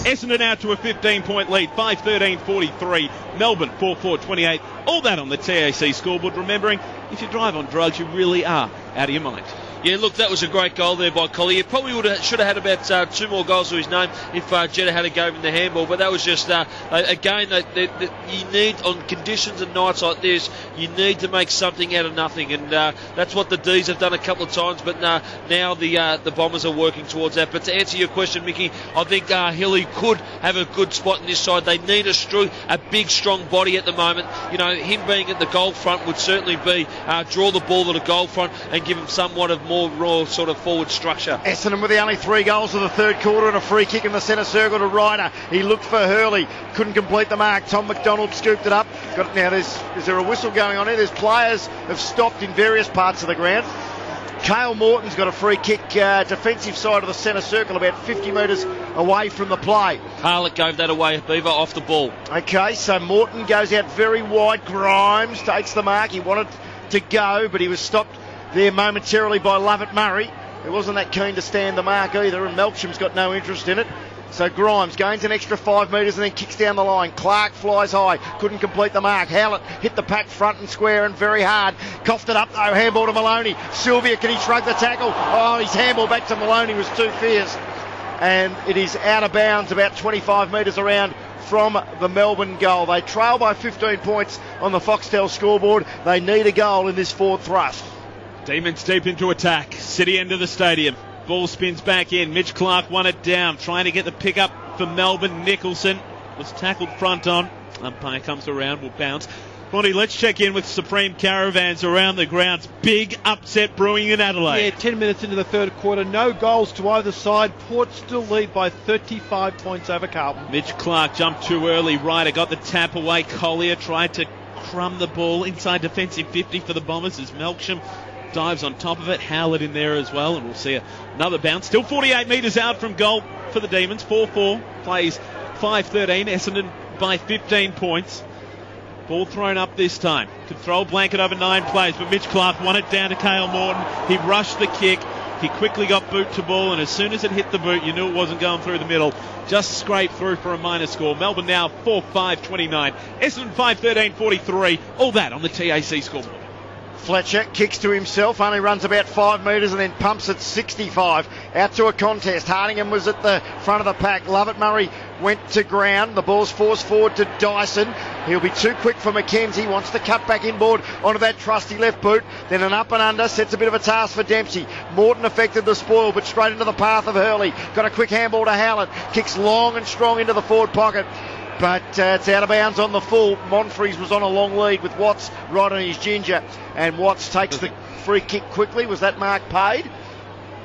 Essendon out to a 15-point lead, 5-13-43. Melbourne 4-4-28. All that on the TAC scoreboard. Remembering, if you drive on drugs, you really are out of your mind. Yeah, look, that was a great goal there by Collier. Probably should have had about 2 more goals to his name if Jeddah had gave him the handball. But that was just, again, that you need, on conditions and nights like this, you need to make something out of nothing. And that's what the D's have done a couple of times. But now the Bombers are working towards that. But to answer your question, Mickey, I think Hilly could have a good spot in this side. They need a big, strong body at the moment. You know, him being at the goal front would certainly be draw the ball to the goal front and give him somewhat of more raw sort of forward structure. Essendon with the only 3 goals of the third quarter and a free kick in the centre circle to Ryder. He looked for Hurley, couldn't complete the mark. Tom McDonald scooped it up. Now, is there a whistle going on here? There's players have stopped in various parts of the ground. Cale Morton's got a free kick, defensive side of the centre circle, about 50 metres away from the play. Harlett gave that away, Beaver, off the ball. Okay, so Morton goes out very wide. Grimes takes the mark. He wanted to go, but he was stopped there momentarily by Lovett Murray, who wasn't that keen to stand the mark either, and Melksham's got no interest in it. So Grimes gains an extra 5 metres and then kicks down the line. Clark flies high, couldn't complete the mark. Howlett hit the pack front and square and very hard. Coughed it up though, handball to Maloney. Sylvia, can he shrug the tackle? Oh, his handball back to Maloney was too fierce. And it is out of bounds about 25 metres around from the Melbourne goal. They trail by 15 points on the Foxtel scoreboard. They need a goal in this forward thrust. Demons deep into attack. City end of the stadium. Ball spins back in. Mitch Clark won it down. Trying to get the pick up for Melbourne. Nicholson was tackled front on. Umpire comes around. Will bounce. Bonnie, let's check in with Supreme Caravans around the grounds. Big upset brewing in Adelaide. Yeah, 10 minutes into the third quarter. No goals to either side. Port still lead by 35 points over Carlton. Mitch Clark jumped too early. Ryder got the tap away. Collier tried to crumb the ball inside defensive 50 for the Bombers as Melksham dives on top of it. Howlett in there as well, and we'll see another bounce. Still 48 metres out from goal for the Demons. 4-4 plays 5-13. Essendon by 15 points. Ball thrown up this time. Could throw a blanket over 9 players, but Mitch Clark won it down to Cale Morton. He rushed the kick. He quickly got boot to ball, and as soon as it hit the boot, you knew it wasn't going through the middle. Just scraped through for a minor score. Melbourne now 4-5-29. Essendon 5-13-43. All that on the TAC scoreboard. Fletcher kicks to himself, only runs about 5 metres and then pumps at 65. Out to a contest. Hardingham was at the front of the pack. Lovett Murray went to ground. The ball's forced forward to Dyson. He'll be too quick for McKenzie. Wants to cut back inboard onto that trusty left boot. Then an up and under. Sets a bit of a task for Dempsey. Morton affected the spoil, but straight into the path of Hurley. Got a quick handball to Howlett. Kicks long and strong into the forward pocket. But it's out of bounds on the full. Monfries was on a long lead with Watts right on his ginger. And Watts takes the free kick quickly. Was that mark paid?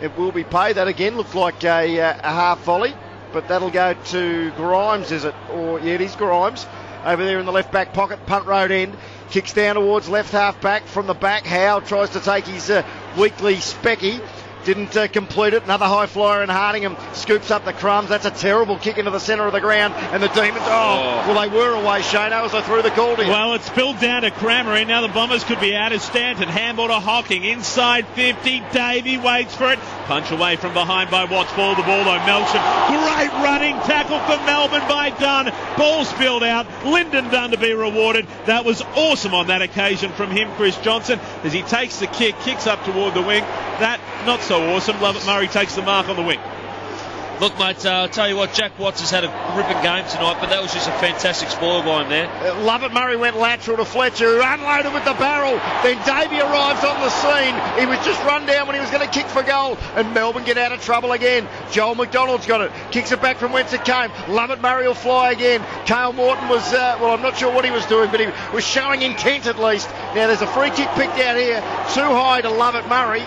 It will be paid. That again looked like a half volley. But that'll go to Grimes, is it? Or yeah, it is Grimes. over there in the left back pocket, punt road end. Kicks down towards left half back from the back. Howe tries to take his weekly specky. Didn't complete it. Another high flyer, and Hardingham scoops up the crumbs. That's a terrible kick into the centre of the ground. And the Demons, well, they were away, Shano, as they threw the call to you. Well, it's spilled down to Crammery. Now the Bombers could be out of Stanton. Handball to Hocking. Inside 50. Davey waits for it. Punch away from behind by Watts. Ball the ball, though. Melsham. Great running tackle for Melbourne by Dunn. Ball spilled out. Lyndon Dunn to be rewarded. That was awesome on that occasion from him, Chris Johnson, as he takes the kick, kicks up toward the wing. That, not so awesome. Lovett Murray takes the mark on the wing. Look, mate, I'll tell you what, Jack Watts has had a ripping game tonight, but that was just a fantastic spoil by him there. Lovett Murray went lateral to Fletcher, who unloaded with the barrel. Then Davey arrives on the scene. He was just run down when he was going to kick for goal, and Melbourne get out of trouble again. Joel McDonald's got it. Kicks it back from whence it came. Lovett Murray will fly again. Cale Morton was, I'm not sure what he was doing, but he was showing intent at least. Now there's a free kick picked out here, too high to Lovett Murray.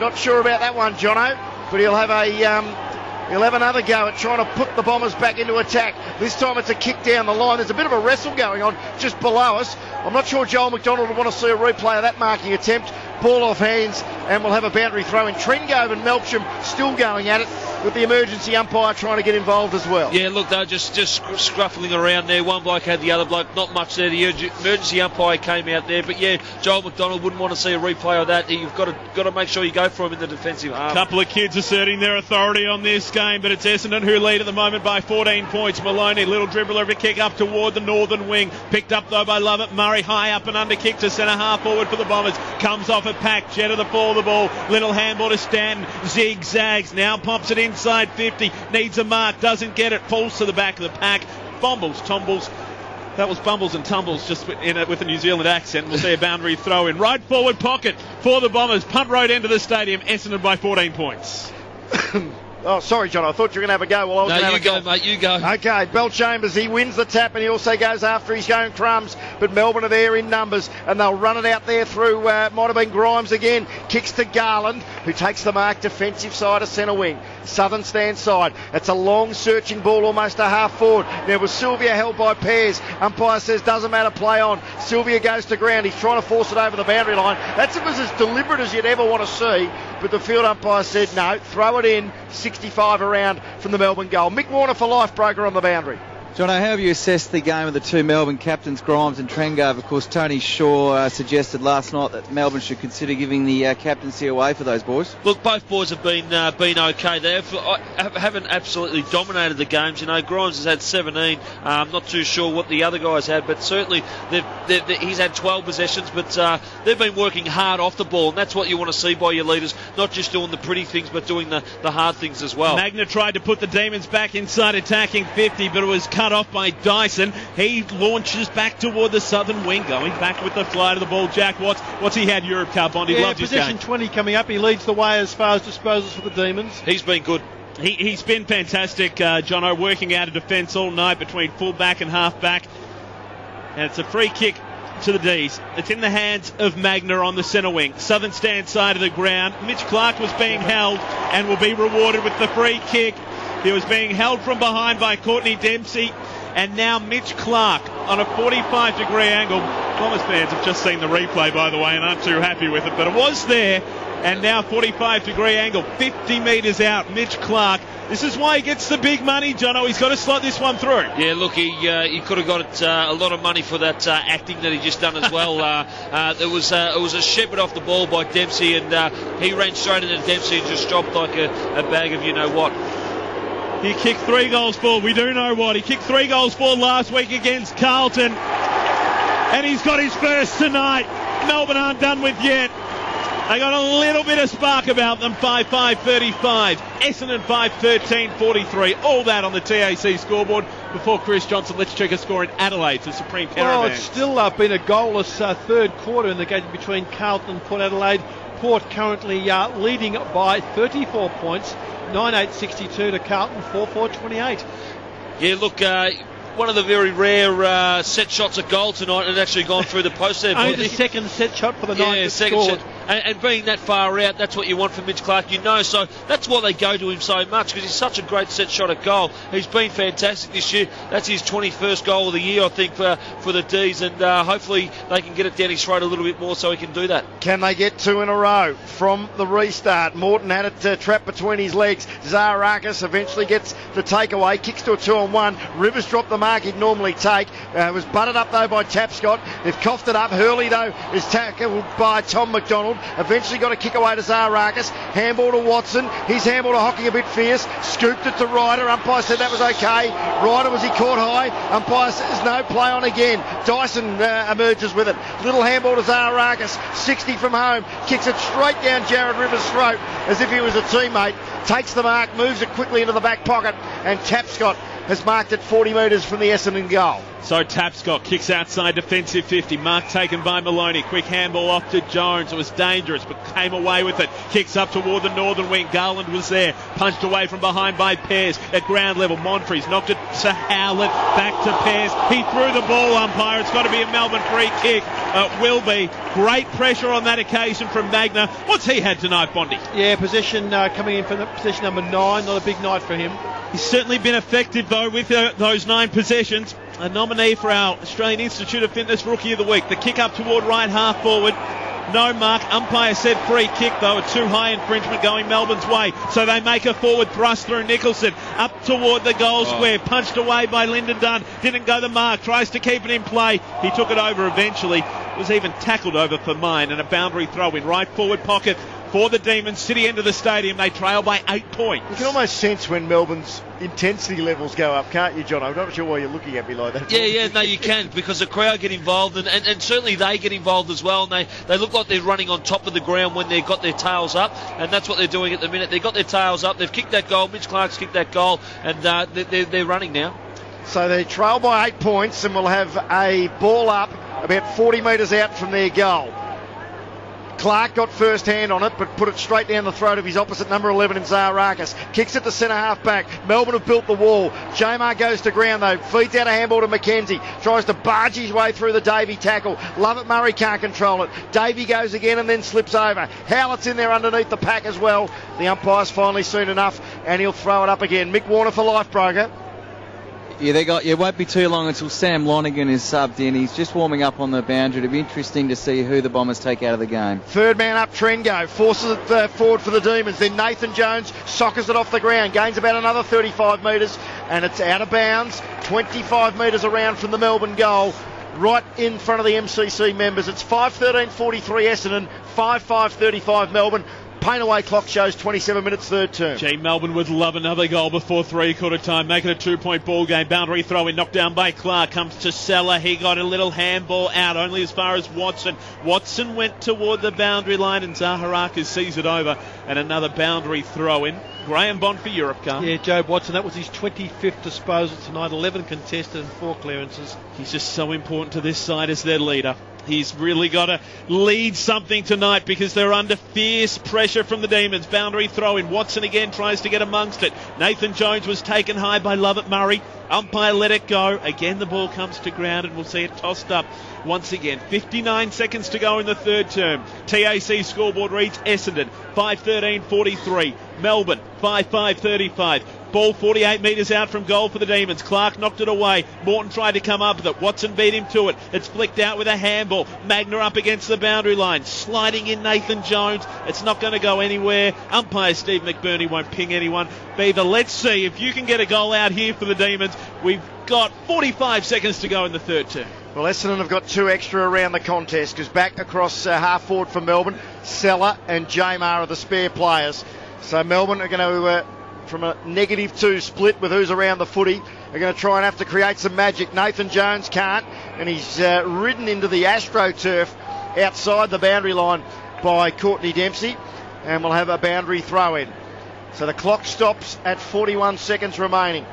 Not sure about that one, Jono, but he'll have another go at trying to put the Bombers back into attack. This time it's a kick down the line. There's a bit of a wrestle going on just below us. I'm not sure Joel McDonald would want to see a replay of that marking attempt. Ball off hands, and we'll have a boundary throw in. Trengove and Melksham still going at it, with the emergency umpire trying to get involved as well. Yeah, look, they're just scruffling around there. One bloke had the other bloke, not much there. The emergency umpire came out there, but yeah, Joel McDonald wouldn't want to see a replay of that. You've got to make sure you go for him in the defensive half. A couple of kids asserting their authority on this game, but it's Essendon who lead at the moment by 14 points. Maloney, little dribbler of a kick up toward the northern wing. Picked up though by Lovett Murray, high up and under kick to centre half forward for the Bombers. Comes off a pack, Jetta the fall of the ball. Little handball to Stanton, zigzags, now pops it inside 50. Needs a mark, doesn't get it, falls to the back of the pack. Bumbles, tumbles. That was bumbles and tumbles, just in it with a New Zealand accent. We'll see a boundary throw in. Right forward pocket for the Bombers. Punt road into the stadium. Essendon by 14 points. Oh, sorry, John. I thought you were going to have a go. Well, I was going to have a go. No, you go, mate. You go. Okay, Bell Chambers, he wins the tap, and he also goes after his own crumbs. But Melbourne are there in numbers, and they'll run it out there through, might have been Grimes again. Kicks to Garland, who takes the mark, defensive side of centre wing. Southern stand side. It's a long searching ball, almost a half forward. There was Sylvia held by Pears. Umpire says doesn't matter, play on. Sylvia goes to ground. He's trying to force it over the boundary line. That was as deliberate as you'd ever want to see. But the field umpire said no, throw it in, 65 around from the Melbourne goal. Mick Warner for life, broker on the boundary. John, how have you assessed the game of the two Melbourne captains, Grimes and Trengove? Of course, Tony Shaw suggested last night that Melbourne should consider giving the captaincy away for those boys. Look, both boys have been okay. They haven't absolutely dominated the games. You know, Grimes has had 17. I'm not too sure what the other guys had, but certainly he's had 12 possessions. But they've been working hard off the ball, and that's what you want to see by your leaders. Not just doing the pretty things, but doing the hard things as well. Magna tried to put the Demons back inside, attacking 50, but it was cut off by Dyson. He launches back toward the southern wing, going back with the fly to the ball. Jack Watts, what's he had Europe Cup on? He loved his game. Position 20 coming up. He leads the way as far as disposals for the Demons. He's been good. He's been fantastic, Jono, working out of defence all night between full-back and half-back. And it's a free kick to the D's. It's in the hands of Magna on the centre wing. Southern stand side of the ground. Mitch Clark was being held and will be rewarded with the free kick. He was being held from behind by Courtney Dempsey. And now Mitch Clark on a 45-degree angle. Bombers fans have just seen the replay, by the way, and aren't too happy with it. But it was there. And now 45-degree angle, 50 metres out, Mitch Clark. This is why he gets the big money, Jono. He's got to slot this one through. Yeah, look, he could have got a lot of money for that acting that he just done as well. It was a shepherd off the ball by Dempsey, and he ran straight into Dempsey and just dropped like a bag of you-know-what. He kicked 3 goals for, we do know what. He kicked 3 goals for last week against Carlton. And he's got his first tonight. Melbourne aren't done with yet. They got a little bit of spark about them. 5-5-35. Essendon 5-13-43. All that on the TAC scoreboard. Before Chris Johnson, let's check a score in Adelaide for Supreme Caravan. Well, it's still been a goalless third quarter in the game between Carlton and Port Adelaide. Port currently leading by 34 points. 9-8-62 to Carlton, 4-4-28. Yeah, look, one of the very rare set shots at goal tonight had actually gone through the post there. Only the second set shot for the night. Yeah, second shot. and being that far out, that's what you want from Mitch Clark, you know. So that's why they go to him so much, because he's such a great set shot at goal. He's been fantastic this year. That's his 21st goal of the year, I think, for the D's, and hopefully they can get it down his throat a little bit more so he can do that. Can they get 2 in a row from the restart? Morton had it trapped between his legs. Zaharakis eventually gets the takeaway, kicks to a 2-on-1. Rivers dropped the mark he'd normally take. Was butted up though by Tapscott. They've coughed it up. Hurley though is tackled by Tom McDonald. Eventually got a kick away to Zaharakis. Handball to Watson. His handball to Hocking a bit fierce. Scooped it to Ryder. Umpire said that was okay. Ryder, was he caught high? Umpire says no, play on again. Dyson emerges with it. Little handball to Zaharakis. 60 from home. Kicks it straight down Jared Rivers' throat as if he was a teammate. Takes the mark, moves it quickly into the back pocket, and Tapscott has marked it 40 metres from the Essendon goal. So Tapscott kicks outside defensive 50. Mark taken by Maloney. Quick handball off to Jones. It was dangerous, but came away with it. Kicks up toward the northern wing. Garland was there. Punched away from behind by Pears. At ground level, Monfries knocked it to Howlett. Back to Pears. He threw the ball, umpire. It's got to be a Melbourne free kick. Will be. Great pressure on that occasion from Magna. What's he had tonight, Bondi? Yeah, possession coming in from position number 9. Not a big night for him. He's certainly been effective, though, with those 9 possessions. A nominee for our Australian Institute of Fitness Rookie of the Week. The kick up toward right half forward. No mark. Umpire said free kick, though. A too high infringement going Melbourne's way. So they make a forward thrust through Nicholson. Up toward the goal square. Punched away by Lyndon Dunn. Didn't go the mark. Tries to keep it in play. He took it over eventually. Was even tackled over for mine. And a boundary throw in right forward pocket for the Demons. City end of the stadium. They trail by 8 points. You can almost sense when Melbourne's intensity levels go up, can't you, John? I'm not sure why you're looking at me like that. Yeah, no, you can, because the crowd get involved, and certainly they get involved as well, and they look like they're running on top of the ground when they've got their tails up, and that's what they're doing at the minute. They've got their tails up, they've kicked that goal, Mitch Clark's kicked that goal, and they're running now. So they trail by 8 points, and will have a ball up about 40 metres out from their goal. Clark got first hand on it, but put it straight down the throat of his opposite number 11 in Zaharakis. Kicks it to centre half back. Melbourne have built the wall. Jamar goes to ground though. Feeds out a handball to McKenzie. Tries to barge his way through the Davey tackle. Lovett Murray can't control it. Davey goes again and then slips over. Howlett's in there underneath the pack as well. The umpire's finally seen enough and he'll throw it up again. Mick Warner for life, broker. Yeah, it won't be too long until Sam Lonergan is subbed in. He's just warming up on the boundary. It'll be interesting to see who the Bombers take out of the game. Third man up, Trengo. Forces it forward for the Demons. Then Nathan Jones soccers it off the ground. Gains about another 35 metres. And it's out of bounds. 25 metres around from the Melbourne goal. Right in front of the MCC members. It's 5:13:43 Essendon. 5:35 Melbourne. Paint away clock shows 27 minutes third term. Gee, Melbourne would love another goal before three-quarter time. Make it a 2-point ball game. Boundary throw in, knocked down by Clark. Comes to Seller. He got a little handball out, only as far as Watson. Watson went toward the boundary line and Zaharakis sees it over. And another boundary throw in. Graham Bond for Europe, Carl. Yeah, Jobe Watson, that was his 25th disposal tonight. 11 contested and 4 clearances. He's just so important to this side as their leader. He's really got to lead something tonight because they're under fierce pressure from the Demons. Boundary throw in. Watson again tries to get amongst it. Nathan Jones was taken high by Lovett Murray. Umpire let it go. Again, the ball comes to ground and we'll see it tossed up once again. 59 seconds to go in the third term. TAC scoreboard reads Essendon 5:13:43. Melbourne 5:35. Ball 48 metres out from goal for the Demons. Clark knocked it away. Morton tried to come up with it. Watson beat him to it. It's flicked out with a handball. Magna up against the boundary line. Sliding in Nathan Jones. It's not going to go anywhere. Umpire Steve McBurney won't ping anyone. Beaver, let's see if you can get a goal out here for the Demons. We've got 45 seconds to go in the third term. Well, Essendon have got 2 extra around the contest because back across half forward for Melbourne, Seller and Jamar are the spare players. So Melbourne are going to... from a -2 split with who's around the footy, are going to try and have to create some magic. Nathan Jones can't, and he's ridden into the AstroTurf outside the boundary line by Courtney Dempsey, and we'll have a boundary throw in. So the clock stops at 41 seconds remaining.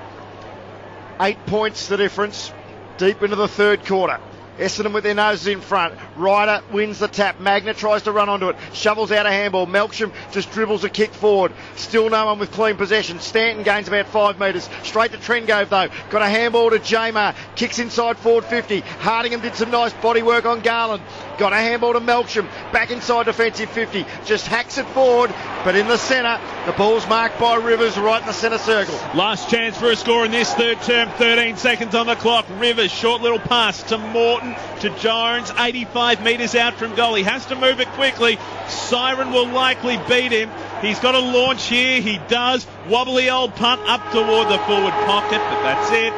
8 points the difference, deep into the third quarter. Essendon with their noses in front. Ryder wins the tap. Magna tries to run onto it. Shovels out a handball. Melksham just dribbles a kick forward. Still no one with clean possession. Stanton gains about 5 metres. Straight to Trengove though. Got a handball to Jamar. Kicks inside forward 50. Hardingham did some nice body work on Garland. Got a handball to Melksham. Back inside defensive 50. Just hacks it forward. But in the centre, the ball's marked by Rivers right in the centre circle. Last chance for a score in this third term. 13 seconds on the clock. Rivers, short little pass to Morton, to Jones, 85 metres out from goal. He has to move it quickly. Siren will likely beat him. He's got a launch here. He does. Wobbly old punt up toward the forward pocket, but that's it.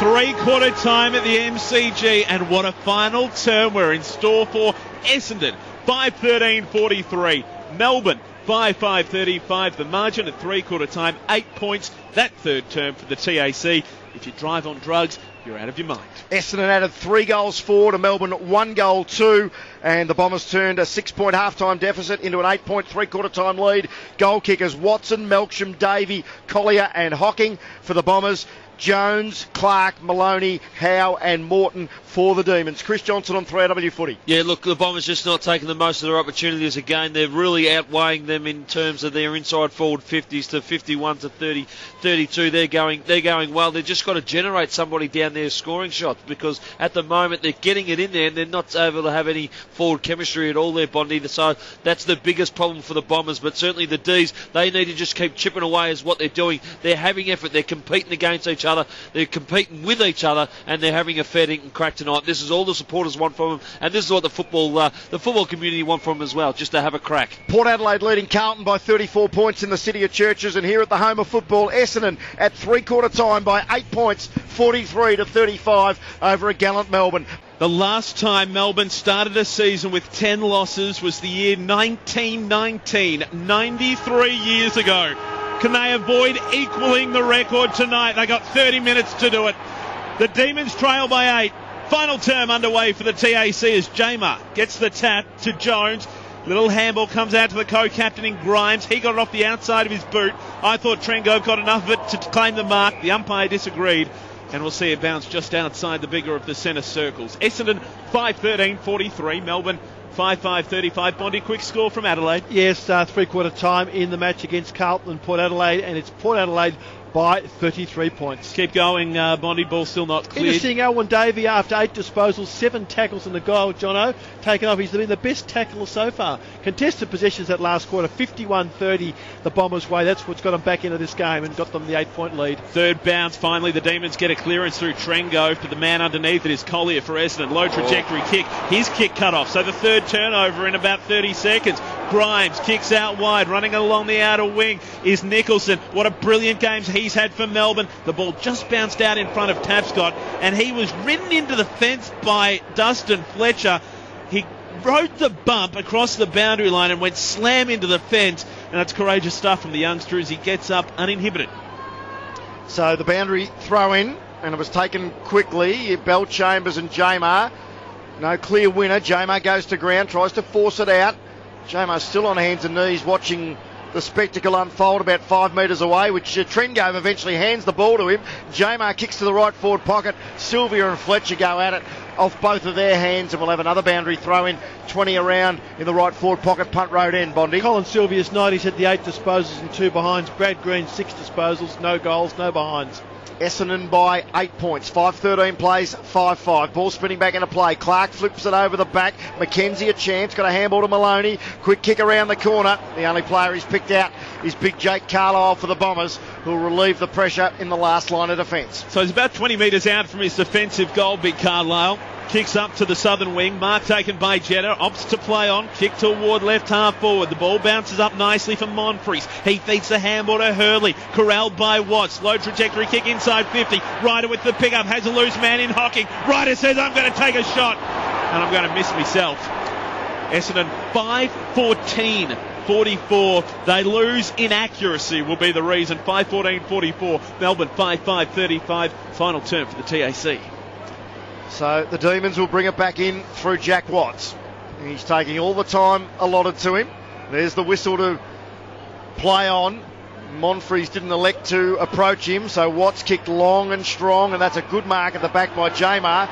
3/4 time at the MCG, and what a final term we're in store for Essendon. 5:13:43. Melbourne 5:35. The margin at 3/4 time, 8 points. That third term for the TAC. If you drive on drugs, you're out of your mind. Essendon added 3 goals for to Melbourne 1 goal 2, and the Bombers turned a 6-point half-time deficit into an 8-point 3/4 time lead. Goal kickers Watson, Melksham, Davey, Collier and Hocking for the Bombers. Jones, Clark, Maloney, Howe and Morton for the Demons. Chris Johnson on 3AW Footy. Yeah, look, the Bombers just not taking the most of their opportunities again. They're really outweighing them in terms of their inside forward 50s to 51 to 30, 32. They're going well. They've just got to generate somebody down there scoring shots, because at the moment they're getting it in there and they're not able to have any forward chemistry at all there, Bondi. So that's the biggest problem for the Bombers. But certainly the D's, they need to just keep chipping away as what they're doing. They're having effort. They're competing against each other. They're competing with each other, and they're having a fair and crack tonight. This is all the supporters want from them, and this is what the football community want from them as well, just to have a crack. Port Adelaide leading Carlton by 34 points in the City of Churches, and here at the home of football, Essendon at 3/4 time by 8 points, 43 to 35 over a gallant Melbourne. The last time Melbourne started a season with 10 losses was the year 1919, 93 years ago. Can they avoid equaling the record tonight? They got 30 minutes to do it. The Demons trail by 8. Final term underway for the TAC as Jamar gets the tap to Jones. Little handball comes out to the co-captain in Grimes. He got it off the outside of his boot. I thought Trengove got enough of it to claim the mark. The umpire disagreed, and we'll see it bounce just outside the bigger of the centre circles. Essendon 5:13:43. Melbourne 5:35. Bondi, quick score from Adelaide. Yes, 3/4 time in the match against Carlton and Port Adelaide, and it's Port Adelaide by 33 points. Keep going, Bondi. Ball still not cleared. Interesting, Alwyn Davey, after 8 disposals, 7 tackles in the goal, Jono, taken off. He's been the best tackler so far. Contested possessions that last quarter, 51-30 the Bombers' way. That's what's got them back into this game and got them the 8-point lead. Third bounce, finally. The Demons get a clearance through Trengove, but the man underneath it is Collier for Essendon. Low trajectory kick. His kick cut off. So the third turnover in about 30 seconds. Grimes kicks out wide. Running along the outer wing is Nicholson. What a brilliant game he's had for Melbourne. The ball just bounced out in front of Tapscott, and he was ridden into the fence by Dustin Fletcher. He rode the bump across the boundary line and went slam into the fence, and that's courageous stuff from the youngster as he gets up uninhibited. So the boundary throw in, and it was taken quickly. Bell Chambers and Jamar. No clear winner. Jamar goes to ground, tries to force it out. Jamar's still on hands and knees watching the spectacle unfold about 5 metres away, which Trengove eventually hands the ball to him. Jamar kicks to the right forward pocket. Sylvia and Fletcher go at it off both of their hands, and we'll have another boundary throw in, 20 around in the right forward pocket, punt road end, Bondi. Colin Sylvia's night, he's had the 8 disposals and 2 behinds. Brad Green, 6 disposals, no goals, no behinds. Essendon by 8 points. 5:13 plays, 5-5. Ball spinning back into play. Clark flips it over the back. Mackenzie a chance. Got a handball to Maloney. Quick kick around the corner. The only player he's picked out is big Jake Carlisle for the Bombers, who will relieve the pressure in the last line of defence. So he's about 20 metres out from his defensive goal, big Carlisle. Kicks up to the southern wing. Mark taken by Jetta. Opts to play on. Kick toward left half forward. The ball bounces up nicely for Monfries. He feeds the handball to Hurley. Corralled by Watts. Low trajectory kick inside 50. Ryder with the pickup. Has a loose man in Hocking. Ryder says, I'm going to take a shot. And I'm going to miss myself. Essendon 5:14:44. They lose in accuracy will be the reason. 5:14:44. Melbourne 5:35. Final term for the TAC. So the Demons will bring it back in through Jack Watts. He's taking all the time allotted to him. There's the whistle to play on. Monfries didn't elect to approach him, so Watts kicked long and strong, and that's a good mark at the back by Jamar.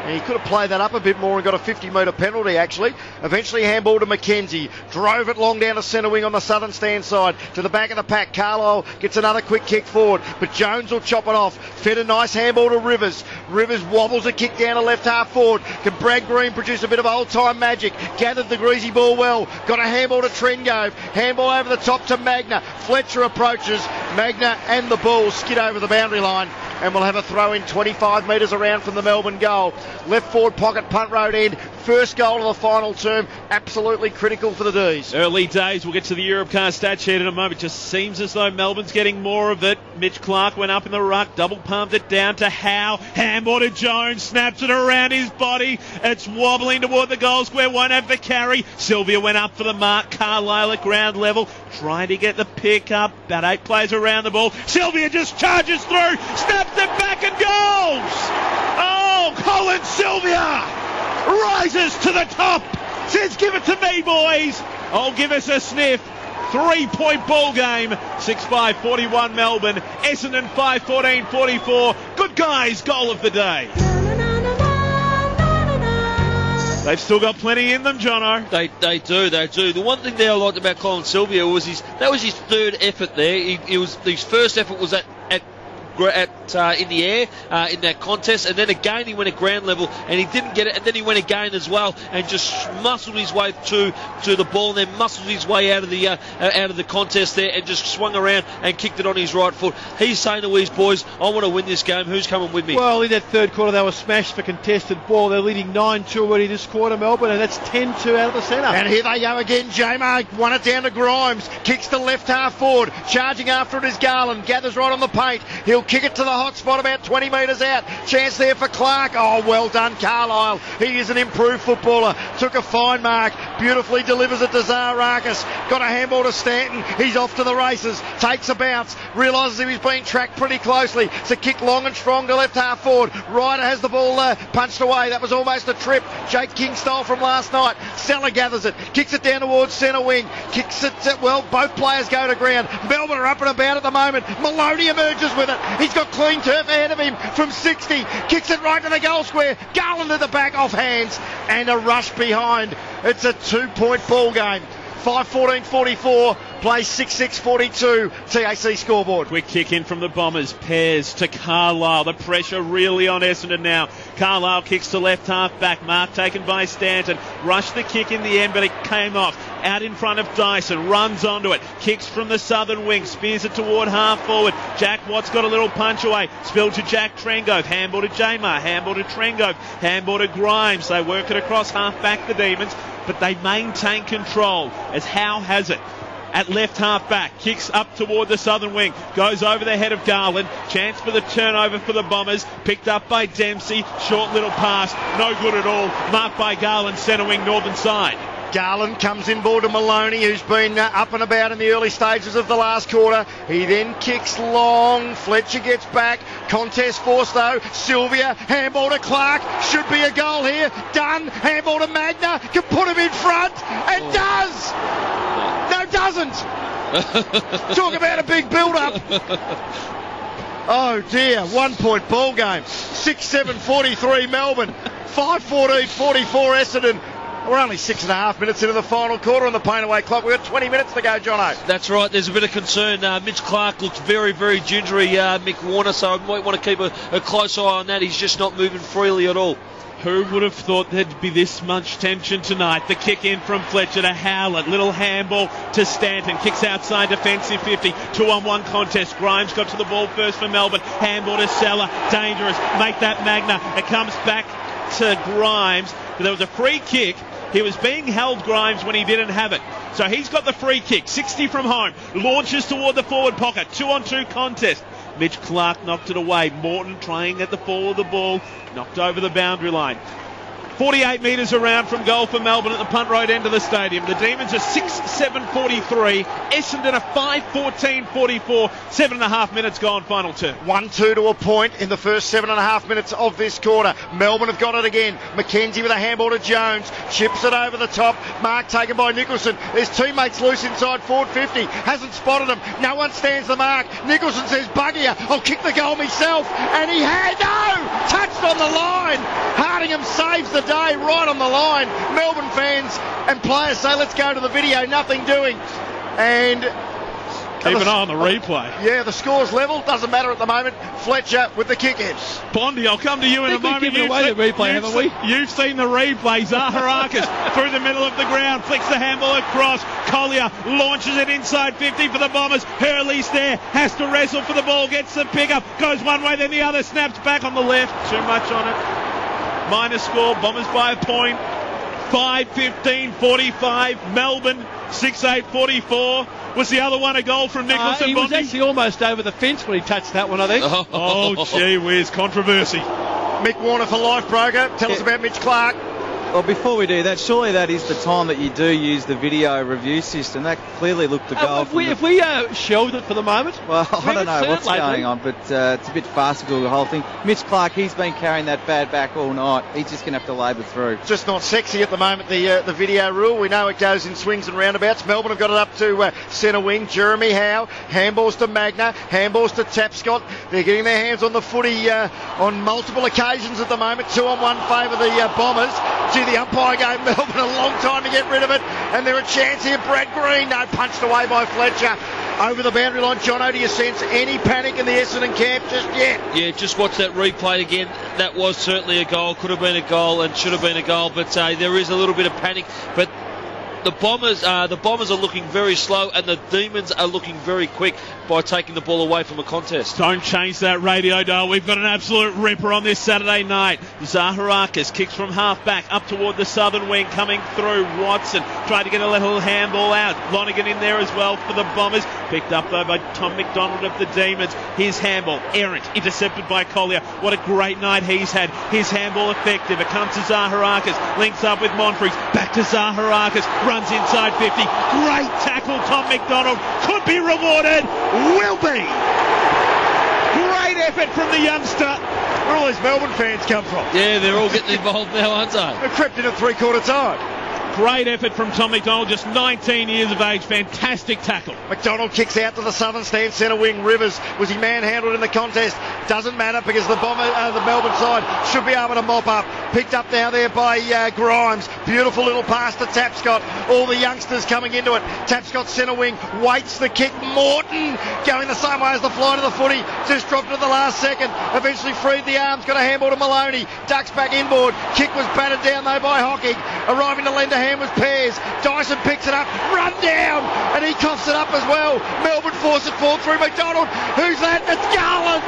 And he could have played that up a bit more and got a 50-metre penalty, actually. Eventually handball to McKenzie. Drove it long down to centre wing on the southern stand side. To the back of the pack. Carlisle gets another quick kick forward. But Jones will chop it off. Fed a nice handball to Rivers. Rivers wobbles a kick down to left half forward. Can Brad Green produce a bit of old-time magic? Gathered the greasy ball well. Got a handball to Trengove. Handball over the top to Magna. Fletcher approaches. Magna and the ball skid over the boundary line. And we'll have a throw in 25 metres around from the Melbourne goal. Left forward pocket, punt road end. First goal of the final term. Absolutely critical for the D's. Early days. We'll get to the Europcar stat sheet in a moment. Just seems as though Melbourne's getting more of it. Mitch Clark went up in the ruck. Double pumped it down to Howe. Handball to Jones. Snaps it around his body. It's wobbling toward the goal square. Won't have the carry. Sylvia went up for the mark. Carlisle at ground level. Trying to get the pick up. About 8 players around the ball. Sylvia just charges through. Snaps it back and goes. Oh, Colin Sylvia rises to the top. Says, give it to me, boys. Oh, give us a sniff. 3-point ball game. 6-5, 41 Melbourne. Essendon 5-14, 44. Good guys, goal of the day. They've still got plenty in them, Jono. They do. The one thing that I liked about Colin Sylvia was his third effort there. His first effort was at in the air in that contest, and then again he went at ground level and he didn't get it, and then he went again as well and just muscled his way to the ball, and then muscled his way out of the contest there and just swung around and kicked it on his right foot. He's saying to his boys, I want to win this game. Who's coming with me? Well, in that third quarter they were smashed for contested ball. They're leading 9-2 already this quarter, Melbourne, and that's 10-2 out of the centre. And here they go again. J-Mar won it down to Grimes. Kicks to left half forward. Charging after it is Garland. Gathers right on the paint. He'll kick it to the hot spot about 20 metres out. Chance there for Clark. Oh, well done, Carlisle. He is an improved footballer. Took a fine mark. Beautifully delivers it to Zaharakis. Got a handball to Stanton. He's off to the races. Takes a bounce. Realises he was being tracked pretty closely. It's a kick long and strong to left half forward. Ryder has the ball punched away. That was almost a trip. Jake King style from last night. Seller gathers it. Kicks it down towards centre wing. Kicks it, well, both players go to ground. Melbourne are up and about at the moment. Maloney emerges with it. He's got clean turf ahead of him from 60. Kicks it right to the goal square. Garland at the back off hands. And a rush behind. It's a 2-point ball game. 5-14-44, play 6-6-42, TAC scoreboard. Quick kick in from the Bombers, Pears to Carlisle, the pressure really on Essendon now. Carlisle kicks to left half back, mark taken by Stanton, rushed the kick in the end but it came off, out in front of Dyson, runs onto it, kicks from the southern wing, spears it toward half forward, Jack Watts got a little punch away, spilled to Jack Trengove, handball to J-Mar, handball to Trengove, handball to Grimes, they work it across half back the Demons, but they maintain control as Howe has it. At left half back, kicks up toward the southern wing, goes over the head of Garland, chance for the turnover for the Bombers, picked up by Dempsey, short little pass, no good at all, marked by Garland, centre wing, northern side. Garland comes in ball to Maloney, who's been up and about in the early stages of the last quarter. He then kicks long. Fletcher gets back. Contest force though. Sylvia, handball to Clark. Should be a goal here. Done. Handball to Magna. Can put him in front. And does. No, doesn't. Talk about a big build-up. Oh dear. 1-point ball game. 6-7-43 Melbourne. 5-14-44 Essendon. We're only 6.5 minutes into the final quarter on the paint away clock. We've got 20 minutes to go, Jono. That's right. There's a bit of concern. Mitch Clark looks very, very gingery, Mick Warner, so I might want to keep a close eye on that. He's just not moving freely at all. Who would have thought there'd be this much tension tonight? The kick in from Fletcher to Howlett. Little handball to Stanton. Kicks outside defensive 50. 2-on-1 contest. Grimes got to the ball first for Melbourne. Handball to Seller. Dangerous. Make that Magna. It comes back to Grimes. But there was a free kick. He was being held, Grimes, when he didn't have it. So he's got the free kick. 60 from home. Launches toward the forward pocket. 2-on-2 contest. Mitch Clark knocked it away. Morton trying at the fall of the ball. Knocked over the boundary line. 48 metres around from goal for Melbourne at the punt road end of the stadium. The Demons are 6-7-43. Essendon are 5-14-44. 7.5 minutes gone, final turn. 1-2 to a point in the first 7.5 minutes of this quarter. Melbourne have got it again. McKenzie with a handball to Jones. Chips it over the top. Mark taken by Nicholson. His teammates loose inside forward 50. Hasn't spotted him. No one stands the mark. Nicholson says, bugger you. I'll kick the goal myself. And he had no! Touched on the line. Hard Cunningham saves the day right on the line. Melbourne fans and players say, let's go to the video, nothing doing. And keep an eye on the replay. Yeah, the score's level. Doesn't matter at the moment. Fletcher with the kick-in. Bondi, I'll come to you in a moment. We've given away the replay, haven't we? You've seen the replay. Zaharakis through the middle of the ground, flicks the handball across. Collier launches it inside 50 for the Bombers. Hurley's there, has to wrestle for the ball, gets the pickup, goes one way, then the other, snaps back on the left. Too much on it. Minus score, Bombers by a point. 5:15:45. Melbourne 6:8:44. Was the other one a goal from Nicholson? He was actually almost over the fence when he touched that one, I think. Oh, gee whiz, controversy. Mick Warner for Life Broker. Tell us about Mitch Clark. Well, before we do that, surely that is the time that you do use the video review system. That clearly looked a goal. If we shelved it for the moment. Well, I don't know what's going on, but it's a bit farcical, the whole thing. Mitch Clark, he's been carrying that bad back all night. He's just going to have to labour through. Just not sexy at the moment, the video rule. We know it goes in swings and roundabouts. Melbourne have got it up to centre wing. Jeremy Howe. Handballs to Magna. Handballs to Tapscott. They're getting their hands on the footy on multiple occasions at the moment. 2-on-1 favour the Bombers. Gee, the umpire gave Melbourne a long time to get rid of it, and they're a chance here. Brad Green, no, punched away by Fletcher. Over the boundary line. Jono, do you sense any panic in the Essendon camp just yet? Yeah, just watch that replay again. That was certainly a goal. Could have been a goal and should have been a goal, but there is a little bit of panic. But the Bombers are looking very slow, and the Demons are looking very quick by taking the ball away from a contest. Don't change that radio dial. We've got an absolute ripper on this Saturday night. Zaharakis kicks from half back up toward the southern wing, coming through. Watson tried to get a little handball out. Lonergan in there as well for the Bombers. Picked up though by Tom McDonald of the Demons. His handball errant, intercepted by Collier. What a great night he's had. His handball effective. It comes to Zaharakis. Links up with Monfries. Back to Zaharakis. Runs inside 50. Great tackle, Tom McDonald. Could be rewarded. Will be. Great effort from the youngster. Where all these Melbourne fans come from? Yeah, they're all getting involved now, aren't they? They've crept in at three-quarter time. Great effort from Tom McDonald, just 19 years of age. Fantastic tackle. McDonald kicks out to the southern stand, centre wing. Rivers, was he manhandled in the contest? Doesn't matter because the Melbourne side should be able to mop up. Picked up now there by Grimes. Beautiful little pass to Tapscott. All the youngsters coming into it. Tapscott centre wing, waits the kick. Morton going the same way as the fly to the footy. Just dropped it at the last second. Eventually freed the arms. Got a handball to Maloney. Ducks back inboard. Kick was battered down though by Hockey. Arriving to lend a hand was Pears. Dyson picks it up. Run down. And he coughs it up as well. Melbourne force it forward through McDonald. Who's that? It's Garland.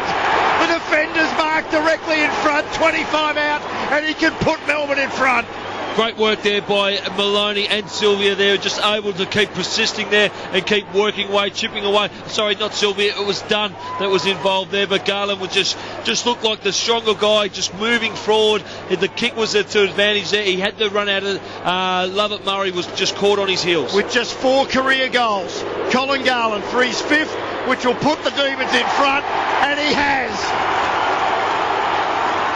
The defender's marked directly in front. 25 out. And he can put Melbourne in front. Great work there by Maloney and Sylvia. They're just able to keep persisting there and keep working away, chipping away. Sorry, not Sylvia. It was Dunn that was involved there, but Garland was just looked like the stronger guy, just moving forward. The kick was to advantage there. He had to run out of Lovett Murray was just caught on his heels. With just 4 career goals, Colin Garland for his 5th, which will put the Demons in front, and he has.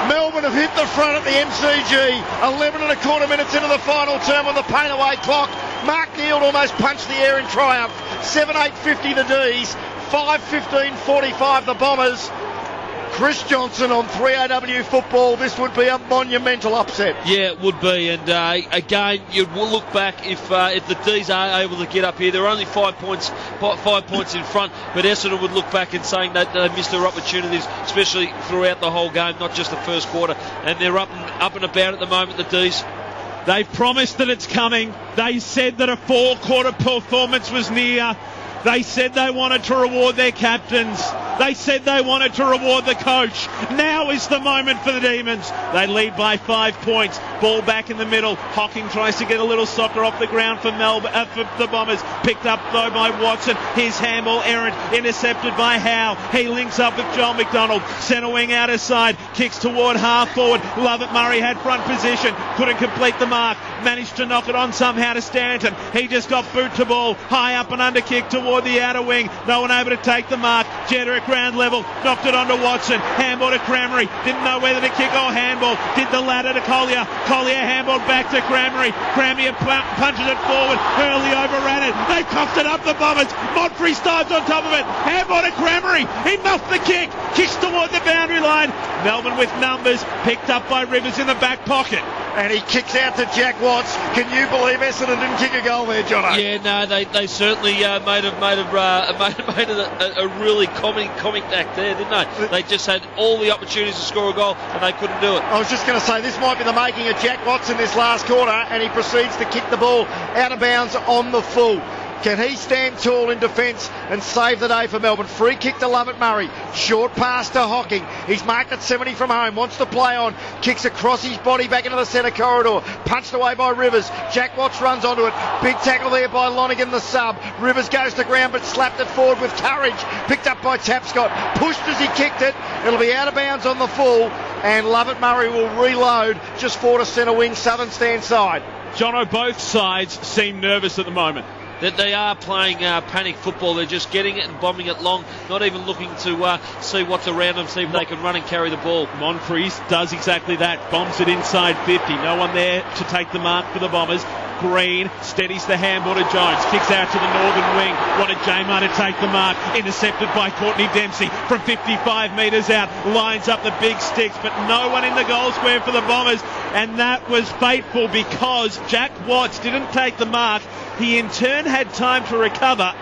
Melbourne have hit the front at the MCG. 11 and a quarter minutes into the final term on the paint away clock. Mark Neild almost punched the air in triumph. 7:8:50 the D's. 5:15:45 the Bombers. Chris Johnson on 3AW football. This would be a monumental upset. Yeah, it would be. And again, you will look back if the D's are able to get up here. They're only 5 points in front. But Essendon would look back and saying that they missed their opportunities, especially throughout the whole game, not just the first quarter. And they're up and about at the moment, the D's. They've promised that it's coming. They said that a 4-quarter performance was near. They said they wanted to reward their captains. They said they wanted to reward the coach. Now is the moment for the Demons. They lead by 5 points. Ball back in the middle. Hocking tries to get a little soccer off the ground for for the Bombers. Picked up though by Watson. His handball errant. Intercepted by Howe. He links up with Joel McDonald. Centre wing out of side. Kicks toward half forward. Lovett Murray had front position. Couldn't complete the mark. Managed to knock it on somehow to Stanton. He just got boot to ball. High up and under kick toward the outer wing. No one able to take the mark. Jedrick at ground level, knocked it onto Watson, handball to Cranmery, didn't know whether to kick or handball, did the ladder to Collier handball back to Cranmery punches it forward, Hurley overran it, they coughed it up the Bombers, Montfrey dives on top of it, handball to Cranmery, he muffed the kick, kicks toward the boundary line, Melbourne with numbers, picked up by Rivers in the back pocket. And he kicks out to Jack Watts. Can you believe Essendon didn't kick a goal there, Jono? Yeah, no, they certainly made it a really comic act there, didn't they? They just had all the opportunities to score a goal and they couldn't do it. I was just going to say, this might be the making of Jack Watts in this last quarter, and he proceeds to kick the ball out of bounds on the full. Can he stand tall in defence and save the day for Melbourne? Free kick to Lovett Murray. Short pass to Hocking. He's marked at 70 from home. Wants to play on. Kicks across his body back into the centre corridor. Punched away by Rivers. Jack Watts runs onto it. Big tackle there by Lonergan, the sub. Rivers goes to ground but slapped it forward with courage. Picked up by Tapscott. Pushed as he kicked it. It'll be out of bounds on the full. And Lovett Murray will reload just forward to centre wing, southern stand side. Jono, both sides seem nervous at the moment. That they are playing panic football. They're just getting it and bombing it long, not even looking to see what's around them, see if they can run and carry the ball. Monfries does exactly that, bombs it inside 50. No one there to take the mark for the Bombers. Green steadies the handball to Jones, kicks out to the northern wing, wanted Jamar to take the mark, intercepted by Courtney Dempsey from 55 metres out, lines up the big sticks, but no one in the goal square for the Bombers, and that was fateful because Jack Watts didn't take the mark. He in turn had time to recover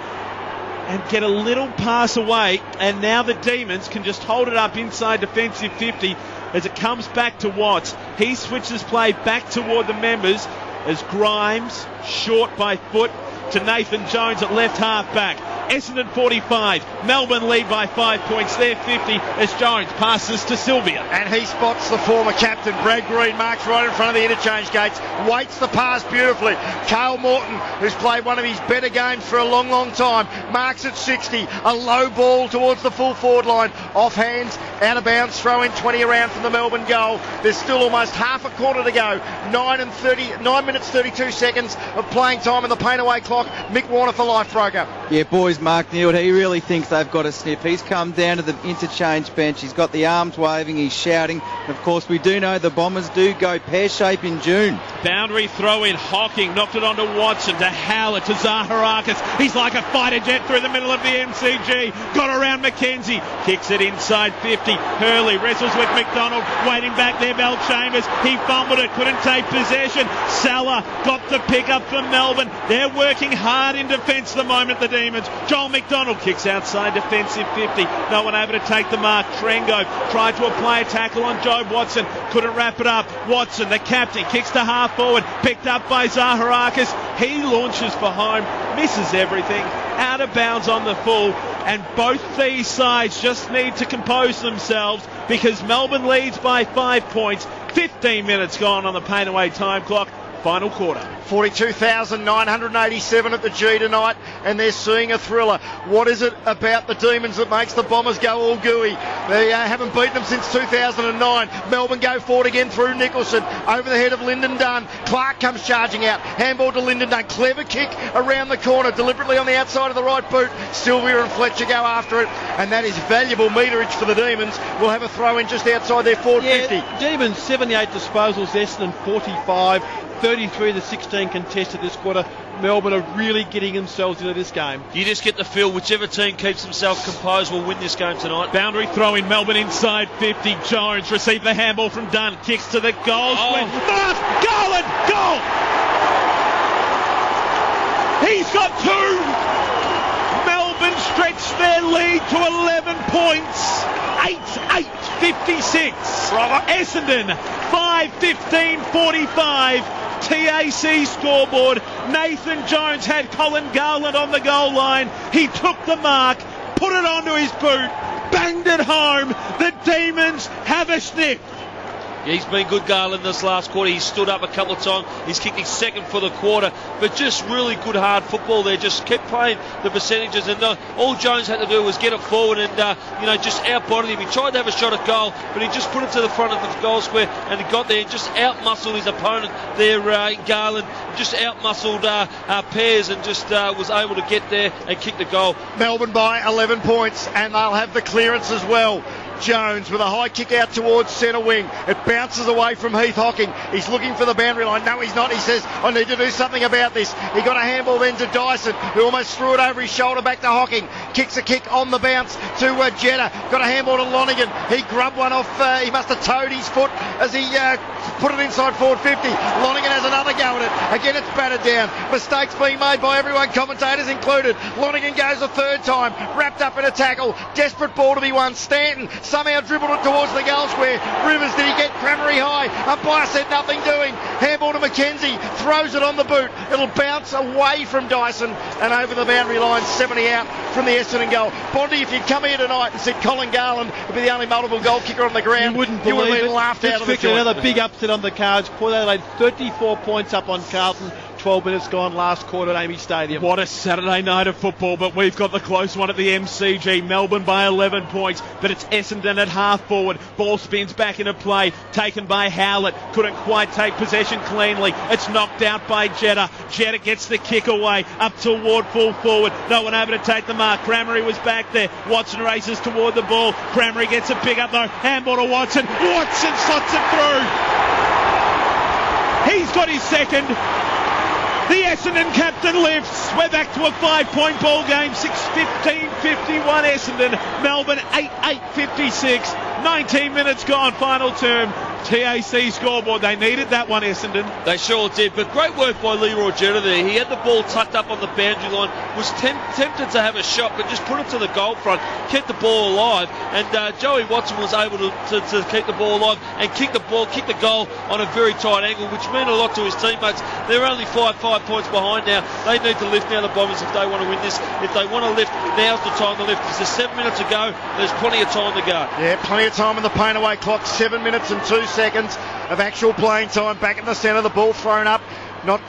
and get a little pass away, and now the Demons can just hold it up inside defensive 50 as it comes back to Watts. He switches play back toward the members as Grimes, short by foot, to Nathan Jones at left half back. Essendon 45, Melbourne lead by 5 points. They're 50 as Jones passes to Sylvia. And he spots the former captain, Brad Green, marks right in front of the interchange gates, waits the pass beautifully. Cale Morton, who's played one of his better games for a long time, marks at 60, a low ball towards the full forward line, off hands, out of bounds, throw in 20 around from the Melbourne goal. There's still almost half a quarter to go, 9 minutes 32 seconds of playing time in the paint away clock. Mick Warner for life broker. Yeah, boys, Mark Neild, he really thinks they've got a snip. He's come down to the interchange bench. He's got the arms waving. He's shouting. And of course, we do know the Bombers do go pear-shape in June. Boundary throw in. Hocking knocked it onto Watson, to Howlett, to Zaharakis. He's like a fighter jet through the middle of the MCG. Got around McKenzie. Kicks it inside 50. Hurley wrestles with McDonald. Waiting back there, Mel Chambers. He fumbled it. Couldn't take possession. Salah got the pick up for Melbourne. They're working hard in defence at the moment, the Demons. Joel McDonald kicks outside defensive 50. No one able to take the mark. Trengo tried to apply a tackle on Joe Watson. Couldn't wrap it up. Watson, the captain, kicks to half forward. Picked up by Zaharakis. He launches for home. Misses everything. Out of bounds on the full. And both these sides just need to compose themselves because Melbourne leads by 5 points. 15 minutes gone on the paint away time clock. Final quarter. 42,987 at the G tonight, and they're seeing a thriller. What is it about the Demons that makes the Bombers go all gooey? They haven't beaten them since 2009. Melbourne go forward again through Nicholson, over the head of Lyndon Dunn. Clark comes charging out, handball to Lyndon Dunn. Clever kick around the corner, deliberately on the outside of the right boot. Sylvia and Fletcher go after it, and that is valuable meterage for the Demons. We'll have a throw in just outside their forward 50. Demons 78 disposals, Essendon 45. 33 to 16 contested this quarter. Melbourne are really getting themselves into this game. You just get the feel whichever team keeps themselves composed will win this game tonight. Boundary throw in, Melbourne inside 50. Jones received the handball from Dunn. Kicks to the goal square. Mark Garland, goal! He's got two. Melbourne stretch their lead to 11 points. 8-8-56. Bravo. Essendon 5-15-45. TAC scoreboard. Nathan Jones had Colin Garland on the goal line. He took the mark, put it onto his boot, banged it home. The Demons have a sniff. Yeah, he's been good, Garland, this last quarter. He's stood up a couple of times. He's kicked his second for the quarter. But just really good hard football there. Just kept playing the percentages. And all Jones had to do was get it forward and, just outbodied him. He tried to have a shot at goal, but he just put it to the front of the goal square and he got there and just out-muscled his opponent there, Garland. Just out-muscled Pears and just was able to get there and kick the goal. Melbourne by 11 points and they'll have the clearance as well. Jones with a high kick out towards centre wing. It bounces away from Heath Hocking. He's looking for the boundary line. No, he's not. He says, I need to do something about this. He got a handball then to Dyson, who almost threw it over his shoulder back to Hocking. Kicks a kick on the bounce to Jetta. Got a handball to Lonigan. He grubbed one off. He must have toed his foot as he put it inside forward 50. Lonigan has another go at it. Again, it's battered down. Mistakes being made by everyone, commentators included. Lonigan goes a third time. Wrapped up in a tackle. Desperate ball to be won. Stanton somehow dribbled it towards the goal square. Rivers, did he get Crammery high? Umpire said nothing doing. Handball to McKenzie. Throws it on the boot. It'll bounce away from Dyson and over the boundary line. 70 out from the Essendon goal. Bondi, if you'd come here tonight and said Colin Garland would be the only multiple goal kicker on the ground, you wouldn't believe have been it. laughed out of the joint. Another big upset on the cards. Port Adelaide 34 points up on Carlton. 12 minutes gone last quarter at Amy Stadium. What a Saturday night of football, but we've got the close one at the MCG. Melbourne by 11 points, but it's Essendon at half forward. Ball spins back into play, taken by Howlett. Couldn't quite take possession cleanly. It's knocked out by Jetta. Jetta gets the kick away, up toward full forward. No one able to take the mark. Crammery was back there. Watson races toward the ball. Crammery gets a pick up though. Handball to Watson. Watson slots it through. He's got his second. The Essendon captain lifts. We're back to a 5-point ball game. 6:15:51 Essendon. Melbourne 8:56. 19 minutes gone. Final term. TAC scoreboard. They needed that one, Essendon. They sure did, but great work by Leroy Jetta there. He had the ball tucked up on the boundary line, was tempted to have a shot, but just put it to the goal front, kept the ball alive, and Joey Watson was able to keep the ball alive and kick the goal on a very tight angle, which meant a lot to his teammates. They're only 5 points behind now. They need to lift now, the Bombers, if they want to win this. If they want to lift, now's the time to lift. There's 7 minutes to go. There's plenty of time to go. Yeah, plenty of time in the paint away clock. 7 minutes and 2 seconds of actual playing time. Back in the centre, the ball thrown up. Not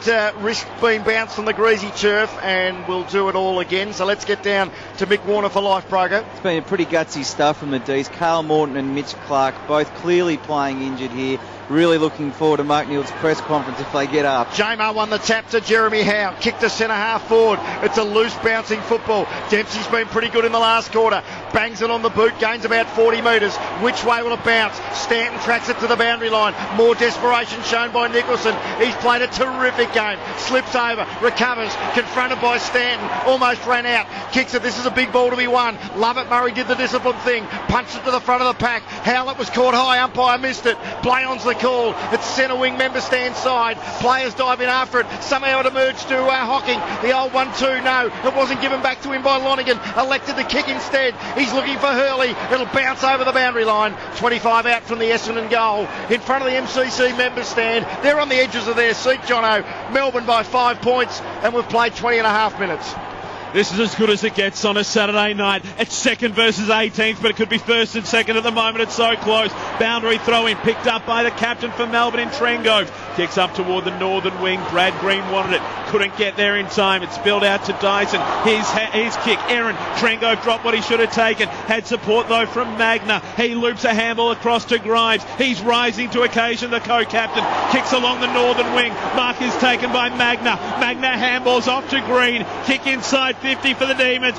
risk being bounced on the greasy turf, and we'll do it all again. So let's get down to Mick Warner for life, Brogo. It's been pretty gutsy stuff from the D's. Carl Morton and Mitch Clark both clearly playing injured here. Really looking forward to Mark Neild's press conference if they get up. J-Mar won the tap to Jeremy Howe. Kicked to centre half forward. It's a loose bouncing football. Dempsey's been pretty good in the last quarter. Bangs it on the boot. Gains about 40 metres. Which way will it bounce? Stanton tracks it to the boundary line. More desperation shown by Nicholson. He's played a terrific game. Slips over. Recovers. Confronted by Stanton. Almost ran out. Kicks it. This is a big ball to be won. Lovett Murray did the disciplined thing. Punched it to the front of the pack. Howlett was caught high. Umpire missed it. Blayon's the call. It's centre wing member stand side. Players dive in after it. Somehow it emerged to Hocking. The old 1-2. No, it wasn't given back to him by Lonigan. Elected to kick instead. He's looking for Hurley. It'll bounce over the boundary line. 25 out from the Essendon goal. In front of the MCC member stand. They're on the edges of their seat, Jono. Melbourne by 5 points, and we've played 20 and a half minutes. This is as good as it gets on a Saturday night. It's second versus 18th, but it could be first and second at the moment. It's so close. Boundary throw in, picked up by the captain for Melbourne in Trengove. Kicks up toward the northern wing. Brad Green wanted it. Couldn't get there in time. It's spilled out to Dyson. His kick. Aaron Trengove dropped what he should have taken. Had support though from Magna. He loops a handball across to Grimes. He's rising to occasion, the co-captain. Kicks along the northern wing. Mark is taken by Magna. Magna handballs off to Green. Kick inside 50 for the Demons.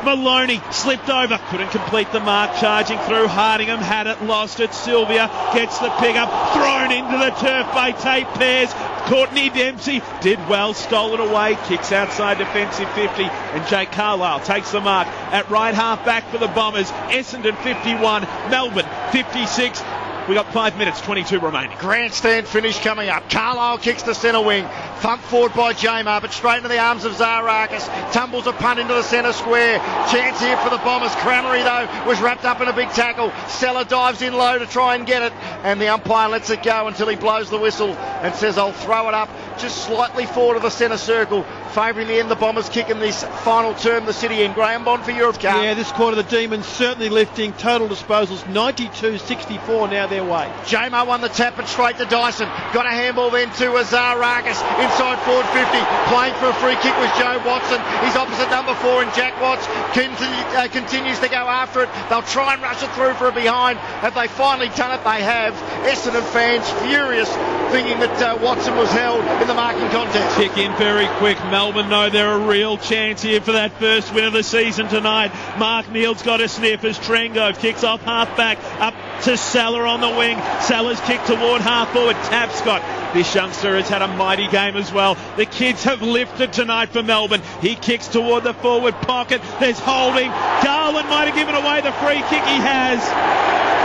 Maloney slipped over, couldn't complete the mark, charging through. Hardingham had it, lost it. Sylvia gets the pick up, thrown into the turf by Tate Pears. Courtney Dempsey did well, stole it away, kicks outside defensive 50, and Jake Carlisle takes the mark at right half back for the Bombers. Essendon 51, Melbourne 56. We got 5 minutes, 22 remaining. Grandstand finish coming up. Carlisle kicks to centre wing. Thumped forward by J-Mar, but straight into the arms of Zarakis. Tumbles a punt into the centre square. Chance here for the Bombers. Crammery, though, was wrapped up in a big tackle. Seller dives in low to try and get it, and the umpire lets it go until he blows the whistle and says, I'll throw it up just slightly forward of the centre circle favouring the end. The Bombers kick in this final term, the City and Graham Bond for Europe Cup. Yeah, this quarter the Demons certainly lifting. Total disposals 92-64 now their way. J-Mo won the tap and straight to Dyson. Got a handball then to Zarakis inside forward 50. Playing for a free kick was Joe Watson. He's opposite number 4 and Jack Watts continues to go after it. They'll try and rush it through for a behind. Have they finally done it? They have. Essendon fans furious, thinking that Watson was held in the marking contest. Kick in very quick. Melbourne know they're a real chance here for that first win of the season tonight. Mark Neal's got a sniff as Trengove kicks off half back up to Salah on the wing. Salah's kick toward half forward. Tapscott. This youngster has had a mighty game as well. The kids have lifted tonight for Melbourne. He kicks toward the forward pocket. There's holding. Garland might have given away the free kick. He has.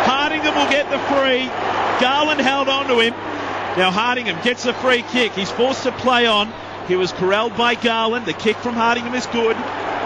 Hardingham will get the free. Garland held on to him. Now Hardingham gets a free kick. He's forced to play on. He was corralled by Garland. The kick from Hardingham is good.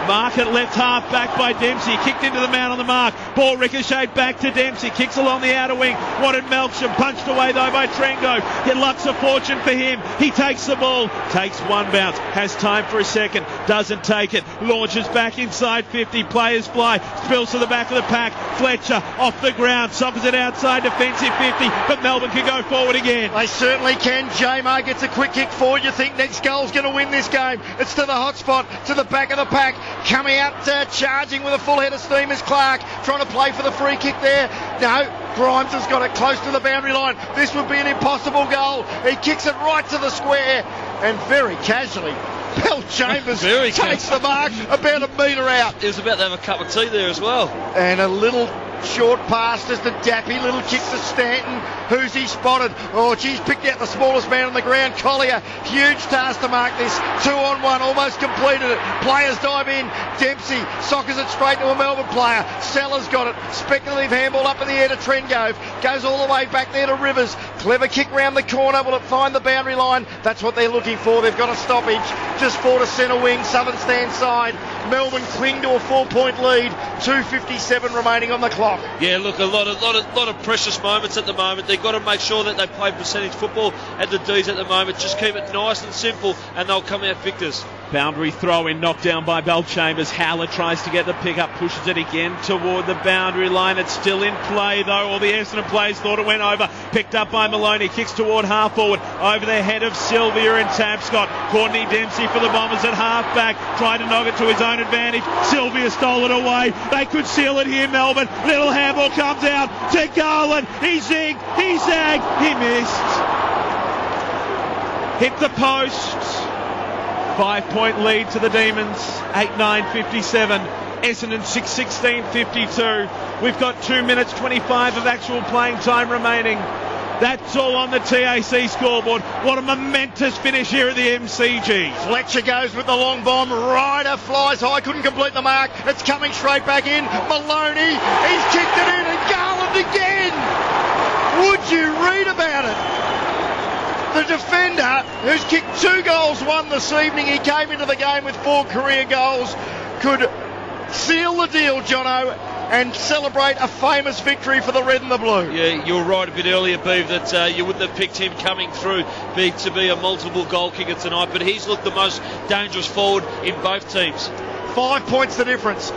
Mark at left half back by Dempsey. Kicked into the man on the mark. Ball ricocheted back to Dempsey. Kicks along the outer wing. Wanted Melksham. Punched away though by Trengove. It lucks a fortune for him. He takes the ball. Takes one bounce. Has time for a second. Doesn't take it. Launches back inside 50. Players fly. Spills to the back of the pack. Fletcher off the ground. Sockers it outside defensive 50. But Melbourne can go forward again. They certainly can. J-Mo gets a quick kick forward. You think next goal's going to win this game. It's to the hot spot. To the back of the pack. Coming out charging with a full head of steam is Clark, trying to play for the free kick there. No, Grimes has got it close to the boundary line. This would be an impossible goal. He kicks it right to the square and very casually Bill Chambers takes the mark about a metre out. He was about to have a cup of tea there as well. And a little short pass just to Dappy, little kick to Stanton. Who's he spotted? Oh, geez, picked out the smallest man on the ground, Collier. Huge task to mark this. 2-on-1, almost completed it. Players dive in. Dempsey sockers it straight to a Melbourne player. Sellers got it. Speculative handball up in the air to Trengove. Goes all the way back there to Rivers. Clever kick round the corner. Will it find the boundary line? That's what they're looking for. They've got a stoppage. Just for to centre wing, southern stand side. Melbourne cling to a 4-point lead. 2:57 remaining on the clock. Yeah, look, a lot of precious moments at the moment. They've got to make sure that they play percentage football at the D's at the moment. Just keep it nice and simple, and they'll come out victors. Boundary throw in, knocked down by Bell Chambers. Howler tries to get the pick up, pushes it again toward the boundary line. It's still in play though. All the Essendon players thought it went over. Picked up by Maloney, kicks toward half forward, over the head of Sylvia and Tapscott. Courtney Dempsey for the Bombers at half back, tried to knock it to his own advantage. Sylvia stole it away. They could seal it here, Melbourne. Little handball comes out to Garland. He zigged, he zagged, he missed. Hit the post. 5-point lead to the Demons, 8-9-57. Essendon 6-16-52. We've got 2 minutes 25 of actual playing time remaining. That's all on the TAC scoreboard. What a momentous finish here at the MCG. Fletcher goes with the long bomb. Ryder flies high, couldn't complete the mark. It's coming straight back in. Maloney, he's kicked it in, and Garland again. Would you read about it? The defender, who's kicked 2 goals, won this evening. He came into the game with 4 career goals. Could seal the deal, Jono, and celebrate a famous victory for the red and the blue. Yeah, you were right a bit earlier, Beav, that you wouldn't have picked him coming through to be a multiple goal kicker tonight, but he's looked the most dangerous forward in both teams. 5 points the difference.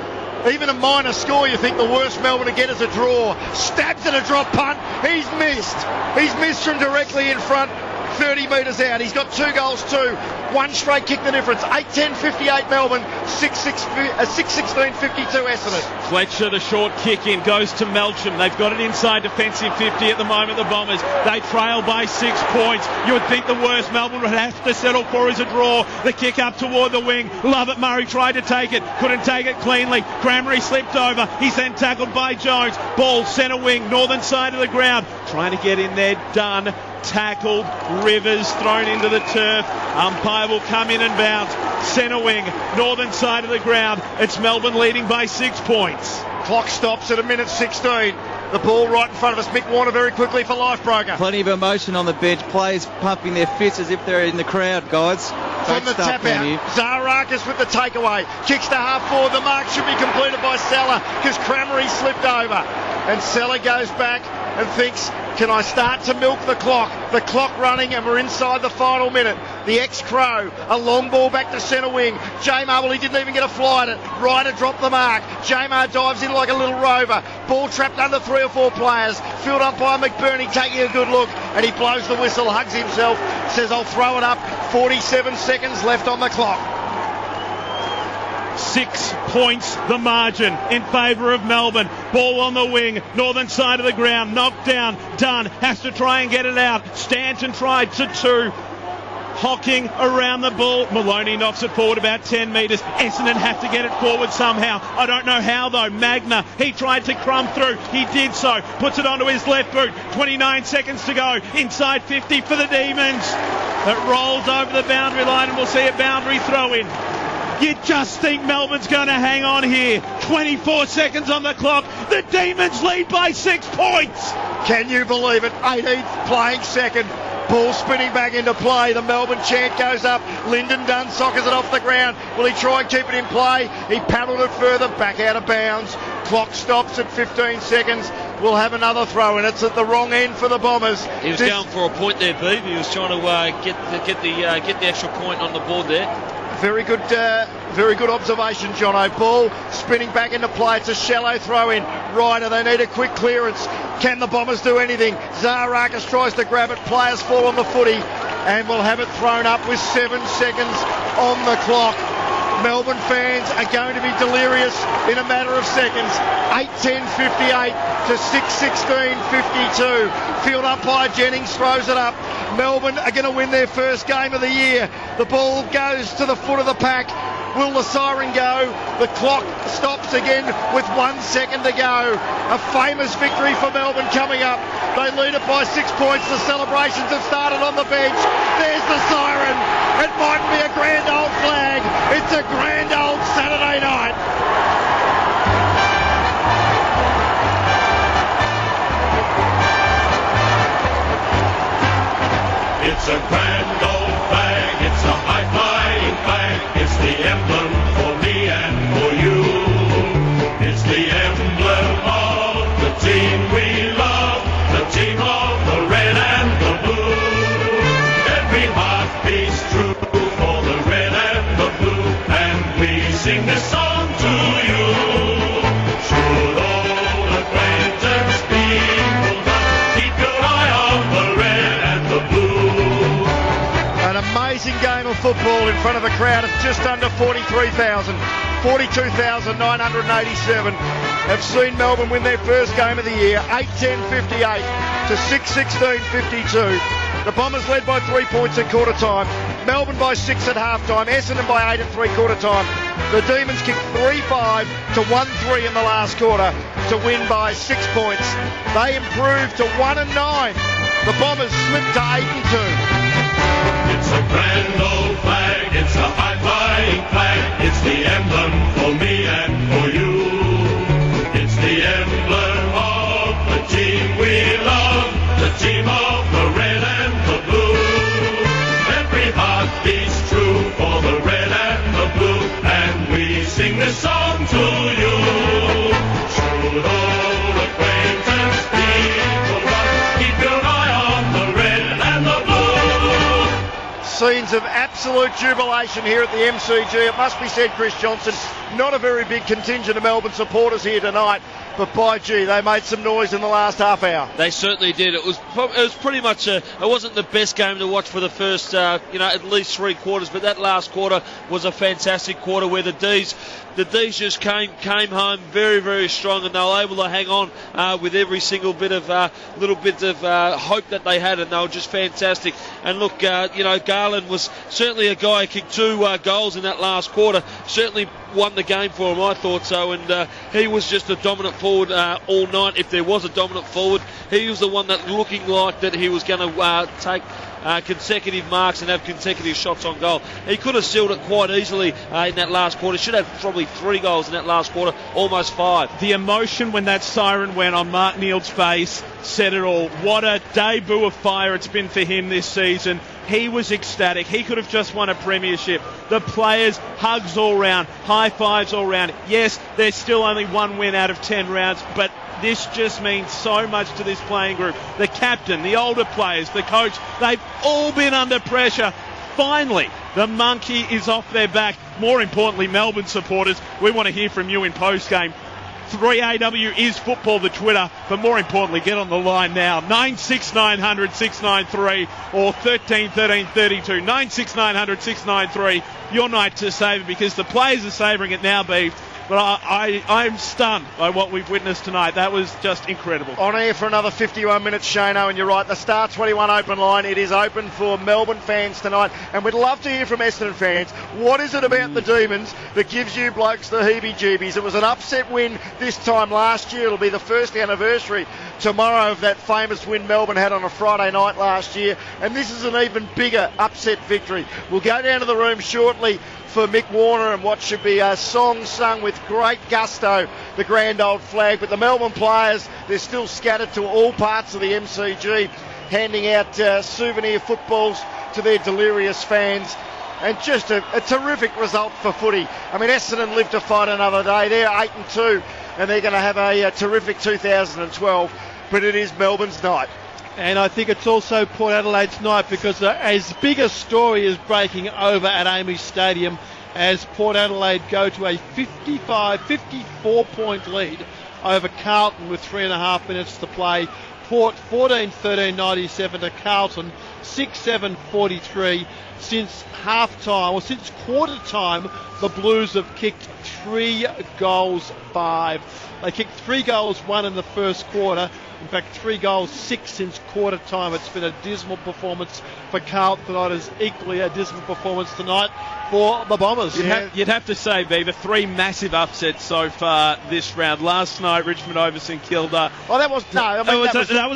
Even a minor score, you think the worst Melbourne to get is a draw. Stabs at a drop punt. He's missed. He's missed from directly in front. 30 metres out. He's got 2 goals too. 1 straight kick the difference. 8-10-58 Melbourne. 6-16-52 Essendon. Fletcher, the short kick in, goes to Melksham. They've got an inside defensive 50 at the moment, the Bombers. They trail by 6 points. You would think the worst Melbourne would have to settle for is a draw. The kick up toward the wing. Lovett Murray tried to take it. Couldn't take it cleanly. Cranberry slipped over. He's then tackled by Jones. Ball centre wing, northern side of the ground. Trying to get in there. Done. Tackled. Rivers thrown into the turf. Umpire will come in and bounce. Centre wing, northern side of the ground. It's Melbourne leading by 6 points. Clock stops at 1:16. The ball right in front of us. Mick Warner very quickly for Lifebroker. Plenty of emotion on the bench. Players pumping their fists as if they're in the crowd, guys. From the tap out, Zarakis with the takeaway. Kicks to half forward. The mark should be completed by Salah because Cramery slipped over. And Salah goes back and thinks, can I start to milk the clock? The clock running and we're inside the final minute. the ex-Crow. A long ball back to centre wing. Jamar, well, he didn't even get a fly at it. Ryder dropped the mark. Jamar dives in like a little rover. Ball trapped under 3 or 4 players. Filled up by McBurney, taking a good look, and he blows the whistle, hugs himself, says, I'll throw it up. 47 seconds left on the clock. 6 points the margin in favour of Melbourne. Ball on the wing, northern side of the ground, knocked down, Dunn has to try and get it out. Stanton tried to 2. Hocking around the ball. Maloney knocks it forward about 10 metres. Essendon have to get it forward somehow. I don't know how though. Magna, he tried to crumb through. He did so. Puts it onto his left boot. 29 seconds to go. Inside 50 for the Demons. It rolls over the boundary line and we'll see a boundary throw in. You just think Melbourne's going to hang on here. 24 seconds on the clock. The Demons lead by 6 points. Can you believe it? 18th playing second. Ball spinning back into play. The Melbourne chant goes up. Lyndon Dunn sockers it off the ground. Will he try and keep it in play? He paddled it further, back out of bounds. Clock stops at 15 seconds. We'll have another throw, and it's at the wrong end for the Bombers. He was going for a point there, Beeb. He was trying to get the extra point on the board there. Very good observation, Jono. Ball spinning back into play. It's a shallow throw in. Ryder, they need a quick clearance. Can the Bombers do anything? Zaharakis tries to grab it. Players fall on the footy, and we'll have it thrown up with 7 seconds on the clock. Melbourne fans are going to be delirious in a matter of seconds. 8:10:58 to 6:16:52. Field umpire Jennings throws it up. Melbourne are going to win their first game of the year. The ball goes to the foot of the pack. Will the siren go? The clock stops again with 1 second to go. A famous victory for Melbourne coming up. They lead it by 6 points. The celebrations have started on the bench. There's the siren. It might be a grand old flag. It's a grand old Saturday night. It's a grand old flag, it's a high-flying flag, it's the emblem for me and for you. It's the emblem of the team we love, the team of the red and the blue. Every heart beats true for the red and the blue, and we sing this song to you. Should old acquaintance be forgot, keep your eye on the red and the blue. An amazing game of football in front of a crowd of just under 43,000. 42,987 have seen Melbourne win their first game of the year. 8:10:58 to 6:16:52. The Bombers led by 3 points at quarter time. Melbourne by 6 at half time. Essendon by 8 at three-quarter time. The Demons kicked 3-5 to 1-3 in the last quarter to win by 6 points. They improved to 1-9. The Bombers slipped to 8-2. It's a grand old flag, it's a high-flying flag, it's the emblem for me and for you. It's the emblem of the team we love, the team of the red and the blue. Every heart beats true for the red and the blue, and we sing this song to you. Should old acquaintance be forgot, keep your eye on the red and the blue. Scenes of absolute jubilation here at the MCG. It must be said, Chris Johnson, not a very big contingent of Melbourne supporters here tonight, but by gee, they made some noise in the last half hour. They certainly did. It was pretty much it wasn't the best game to watch for the first at least 3 quarters, but that last quarter was a fantastic quarter where the D's just came home very, very strong, and they were able to hang on with every single bit of little bit of hope that they had, and they were just fantastic. And look, Garland was certainly a guy who kicked 2 goals in that last quarter. Certainly won the game for him, I thought so, and he was just a dominant forward all night. If there was a dominant forward, he was the one that looking like that he was going to take consecutive marks and have consecutive shots on goal. He could have sealed it quite easily in that last quarter. Should have probably 3 goals in that last quarter, almost 5. The emotion when that siren went on Mark Neild's face said it all. What a debut of fire it's been for him this season. He was ecstatic. He could have just won a premiership. The players, hugs all round, high fives all round. Yes, there's still only 1 win out of 10 rounds, but this just means so much to this playing group. The captain, the older players, the coach, they've all been under pressure. finally, the monkey is off their back. More importantly, Melbourne supporters, we want to hear from you in post-game. 3AW is football, the Twitter, but more importantly, get on the line now. 96900 693 or 13 13 32. 96900 693. Your night to savour, because the players are savouring it now, Beef. But I'm stunned by what we've witnessed tonight. That was just incredible. On air for another 51 minutes, Shano, and you're right. The Star 21 open line, it is open for Melbourne fans tonight. And we'd love to hear from Essendon fans. What is it about the Demons that gives you blokes the heebie-jeebies? It was an upset win this time last year. It'll be the first anniversary tomorrow of that famous win Melbourne had on a Friday night last year. And this is an even bigger upset victory. We'll go down to the room shortly for Mick Warner and what should be a song sung with great gusto, the grand old flag. But the Melbourne players, they're still scattered to all parts of the MCG, handing out souvenir footballs to their delirious fans. And just a terrific result for footy. I mean, Essendon live to fight another day. They're 8-2 and they're going to have a terrific 2012. But it is Melbourne's night. And I think it's also Port Adelaide's night, because as big a story is breaking over at Amy Stadium as Port Adelaide go to a 54-point lead over Carlton with 3.5 minutes to play. Port 14-13-97 to Carlton 6-7-43. Since half-time, or since quarter-time, the Blues have kicked 3 goals 5. They kicked 3 goals 1 in the first quarter. In fact, 3 goals 6 since quarter time. It's been a dismal performance for Carlton tonight. It's equally a dismal performance tonight for the Bombers. You'd have to say, Beaver, 3 massive upsets so far this round. Last night, Richmond over St Kilda. Oh, that was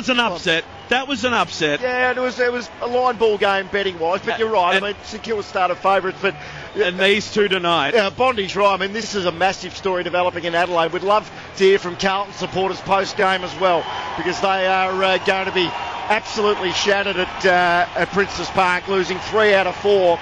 an upset. That was an upset. Yeah, it was a line ball game betting wise, but you're right. I mean, St Kilda started favourites, but and these two tonight. Yeah, Bondi's right. I mean, this is a massive story developing in Adelaide. We'd love to hear from Carlton supporters post game as well, because they are going to be absolutely shattered at Princess Park, losing 3 out of 4,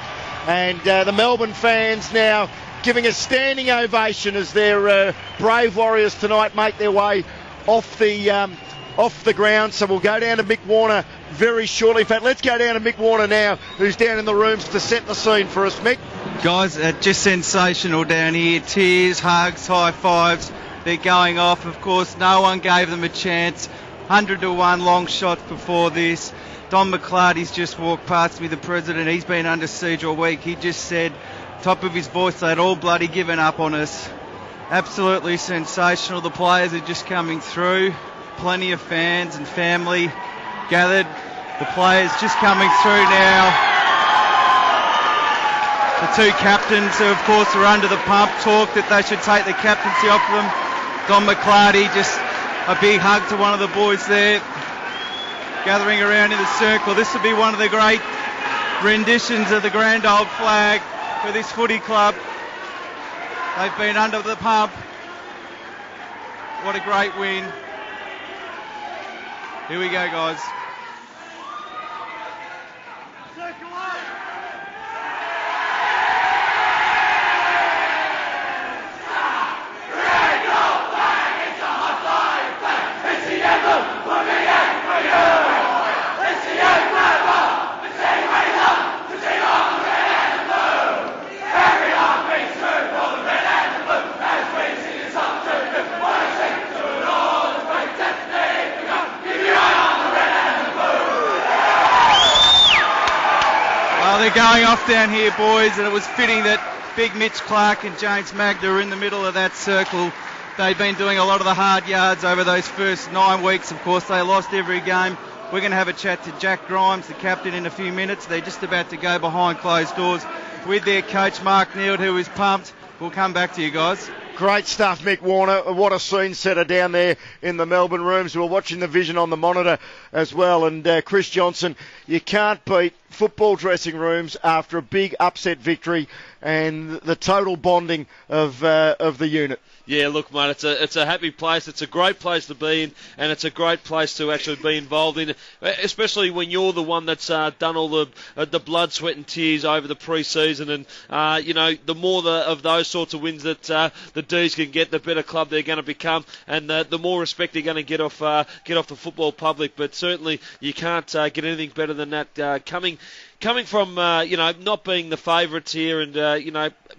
and the Melbourne fans now giving a standing ovation as their brave Warriors tonight make their way off the ground. So we'll go down to Mick Warner very shortly. In fact, let's go down to Mick Warner now, who's down in the rooms to set the scene for us. Mick? Guys, just sensational down here. Tears, hugs, high fives. They're going off. Of course, no one gave them a chance. 100-1 long shots before this. Don McClarty's just walked past me, the president. He's been under siege all week. He just said, top of his voice, they'd all bloody given up on us. Absolutely sensational. The players are just coming through. Plenty of fans and family gathered. The players just coming through now. The 2 captains, who of course are under the pump, talk that they should take the captaincy off them. Don McClarty, just a big hug to one of the boys there, gathering around in the circle. This will be one of the great renditions of the grand old flag for this footy club. They've been under the pump. What a great win. Here we go, guys. They're going off down here, boys, and it was fitting that Big Mitch Clark and James Magda are in the middle of that circle. They've been doing a lot of the hard yards over those first 9 weeks. Of course, they lost every game. We're going to have a chat to Jack Grimes, the captain, in a few minutes. They're just about to go behind closed doors with their coach, Mark Neild, who is pumped. We'll come back to you guys. Great stuff, Mick Warner. What a scene setter down there in the Melbourne rooms. We're watching the vision on the monitor as well. And Chris Johnson, you can't beat football dressing rooms after a big upset victory. and the total bonding of the unit. Yeah, look, mate, it's a happy place. It's a great place to be in, and it's a great place to actually be involved in, especially when you're the one that's done all the blood, sweat, and tears over the pre-season. And the more of those sorts of wins that the D's can get, the better club they're going to become, and the more respect they're going to get off the football public. But certainly, you can't get anything better than that coming from not being the favourites here and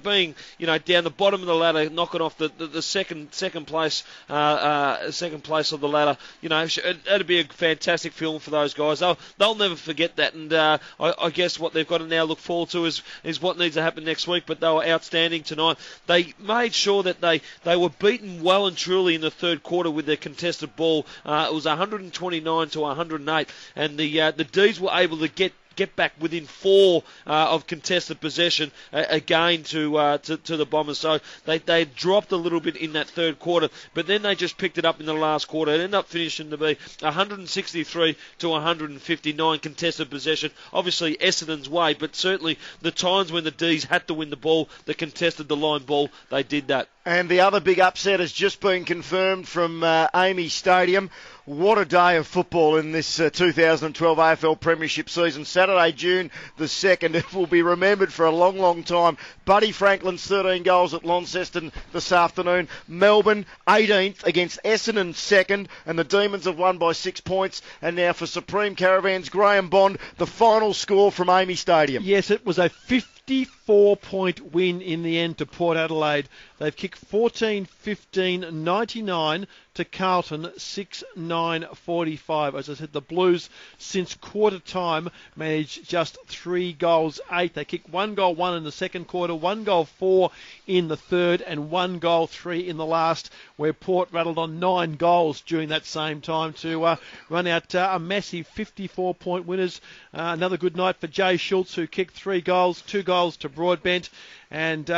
being down the bottom of the ladder, knocking off the second place of the ladder. That'd be a fantastic film for those guys. They'll never forget that, and I guess what they've got to now look forward to is what needs to happen next week. But they were outstanding tonight. They made sure that they were beaten well and truly in the third quarter with their contested ball. It was 129 to 108, and the D's were able to get back within 4 of contested possession again to the Bombers. So they dropped a little bit in that third quarter, but then they just picked it up in the last quarter. It ended up finishing to be 163 to 159 contested possession. Obviously Essendon's way, but certainly the times when the D's had to win the ball, the contested the line ball, they did that. And the other big upset has just been confirmed from Amy Stadium. What a day of football in this 2012 AFL Premiership season. Saturday, June the 2nd. It will be remembered for a long, long time. Buddy Franklin's 13 goals at Launceston this afternoon. Melbourne 18th against Essendon 2nd. And the Demons have won by 6 points. And now for Supreme Caravans, Graham Bond, the final score from Amy Stadium. Yes, it was a 54-point win in the end to Port Adelaide. They've kicked 14-15-99 to Carlton 6-9-45. As I said, the Blues since quarter time managed just 3 goals 8. They kicked 1 goal 1 in the second quarter, 1 goal 4 in the third, and 1 goal 3 in the last, where Port rattled on 9 goals during that same time to run out a massive 54-point winners. Another good night for Jay Schultz, who kicked 3 goals, 2 goals to Broadbent, and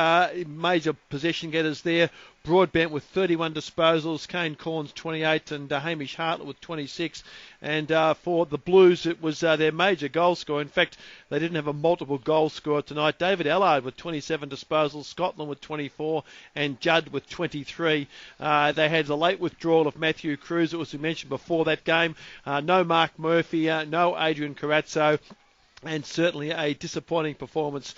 major possession getters there. Broadbent with 31 disposals, Kane Corns 28, and Hamish Hartlett with 26. And for the Blues, it was their major goal scorer. In fact, they didn't have a multiple goal scorer tonight. David Allard with 27 disposals, Scotland with 24, and Judd with 23. They had the late withdrawal of Matthew Cruz, as we mentioned before that game. No Mark Murphy, no Adrian Carazzo. And certainly a disappointing performance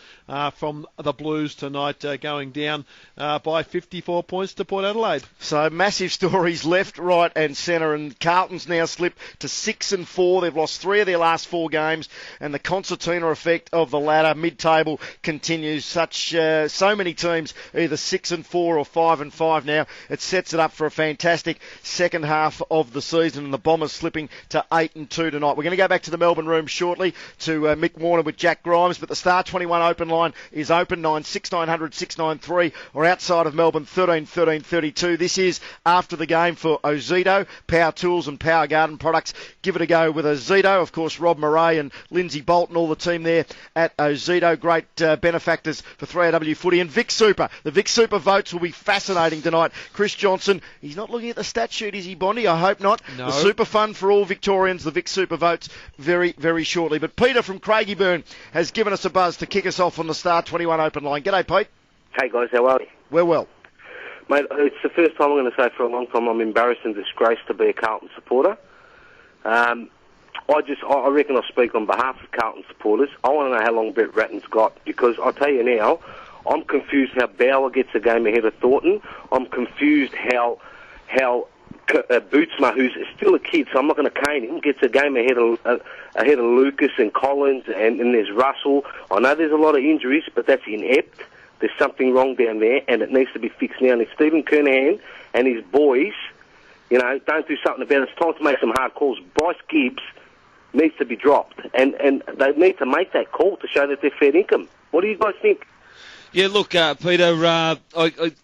from the Blues tonight, going down by 54 points to Port Adelaide. So massive stories left, right and centre, and Carlton's now slipped to 6-4. They've lost 3 of their last 4 games, and the concertina effect of the ladder mid-table continues. So many teams either 6-4 or 5-5 now. It sets it up for a fantastic second half of the season, and the Bombers slipping to 8-2 tonight. We're going to go back to the Melbourne room shortly to Mick Warner with Jack Grimes, but the Star 21 open line is open, 96900 693, or outside of Melbourne 13 13 32. This is after the game for Ozito, Power Tools and Power Garden Products. Give it a go with Ozito. Of course, Rob Murray and Lindsay Bolton, all the team there at Ozito. Great benefactors for 3AW footy. And Vic Super. The Vic Super votes will be fascinating tonight. Chris Johnson, he's not looking at the stat sheet, is he, Bondi? I hope not. No. The Super Fund for all Victorians, the Vic Super votes very, very shortly. But Peter from Craigieburn has given us a buzz to kick us off on the Star 21 open line. G'day, Pete. Hey guys, how are you? We're well. Mate, it's the first time I'm going to say for a long time I'm embarrassed and disgraced to be a Carlton supporter. I reckon I speak on behalf of Carlton supporters. I want to know how long Brett Ratton's got, because I'll tell you now, I'm confused how Bauer gets a game ahead of Thornton. I'm confused how Bootsma, who's still a kid, so I'm not going to cane him, gets a game ahead of Lucas and Collins, and there's Russell. I know there's a lot of injuries, but that's inept. There's something wrong down there, and it needs to be fixed now. And if Stephen Kernahan and his boys, don't do something about it, it's time to make some hard calls. Bryce Gibbs needs to be dropped, and they need to make that call to show that they're fair income. What do you guys think? Yeah, look, Peter,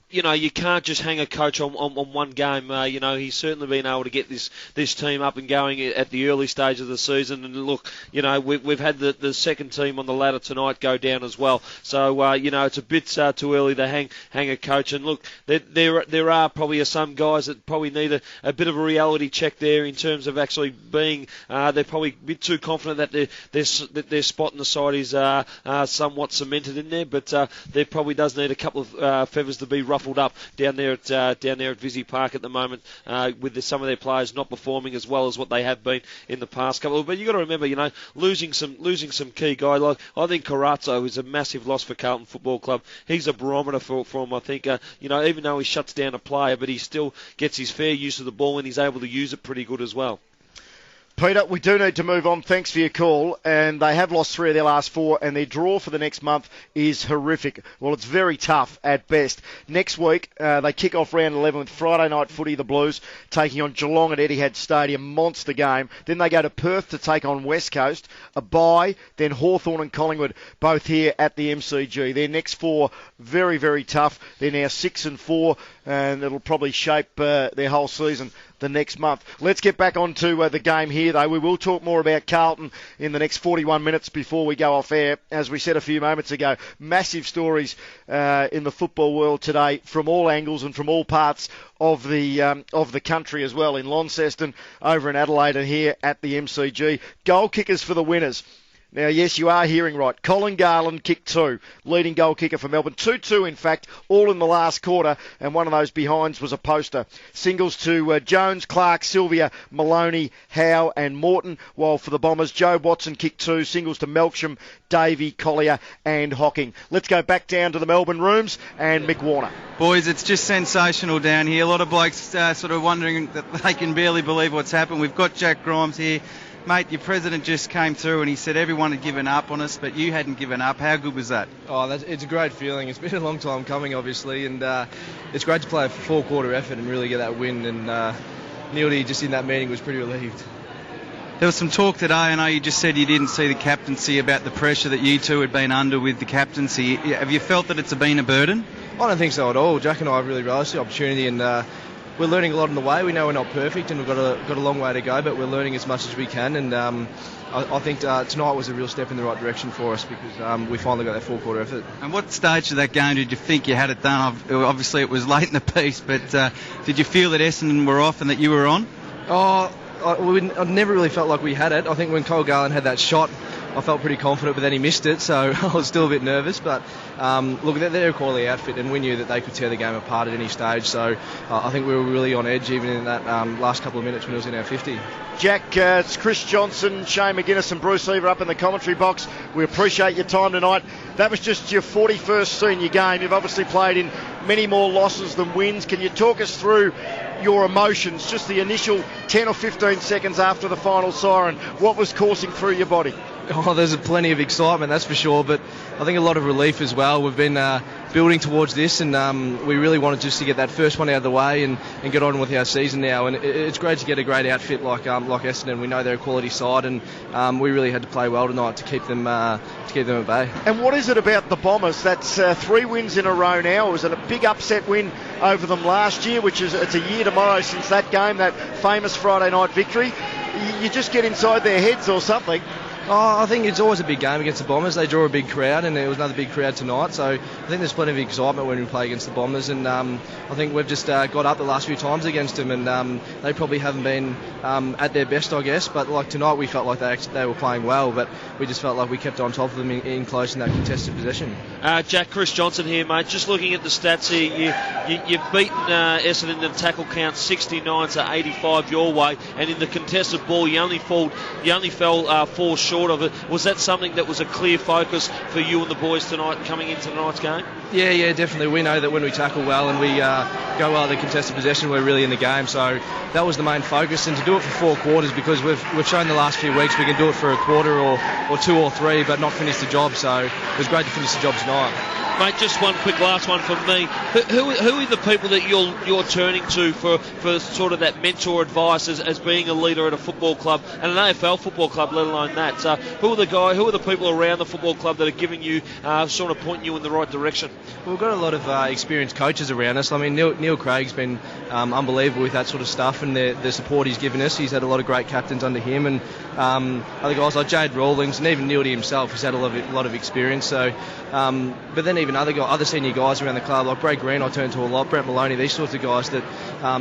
you can't just hang a coach on one game. He's certainly been able to get this team up and going at the early stage of the season. And look, we've had the second team on the ladder tonight go down as well. So, it's a bit too early to hang a coach. And look, there are probably some guys that probably need a bit of a reality check there in terms of actually being, they're probably a bit too confident that their spot in the side is somewhat cemented in there. But there probably does need a couple of feathers to be ruffled up down there at Visy Park at the moment, with some of their players not performing as well as what they have been in the past couple. But you got to remember, losing some key guys. Like I think Corazzo is a massive loss for Carlton Football Club. He's a barometer for him. I think even though he shuts down a player, but he still gets his fair use of the ball and he's able to use it pretty good as well. Peter, we do need to move on. Thanks for your call. And they have lost 3 of their last 4, and their draw for the next month is horrific. Well, it's very tough at best. Next week, they kick off round 11 with Friday night footy, the Blues, taking on Geelong at Etihad Stadium. Monster game. Then they go to Perth to take on West Coast, a bye, then Hawthorn and Collingwood, both here at the MCG. Their next 4, very, very tough. They're now 6 and 4, and it'll probably shape their whole season the next month. Let's get back onto the game here, though. We will talk more about Carlton in the next 41 minutes before we go off air. As we said a few moments ago, massive stories in the football world today from all angles and from all parts of the country as well. In Launceston, over in Adelaide, and here at the MCG. Goal kickers for the winners. Now, yes, you are hearing right. Colin Garland kicked 2, leading goal kicker for Melbourne. 2-2, in fact, all in the last quarter, and one of those behinds was a poster. Singles to Jones, Clark, Sylvia, Maloney, Howe and Morton, while for the Bombers, Joe Watson kicked 2, singles to Melksham, Davey, Collier and Hocking. Let's go back down to the Melbourne rooms and Mick Warner. Boys, it's just sensational down here. A lot of blokes sort of wondering that they can barely believe what's happened. We've got Jack Grimes here. Mate, your president just came through and he said everyone had given up on us, but you hadn't given up. How good was that? It's a great feeling. It's been a long time coming, obviously, and it's great to play a full-quarter effort and really get that win. And Neildy, just in that meeting, was pretty relieved. There was some talk today. I know you just said you didn't see the captaincy, about the pressure that you two had been under with the captaincy. Have you felt that it's been a burden? I don't think so at all. Jack and I have really relished the opportunity, and we're learning a lot on the way. We know we're not perfect and we've got a long way to go, but we're learning as much as we can. And I think tonight was a real step in the right direction for us because we finally got that full-quarter effort. And what stage of that game did you think you had it done? Obviously it was late in the piece, but did you feel that Essendon were off and that you were on? I never really felt like we had it. I think when Cole Garland had that shot, I felt pretty confident, but then he missed it, so I was still a bit nervous. But look, they're a quality outfit, and we knew that they could tear the game apart at any stage. So I think we were really on edge, even in that last couple of minutes when it was in our 50. Jack, it's Chris Johnson, Shane McGuinness and Bruce Lever up in the commentary box. We appreciate your time tonight. That was just your 41st senior game. You've obviously played in many more losses than wins. Can you talk us through your emotions, just the initial 10 or 15 seconds after the final siren? What was coursing through your body? Oh, there's plenty of excitement, that's for sure, but I think a lot of relief as well. We've been building towards this, and we really wanted just to get that first one out of the way and get on with our season now. And it's great to get a great outfit like Essendon. We know they're a quality side, and we really had to play well tonight to keep them at bay. And what is it about the Bombers? That's 3 wins in a row now. Was it a big upset win over them last year, which is it's a year tomorrow since that game, that famous Friday night victory? You just get inside their heads or something. I think it's always a big game against the Bombers. They draw a big crowd, and there was another big crowd tonight. So I think there's plenty of excitement when we play against the Bombers. And I think we've just got up the last few times against them, and they probably haven't been at their best, I guess. But like tonight, we felt like they were playing well, but we just felt like we kept on top of them in close in that contested possession. Jack, Chris Johnson here, mate. Just looking at the stats here, you've beaten Essendon in the tackle count 69 to 85 your way, and in the contested ball, you only fell 4 short of it. Was that something that was a clear focus for you and the boys tonight coming into tonight's game? Yeah, definitely. We know that when we tackle well and we go well at the contested possession, we're really in the game. So that was the main focus, and to do it for 4 quarters, because we've shown the last few weeks we can do it for a quarter or 2 or 3, but not finish the job. So it was great to finish the job tonight. Mate, just one quick last one from me. Who are the people that you're turning to for sort of that mentor advice as being a leader at a football club and an AFL football club, let alone that? Who are the people around the football club that are giving you, sort of pointing you in the right direction? Well, we've got a lot of experienced coaches around us. I mean, Neil Craig's been unbelievable with that sort of stuff and the support he's given us. He's had a lot of great captains under him, and other guys like Jade Rawlings and even Neildy himself has had a lot of experience. So, but then even other senior guys around the club, like Brad Green, I turn to a lot, Brent Maloney, these sorts of guys that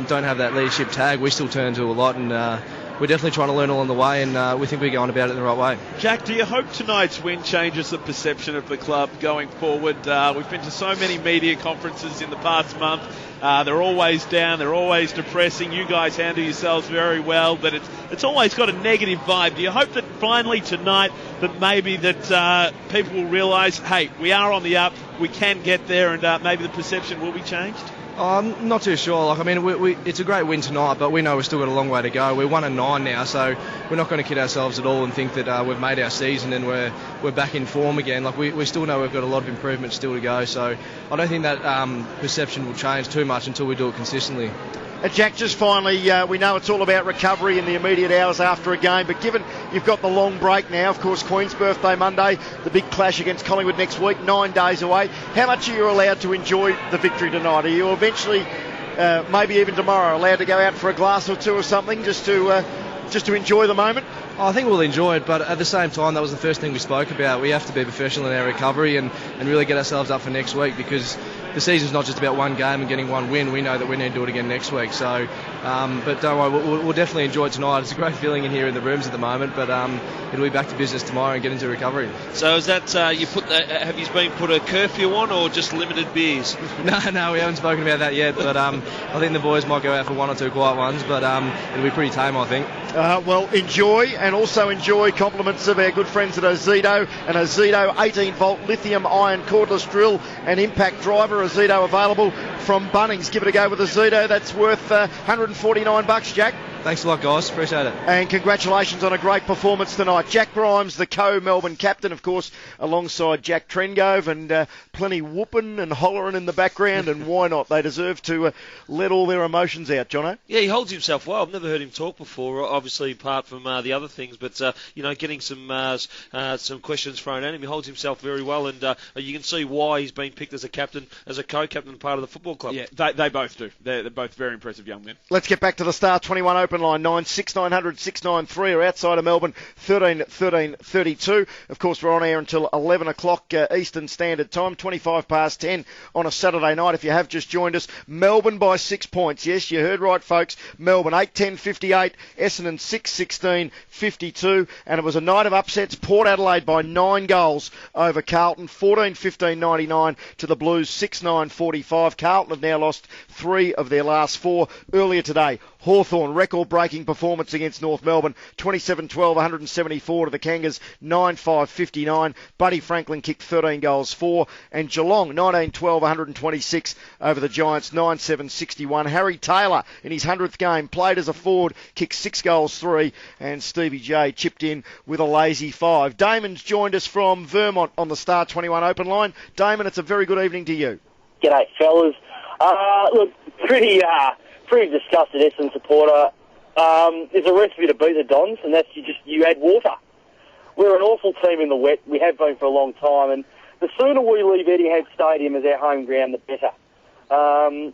don't have that leadership tag, we still turn to a lot, and we're definitely trying to learn along the way, and we think we're going about it in the right way. Jack, do you hope tonight's win changes the perception of the club going forward? We've been to so many media conferences in the past month. They're always down, they're always depressing. You guys handle yourselves very well, but it's always got a negative vibe. Do you hope that finally tonight that maybe that people will realise, hey, we are on the up, we can get there, and maybe the perception will be changed? I'm not too sure. Like, I mean, it's a great win tonight, but we know we've still got a long way to go. We're 1-9 now, so we're not going to kid ourselves at all and think that we've made our season and we're back in form again. Like, we still know we've got a lot of improvement still to go, so I don't think that perception will change too much until we do it consistently. Jack, just finally, we know it's all about recovery in the immediate hours after a game, but given you've got the long break now, of course, Queen's birthday Monday, the big clash against Collingwood next week, 9 days away, how much are you allowed to enjoy the victory tonight? Are you eventually, maybe even tomorrow, allowed to go out for a glass or two or something just to enjoy the moment? I think we'll enjoy it, but at the same time, that was the first thing we spoke about. We have to be professional in our recovery and really get ourselves up for next week, because the season's not just about one game and getting one win. We know that we need to do it again next week. So, but don't worry, we'll definitely enjoy it tonight. It's a great feeling in here in the rooms at the moment, but it'll be back to business tomorrow and get into recovery. So is that have you been put a curfew on or just limited beers? No, we haven't spoken about that yet, but I think the boys might go out for one or two quiet ones, but it'll be pretty tame, I think. Well, enjoy, and also enjoy compliments of our good friends at Ozito. An Ozito 18-volt lithium-ion cordless drill and impact driver. Ozito available from Bunnings. Give it a go with Ozito. That's worth $149, Jack. Thanks a lot, guys. Appreciate it. And congratulations on a great performance tonight. Jack Grimes, the co-Melbourne captain, of course, alongside Jack Trengove, and plenty whooping and hollering in the background, and why not? They deserve to let all their emotions out, Jono. Yeah, he holds himself well. I've never heard him talk before, obviously, apart from the other things, but, getting some questions thrown at him, he holds himself very well, and you can see why he's been picked as a captain, as a co-captain part of the football club. Yeah, they both do. They're both very impressive young men. Let's get back to the Star 21 open line. 96900 693 or outside of Melbourne 13 13 32. Of course, we're on air until 11 o'clock Eastern Standard Time, 25 past 10 on a Saturday night. If you have just joined us, Melbourne by 6 points. Yes, you heard right, folks. Melbourne 8-10-58, Essendon 6-16 52, and it was a night of upsets. Port Adelaide by 9 goals over Carlton, 14-15 99 to the Blues, 6-9 45. Carlton have now lost 3 of their last 4. Earlier today, Hawthorn, record-breaking performance against North Melbourne, 27-12, 174 to the Kangas, 9-5, 59. Buddy Franklin kicked 13 goals, 4. And Geelong, 19-12, 126 over the Giants, 9-7, 61. Harry Taylor, in his 100th game, played as a forward, kicked 6 goals, 3. And Stevie J chipped in with a lazy 5. Damon's joined us from Vermont on the Star 21 open line. Damon, it's a very good evening to you. G'day, fellas. Look, pretty disgusted Essendon supporter. There's a recipe to beat the Dons, and that's you add water. We're an awful team in the wet. We have been for a long time, and the sooner we leave Etihad Stadium as our home ground, the better. I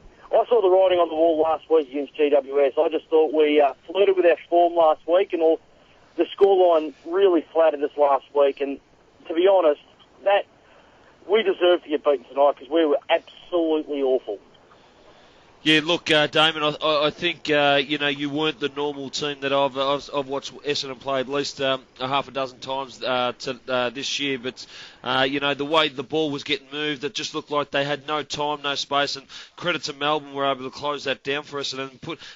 saw the writing on the wall last week against GWS. I just thought we flirted with our form last week, and the scoreline really flattered us last week. And to be honest, that we deserve to get beaten tonight because we were absolutely awful. Yeah, look, Damon, I think you weren't the normal team that I've watched Essendon play at least a half a dozen times this year. But the way the ball was getting moved, it just looked like they had no time, no space. And credit to Melbourne, were able to close that down for Essendon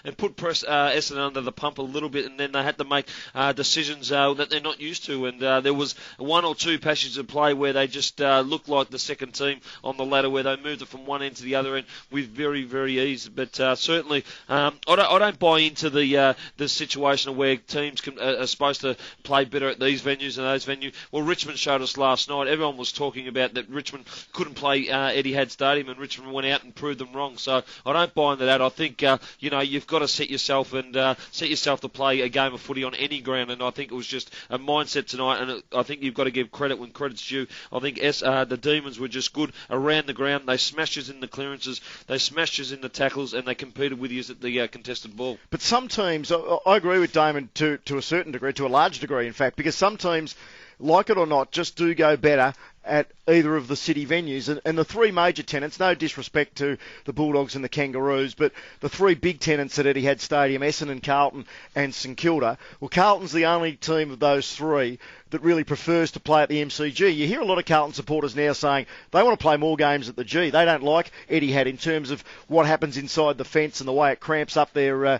and put Essendon under the pump a little bit. And then they had to make decisions that they're not used to. And there was 1 or 2 passages of play where they just looked like the second team on the ladder, where they moved it from one end to the other end with very, very easy. days, but certainly I don't buy into the situation where teams are supposed to play better at these venues and those venues. Well, Richmond showed us last night. Everyone was talking about that Richmond couldn't play Etihad Stadium, and Richmond went out and proved them wrong. So I don't buy into that. I think you've got to set yourself to play a game of footy on any ground, and I think it was just a mindset tonight. And I think you've got to give credit when credit's due. I think the Demons were just good around the ground. They smashed us in the clearances, they smashed us in the tackles, and they competed with you at the contested ball. But some teams, I agree with Damon to a certain degree, to a large degree, in fact, because some teams, like it or not, just do go better at either of the city venues. And the three major tenants, no disrespect to the Bulldogs and the Kangaroos, but the three big tenants at Etihad Stadium, Essendon, Carlton and St Kilda, well, Carlton's the only team of those three that really prefers to play at the MCG. You hear a lot of Carlton supporters now saying they want to play more games at the G. They don't like Etihad in terms of what happens inside the fence and the way it cramps up their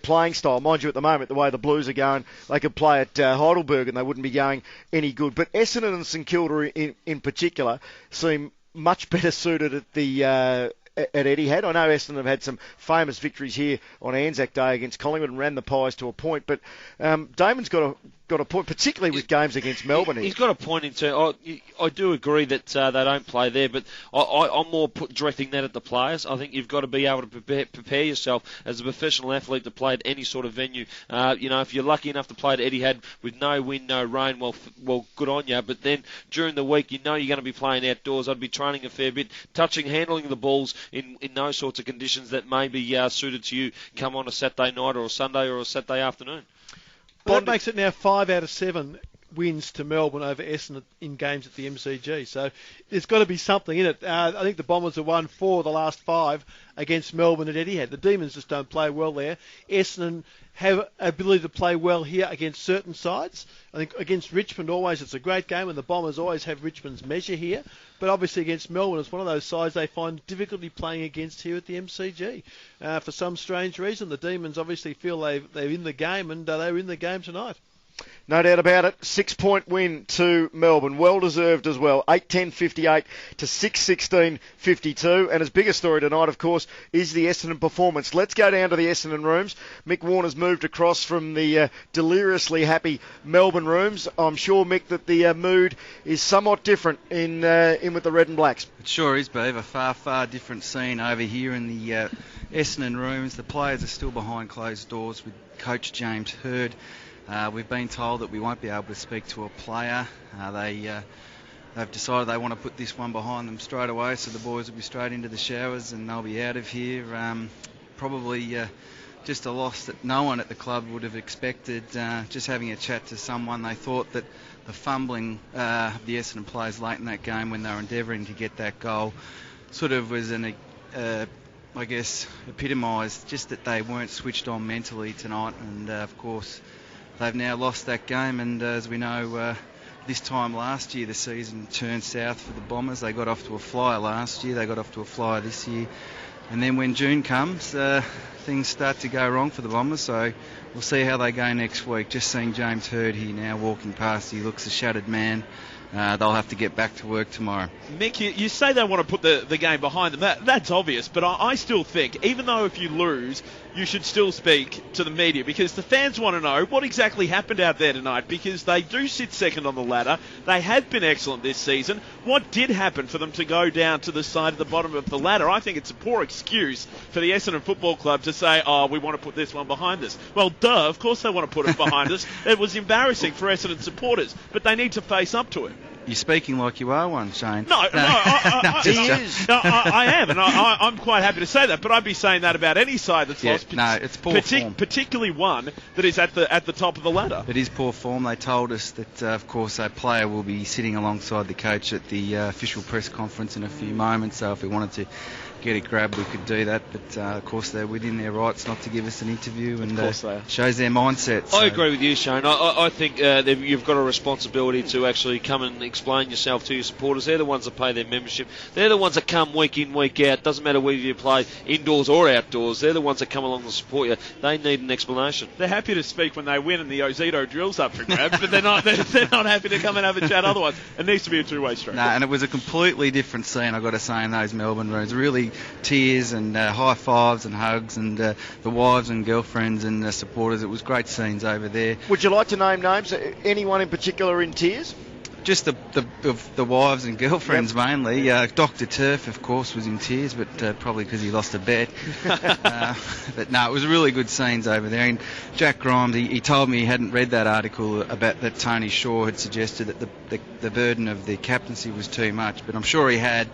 playing style. Mind you, at the moment, the way the Blues are going, they could play at Heidelberg and they wouldn't be going any good. But Essendon and St Kilda in particular seem much better suited at the at Etihad. I know Essendon have had some famous victories here on Anzac Day against Collingwood and ran the Pies to a point, but Damon's got a point, particularly with games against Melbourne. He's got a point in terms. I do agree that they don't play there, but I'm more directing that at the players. I think you've got to be able to prepare yourself as a professional athlete to play at any sort of venue. If you're lucky enough to play at Etihad with no wind, no rain, well, good on you. But then during the week, you're going to be playing outdoors. I'd be training a fair bit, handling the balls in those sorts of conditions that may be suited to you. Come on a Saturday night or a Sunday or a Saturday afternoon. Well, that makes it now 5 out of 7 wins to Melbourne over Essendon in games at the MCG. So there's got to be something in it. I think the Bombers have won 4 of the last 5 against Melbourne at Etihad. The Demons just don't play well there. Essendon have ability to play well here against certain sides. I think against Richmond always it's a great game, and the Bombers always have Richmond's measure here. But obviously against Melbourne it's one of those sides they find difficulty playing against here at the MCG. For some strange reason, the Demons obviously feel they're in the game, and they're in the game tonight. No doubt about it. 6-point win to Melbourne. Well deserved as well. 8-10-58 to 6-16-52. And his biggest story tonight, of course, is the Essendon performance. Let's go down to the Essendon rooms. Mick Warner's moved across from the deliriously happy Melbourne rooms. I'm sure, Mick, that the mood is somewhat different in with the Red and Blacks. It sure is, Bev. A far, far different scene over here in the Essendon rooms. The players are still behind closed doors with Coach James Hird. We've been told that we won't be able to speak to a player. They've decided they want to put this one behind them straight away, so the boys will be straight into the showers and they'll be out of here. Probably just a loss that no one at the club would have expected. Just having a chat to someone, they thought that the fumbling of the Essendon players late in that game when they were endeavouring to get that goal sort of was I guess, epitomised just that they weren't switched on mentally tonight, and of course they've now lost that game, and as we know, this time last year the season turned south for the Bombers. They got off to a flyer last year, they got off to a flyer this year, and then when June comes, things start to go wrong for the Bombers, so we'll see how they go next week. Just seeing James Hird here now walking past, he looks a shattered man. They'll have to get back to work tomorrow. Mick, you say they want to put the game behind them. That's obvious, but I still think, even though if you lose, you should still speak to the media, because the fans want to know what exactly happened out there tonight, because they do sit second on the ladder. They have been excellent this season. What did happen for them to go down to the side of the bottom of the ladder? I think it's a poor excuse for the Essendon Football Club to say, we want to put this one behind us. Well, duh, of course they want to put it behind us. It was embarrassing for Essendon supporters, but they need to face up to it. You're speaking like you are one, Shane. No, I am, and I'm quite happy to say that. But I'd be saying that about any side that's lost. No, it's poor form. Particularly one that is at the top of the ladder. It is poor form. They told us that, of course, a player will be sitting alongside the coach at the official press conference in a few moments. So if we wanted to get it grabbed, we could do that. But of course, they're within their rights not to give us an interview, and shows their mindset. So. I agree with you, Shane. I think you've got a responsibility to actually come and explain yourself to your supporters. They're the ones that pay their membership. They're the ones that come week in, week out. Doesn't matter whether you play indoors or outdoors. They're the ones that come along to support you. They need an explanation. They're happy to speak when they win and the Ozito drill's up for grabs, but they're not happy to come and have a chat otherwise. It needs to be a two-way street. No, and it was a completely different scene, I've got to say, in those Melbourne rooms. Really tears and high fives and hugs and the wives and girlfriends and the supporters. It was great scenes over there. Would you like to name names? Anyone in particular in tears? Just the wives and girlfriends mainly. Dr. Turf, of course, was in tears, but probably because he lost a bet. But no, it was really good scenes over there. And Jack Grimes, he told me he hadn't read that article about that Tony Shaw had suggested that the burden of the captaincy was too much, but I'm sure he had,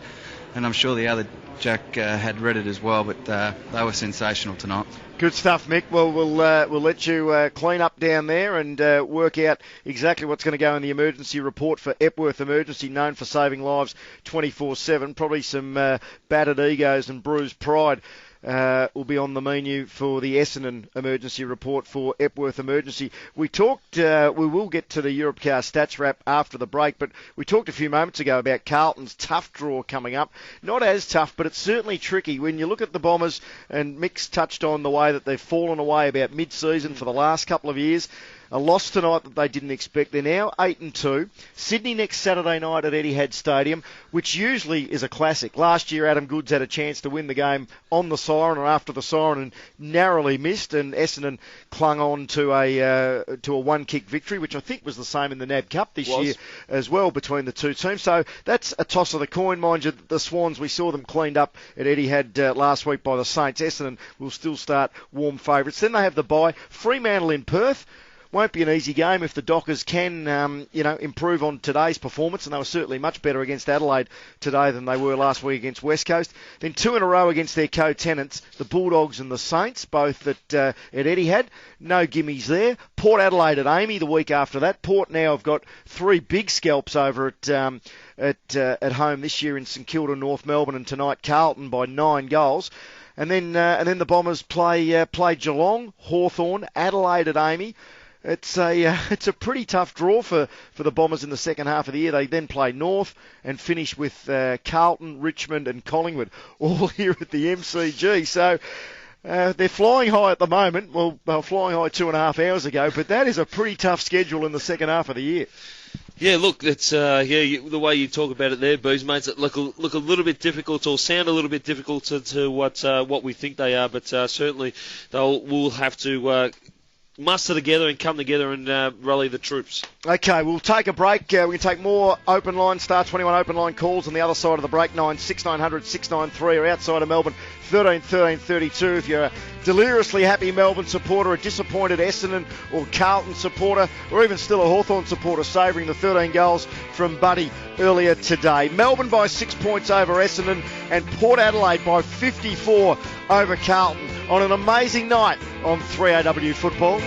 and I'm sure the other Jack had read it as well, but they were sensational tonight. Good stuff, Mick. Well, we'll let you clean up down there and work out exactly what's going to go in the emergency report for Epworth Emergency, known for saving lives 24/7. Probably some battered egos and bruised pride will be on the menu for the Essendon emergency report for Epworth Emergency. We will get to the Europcar stats wrap after the break, but we talked a few moments ago about Carlton's tough draw coming up. Not as tough, but it's certainly tricky. When you look at the Bombers, and Mick's touched on the way that they've fallen away about mid-season for the last couple of years. A loss tonight that they didn't expect. They're now 8-2. Sydney next Saturday night at Etihad Stadium, which usually is a classic. Last year, Adam Goodes had a chance to win the game on the siren or after the siren and narrowly missed, and Essendon clung on to a one-kick victory, which I think was the same in the NAB Cup this year as well between the two teams. So that's a toss of the coin. Mind you, the Swans, we saw them cleaned up at Etihad last week by the Saints. Essendon will still start warm favourites. Then they have the bye. Fremantle in Perth. Won't be an easy game if the Dockers can, improve on today's performance, and they were certainly much better against Adelaide today than they were last week against West Coast. Then 2 in a row against their co-tenants, the Bulldogs and the Saints, both at Etihad. No gimmies there. Port Adelaide at Amy the week after that. Port now have got 3 big scalps over at home this year in St Kilda, North Melbourne, and tonight Carlton by 9 goals. And then the Bombers play Geelong, Hawthorn, Adelaide at Amy. It's a pretty tough draw for the Bombers in the second half of the year. They then play North and finish with Carlton, Richmond and Collingwood, all here at the MCG. So they're flying high at the moment. Well, they were flying high 2.5 hours ago, but that is a pretty tough schedule in the second half of the year. Yeah, look, it's the way you talk about it there, Booze, mates. It look a little bit difficult, or sound a little bit difficult to what we think they are, but certainly we'll have to muster together and come together and rally the troops. Okay, we'll take a break. We can take more open line, Star 21 open line calls on the other side of the break. 96900 693 or outside of Melbourne 13 13 32. If you're a deliriously happy Melbourne supporter, a disappointed Essendon or Carlton supporter, or even still a Hawthorn supporter, savouring the 13 goals from Buddy earlier today. Melbourne by 6 points over Essendon, and Port Adelaide by 54 over Carlton on an amazing night on 3AW Football.